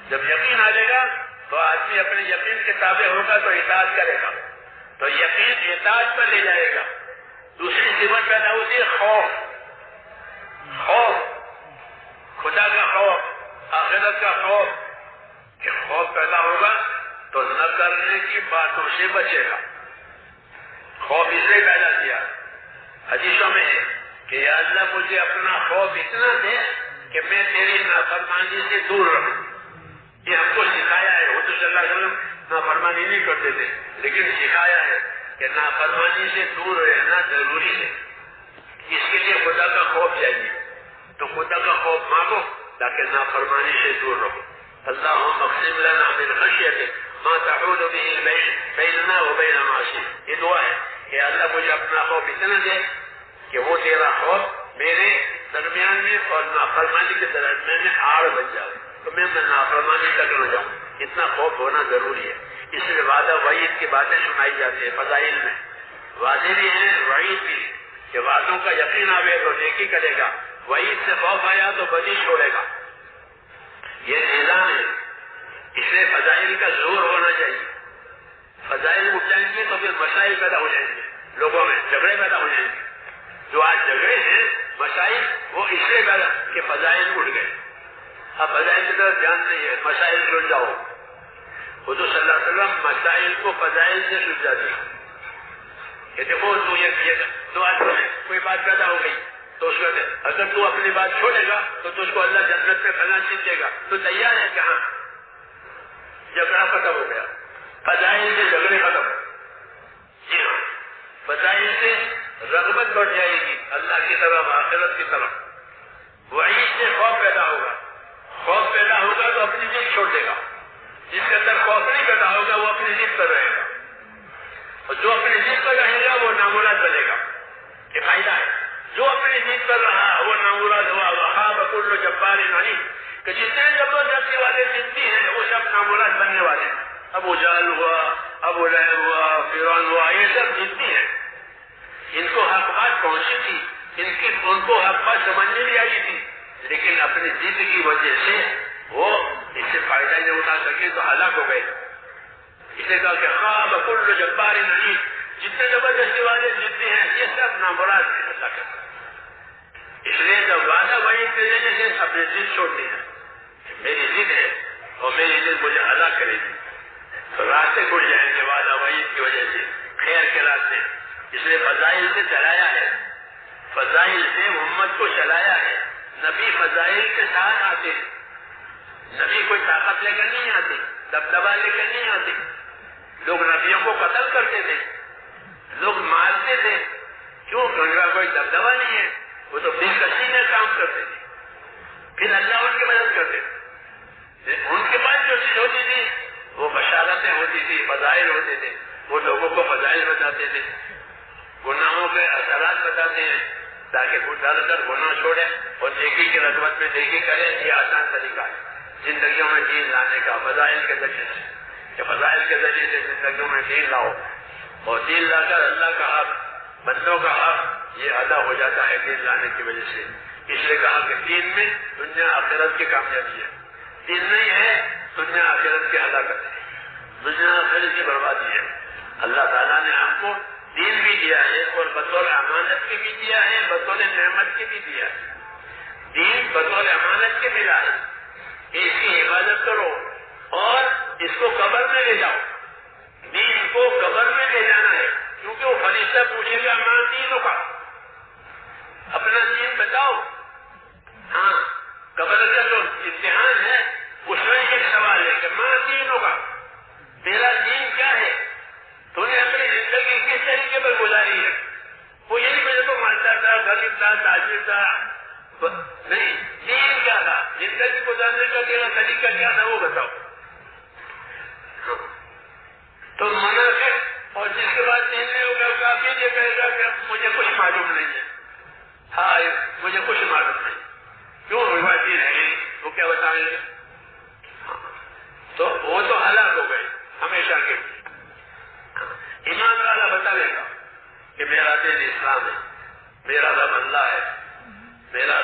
جب یقین آ جائے گا تو آدمی اپنے یقین کے تابع ہوگا تو اطاعت کرے گا، تو یقین اطاعت پر لے جائے گا۔ دوسری صفت پیدا ہوتی ہے خوف، خدا کا خوف، آخرت کا خوف، کہ خوف پیدا ہوگا تو نہ کرنے کی باتوں سے بچے گا، خوف اس لیے پیدا کیا، حدیثوں میں ہے کہ یا اللہ مجھے اپنا خوف اتنا دے کہ میں تیری نافرمانی سے دور رہوں، یہ ہم کو سکھایا ہے، حضور صلی اللہ علیہ وسلم نافرمانی نہیں کرتے تھے لیکن سکھایا ہے کہ نافرمانی سے دور رہنا ضروری ہے، اس کے لیے خدا کا خوف چاہیے، تو خدا کا خوف مانگو تاکہ نافرمانی سے دور رہو۔ اللہم اقسم لنا من خشیتک ما تحول به بیننا وبین معصیتک، یہ دعا ہے کہ اللہ مجھے اپنا خوف اتنا دے کہ وہ تیرا خوف میرے اور نافرمانی کے درمیان میں آڑ بن جاؤ تو میں نافرمانی تک نہ جاؤں. اتنا خوف ہونا ضروری ہے. اس لیے وعدہ وعید کی باتیں سنائی جاتی ہیں فضائل میں. وعدے بھی ہیں وعید بھی کہ وعدوں کا یقین آئے تو نیکی کرے گا, وعید سے خوف آیا تو بدی چھوڑے گا. یہ نظام ہے. اس لیے فضائل کا زور ہونا چاہیے. فضائل اٹھ جائیں گے تو پھر مسائل پیدا ہو جائیں گے, لوگوں میں جھگڑے پیدا ہو جائیں گے. جو آج جھگڑے ہیں مسائل وہ اس لیے پیدا کہ فضائل اٹھ گئے. اب فضائل کی طرف دھیان نہیں ہے, مسائل سلجھاؤ. حضور صلی اللہ علیہ وسلم مسائل کو فضائل سے سلجھا دیا کہ دیکھو تو آج کوئی بات پیدا ہو گئی تو اس کو اگر تو اپنی بات چھوڑے گا تو تجھ کو اللہ جنت میں فلاں چیز دے گا, تو تیار ہے کہاں. جھگڑا ختم ہو گیا. فضائل سے جھگڑے ختم. جی ہاں, فضائل سے رغبت بڑھ جائے گی اللہ کی طرف, آخرت کی طرف. وعید سے خوف پیدا ہوگا. خوف پیدا ہوگا تو اپنی ضد چھوڑ دے گا. جس کے اندر خوف نہیں پیدا ہوگا وہ اپنی ضد پر رہے گا, اور جو اپنی ضد پر رہے گا وہ نامراد بنے گا. یہ فائدہ ہے. جو اپنی ضد پر رہا وہ نامراد ہوا. وخاب کل جبار عنید, کہ جتنے زبردستی والے ضدی ہیں وہ سب نامراد بننے والے ہیں. ابو جہل ہوا, ابو لہب ہوا, فرعون ہوا, یہ سب ضدی ہیں. ان کو حق بات پہنچی تھی, ان کو حق بات سمجھ نہیں آئی تھی, لیکن اپنی ضد کی وجہ سے وہ اس سے فائدہ نہیں اٹھا سکے تو ہلاک ہو گئے. اس نے کہا کہ خواب کل جبار عنید, جتنے زبردستی والے ضدی ہیں یہ سب نامراد ہیں اللہ کے. اس لیے جب وعدہ وعید کے ذریعے سے اپنی ضد چھوڑنی ہے. میری ضد ہے اور میری ضد مجھے ہلاک کرے گی, تو راستے کھل جائیں گے وعدہ وعید کی وجہ سے, خیر کے راستے. اس لیے فضائل سے چلایا ہے, فضائل سے امت کو چلایا ہے. نبی فضائل کے ساتھ آتے ہیں. نبی کوئی طاقت لے کر نہیں آتے, دبدبا لے کر نہیں آتے. لوگ نبیوں کو قتل کرتے تھے, لوگ مارتے تھے. کیوں؟ ان کا کوئی دبدبا نہیں ہے. وہ تو بے کسی میں کام کرتے تھے, پھر اللہ ان کی مدد کرتے تھے. ان کے پاس جو چیز ہوتی تھی وہ بشارتیں ہوتی تھی, فضائل ہوتے تھے. وہ لوگوں کو فضائل بتاتے تھے, گناہوں کے اثرات بتاتے ہیں تاکہ وہ ڈر کر گناہ چھوڑے اور نیکی کی رغبت میں نیکی کرے. یہ آسان طریقہ ہے زندگیوں میں دین لانے کا, فضائل کے ذریعے سے. کہ فضائل کے ذریعے سے زندگیوں میں دین لاؤ, اور دین لا کر اللہ کا حق, بندوں کا حق یہ ادا ہو جاتا ہے دین لانے کی وجہ سے. اس لیے کہا کہ دین میں دنیا آخرت کی کامیابی ہے. دین نہیں ہے دنیا آخرت کی ہلاکت ہے, دنیا آخرت کی بربادی ہے. اللہ تعالیٰ نے ہم کو دین بھی دیا ہے اور بطور امانت کے بھی دیا ہے, بطور نعمت کے بھی دیا ہے. دین بطور امانت کے ملا ہے کہ اس کی حفاظت کرو اور اس کو قبر میں لے جاؤ. دین کو قبر میں لے جانا ہے, کیونکہ وہ فرشتہ پوچھے گا ماں دینوں کا, اپنا دین بتاؤ. ہاں, قبر کا جو امتحان ہے اس میں ایک سوال ہے کہ ماں دینوں کا, تیرا دین کیا ہے, تو نے اپنی زندگی کس طریقے پر گزاری ہے. وہ یہی مجھے تو مانتا تھا, غریب تھا, تاجر تھا, نہیں, دین کیا تھا, زندگی گزارنے کا تیرا طریقہ کیا تھا وہ بتاؤ. تو منافق اور جس کے بعد دین نہیں ہوگا کافی یہ کہے گا کہ مجھے کچھ معلوم نہیں ہے. ہاں, مجھے کچھ معلوم نہیں. کیوں روایتی رہے وہ کیا بتائیں گے. تو وہ تو ہلاک ہو گئے ہمیشہ کے لیے. ایمان والا بتا لے گا کہ میرا دین اسلام ہے, میرا رب اللہ ہے, میرا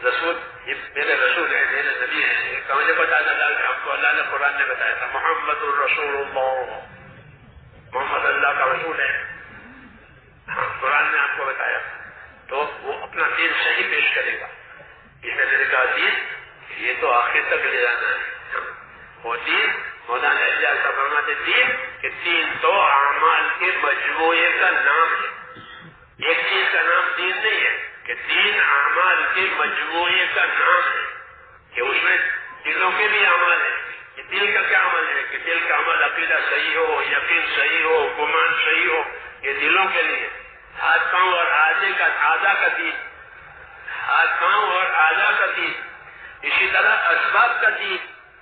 رسول میرے رسول ہے, میرے نبی ہے. مجھے پتا چلا کہ ہم کو اللہ نے قرآن نے بتایا تھا محمد الرسول اللہ, محمد اللہ کا رسول ہے. قرآن نے آپ کو بتایا, تو وہ اپنا دین صحیح پیش کرے گا. اس نے میرے کہا دین یہ تو آخر تک لے جانا ہے. وہ دین مولانا اجازت کا فرماتے دین کہ دین تو اعمال کے مجموعے کا نام ہے. ایک چیز کا نام دین نہیں ہے, کہ دین اعمال کے مجموعے کا نام ہے, کہ اس میں دلوں کے بھی اعمال ہیں. کہ دل کا کیا عمل ہے, کہ دل کا عمل عقیدہ صحیح ہو, یقین صحیح ہو, گمان صحیح ہو, یہ دلوں کے لیے. ہاتھ پاؤں اور اعضاء کا دین, ہاتھ پاؤں اور اعضاء کا دین. اسی طرح اسباب کا دین,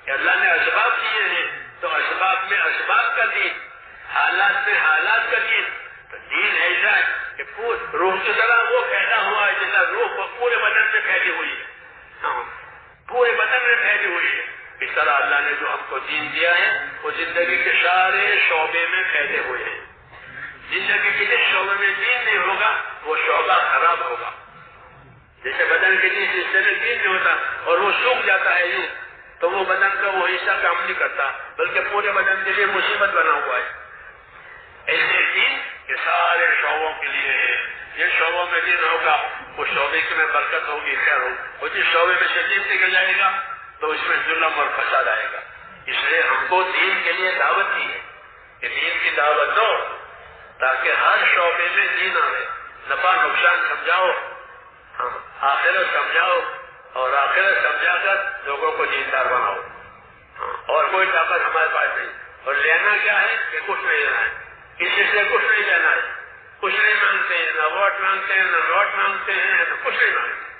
کہ اللہ نے اسباب دیے ہیں تو اسباب میں اسباب کا دین, حالات میں حالات کا دین. تو دین ایسا ہے کہ روح کی طرح وہ پھیلا ہوا ہے جیسا روح پورے بدن سے پھیلی ہوئی ہے. تعالیٰ نے جو ہم کو دین دیا ہے وہ زندگی کے سارے شعبے میں پھیلے ہوئے ہیں. زندگی کے جس شعبے میں دین نہیں ہوگا وہ شعبہ خراب ہوگا. جیسے بدن کے جس حصے میں دین نہیں ہوتا اور وہ سوکھ جاتا ہے یوں تو وہ بدن کا وہ حصہ کام نہیں کرتا بلکہ پورے بدن کے لیے مصیبت بنا ہوا ہے. ایسے دین کے سارے شعبوں کے لیے ہے. جس شعبوں میں دین ہوگا اس شعبے میں برکت ہوگی خیر ہوگی اور جس شعبے میں سے دین نکل جائے گا تو اس میں ظلم اور فساد آئے گا. اس لیے ہم کو دین کے لیے دعوت دی ہے کہ دین کی دعوت دو تاکہ ہر شعبے میں دین آئے. نفع نقصان سمجھاؤ, آخرت سمجھاؤ اور آخرت سمجھا کر لوگوں کو دیندار بناؤ. اور کوئی طاقت ہمارے پاس نہیں. اور لینا کیا ہے کہ کچھ نہیں لینا ہے, کسی سے کچھ نہیں لینا ہے, کچھ نہیں مانگتے ہیں, نہ ووٹ مانگتے ہیں, نہ نوٹ مانگتے ہیں, نہ کچھ نہیں مانگتے.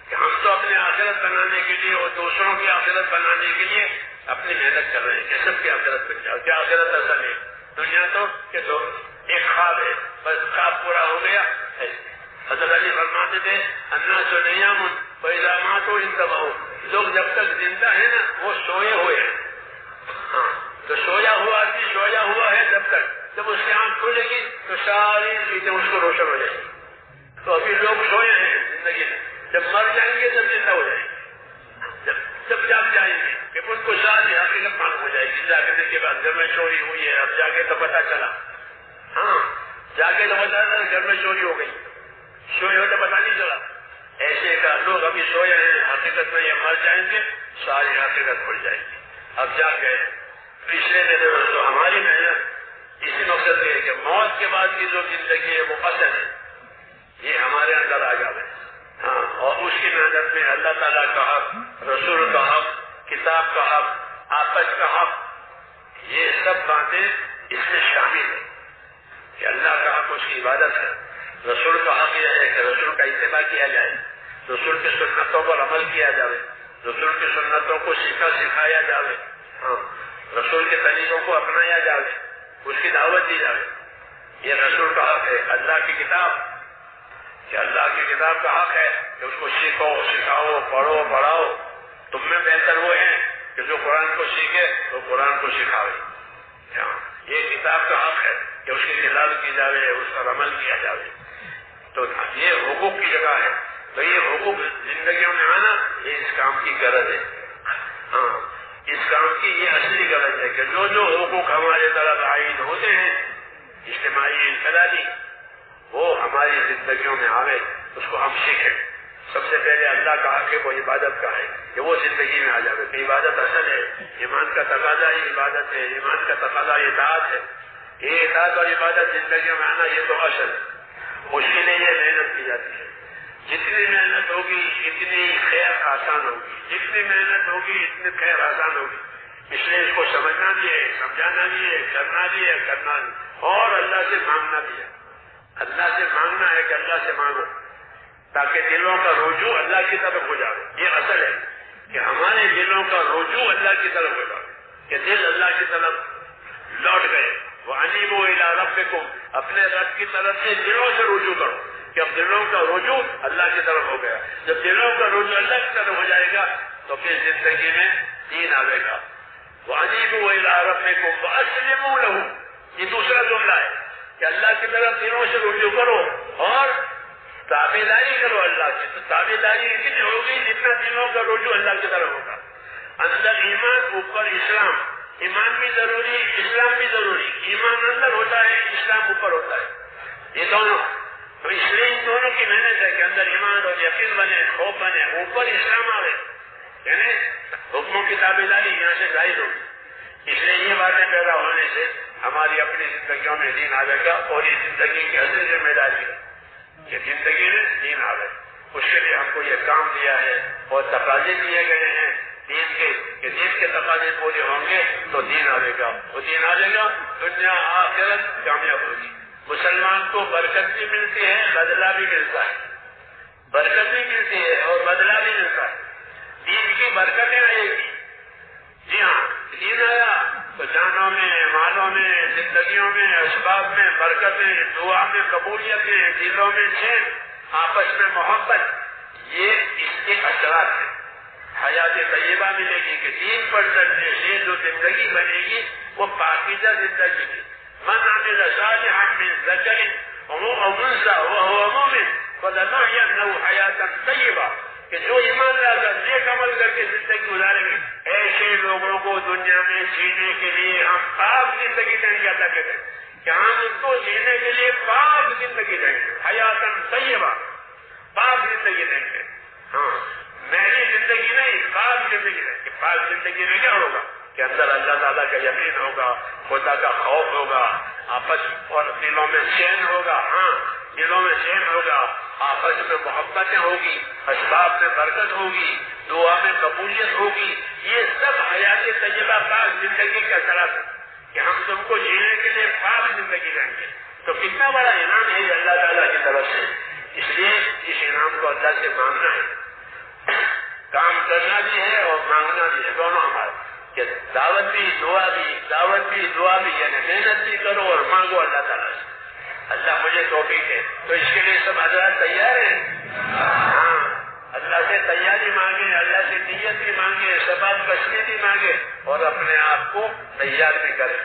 کہ ہم تو اپنے آخرت بنانے کے لیے اور دوسروں کی آخرت بنانے کے لیے اپنی محنت کر رہے ہیں کہ سب کی آخرت بن جاؤ. کیا آخرت اصل ہے؟ دنیا تو کہ تو ایک خواب ہے, بس خواب پورا ہو گیا. حضرت علی فرماتے تھے الناس نیام فاذا ماتوا انتبہوا. لوگ جب تک زندہ ہیں نا وہ سوئے ہوئے ہیں. تو سویا ہوا آدمی سویا ہوا ہے جب تک, جب اس کی آنکھ کھلے گی تو ساری چیزیں اس کو روشن ہو جائیں گی. تو ابھی لوگ سوئے ہیں زندگی میں, جب مر جائیں گے تب زندہ ہو جائیں گے. جب جاگ جائیں گے کہ ان کو ساری حقیقت معلوم ہو جائے گی. جاگنے کے بعد گھر میں چوری ہوئی ہے, اب جاگے تو پتہ چلا. جاگے تو پتہ چلا گھر میں چوری ہو گئی, سوئے ہو تو پتہ نہیں چلا. ایسے کا لوگ ابھی سوئے ہیں, حقیقت میں یہ مر جائیں گے ساری حقیقت کھل جائے گی. اب جاگ گئے. پچھلے میرے دوستوں ہماری محنت اسی مقصد ہے کہ موت کے بعد کی جو زندگی ہے وہ اصل ہے, یہ ہمارے اندر آ جائے. اور اس کی محنت میں اللہ تعالیٰ کا حق, رسول کا حق, کتاب کا حق, آپس کا حق, یہ سب باتیں اس میں شامل ہیں. کہ اللہ کا حق اس کی عبادت ہے, رسول کا حق یہ ہے کہ رسول کا اتباع کیا جائے, رسول کی سنتوں پر عمل کیا جائے, رسول کی سنتوں کو سکھایا جائے, رسول کے طریقوں کو اپنایا جائے, اس کی دعوت دی جائے. یہ رسول کا حق ہے. اللہ کی کتاب, کہ اللہ کی کتاب کا حق ہے کہ اس کو سیکھو, سکھاؤ, پڑھو, پڑھاؤ. تم میں بہتر وہ ہیں کہ جو قرآن کو سیکھے تو قرآن کو سکھاوے. یہ کتاب کا حق ہے کہ اس کی تلاوت کی جائے, اس پر عمل کیا جائے. تو یہ حقوق کی جگہ ہے. تو یہ حقوق زندگیوں میں آنا یہ اس کام کی غرض ہے. اس کام کی یہ اصلی غرض ہے کہ جو جو حقوق ہمارے طرف عائد ہوتے ہیں اجتماعی انفرادی وہ ہماری زندگیوں میں آوے, اس کو ہم سیکھیں. سب سے پہلے اللہ کا حق ہے وہ عبادت کا ہے کہ وہ زندگی میں آ جائے کہ عبادت اصل ہے. ایمان کا تقاضا ہی عبادت ہے, ایمان کا تقاضا اطاعت ہے. یہ اطاعت اور عبادت زندگیوں میں آنا یہ تو اصل ہے. اس کے لیے یہ محنت کی جاتی ہے. جتنی محنت ہوگی اتنی خیر آسان ہوگی, جتنی محنت ہوگی اتنی خیر آسان ہوگی. اس لیے اس کو سمجھنا بھی ہے, سمجھانا بھی ہے, کرنا بھی ہے, کرنا بھی, اور اللہ سے مانگنا بھی ہے. اللہ سے مانگنا ہے کہ اللہ سے مانگو تاکہ دلوں کا رجوع اللہ کی طرف ہو جائے. یہ اصل ہے کہ ہمارے دلوں کا رجوع اللہ کی طرف ہو جائے, کہ دل اللہ کی طرف لوٹ گئے. وَأَنِيبُوا إِلَىٰ رَبِّكُمْ, اپنے رب کی طرف سے دلوں سے رجوع کرو. کہ اب دلوں کا رجوع اللہ کی طرف ہو گیا. جب دلوں کا رجوع اللہ کی طرف ہو جائے گا تو پھر زندگی میں دین آئے گا. وَأَنِيبُوا إِلَىٰ رَبِّكُمْ وَأَسْلِمُوا لَهُ, یہ دوسرا جملہ ہے کہ اللہ کی طرف دلوں سے رجوع کرو اور تابعداری کرو اللہ کی. تو تابعداری اتنی ہوگی جتنا دلوں کا رجوع اللہ کی طرف ہوگا. اندر ایمان, اوپر اسلام. ایمان بھی ضروری, اسلام بھی ضروری. ایمان اندر ہوتا ہے, اسلام اوپر ہوتا ہے, یہ دونوں. تو اس لیے ان دونوں کی محنت ہے کہ اندر ایمان اور یقین بنے, خوف بنے, اوپر اسلام آئے, یعنی حکموں کی تابعداری یہاں سے ظاہر ہوگی. اس لیے یہ باتیں پیدا ہونے سے ہماری اپنی زندگیوں میں دین آئے گا. اور یہ زندگی کی اصل ذمہ داری ہے کہ زندگی میں دین آئے. اس کے لیے ہم کو یہ کام دیا ہے اور تقاضے دیے گئے ہیں دین کے, کہ دین کے تقاضے پورے ہوں گے تو دین آئے گا. وہ دین آئے گا, دنیا آخرت کامیاب ہوگی. مسلمان کو برکت بھی ملتی ہے, بدلہ بھی ملتا ہے. برکت بھی ملتی ہے اور بدلہ بھی ملتا ہے. دین کی برکتیں آئے گی. جی ہاں, دین آیا تو جانوں میں, مالوں میں, زندگیوں میں, اسباب میں برکتیں, دعا میں قبولیتیں, دلوں میں چین, آپس میں محبت, یہ اس کے اثرات ہیں. حیات طیبہ ملے گی کہ دین پر چلنے سے جو زندگی بنے گی وہ پاکیزہ زندگی کی. من عمل صالحا من ذکر او انثى وهو مؤمن فلنحيينه حیاتا طیبہ کہ جو ایمان لا کر نیک عمل کر کے زندگی گزاریں گے ایسے لوگوں کو دنیا میں جینے کے لیے ہم پاک زندگی دیں گے. اللہ کہتے ہیں کہ ہم ان کو جینے کے لیے پاک زندگی دیں گے, حیاتاً طیبہ, پاک زندگی دیں گے. ہاں میری زندگی نہیں, پاک زندگی دیں گے. پاک زندگی میں کیا ہوگا کہ اندر اللہ تعالیٰ کا یقین ہوگا, خدا کا خوف ہوگا, آپس اور دلوں میں چین ہوگا. ہاں دلوں میں چین ہوگا, آپس میں محبتیں ہوگی, اسباب میں برکت ہوگی, دعا میں قبولیت ہوگی. یہ سب حیات طیبہ پاک زندگی کا اثرات ہے کہ ہم تم کو جینے کے لیے پاک زندگی دیں گے. تو کتنا بڑا انعام ہے یہ اللہ تعالیٰ کی طرف سے. اس لیے اس انعام کو اللہ سے مانگنا ہے, کام کرنا بھی ہے اور مانگنا بھی ہے, دونوں ہمارے. کہ دعوت بھی دعا بھی یعنی محنت بھی کرو اور مانگو اللہ تعالیٰ سے. اللہ مجھے توفیق ہے. تو اس کے لیے سب حضرات تیار ہیں؟ ہاں اللہ سے تیاری مانگے, اللہ سے نیت بھی مانگے, سباب بچنے بھی مانگے اور اپنے آپ کو تیار بھی کریں.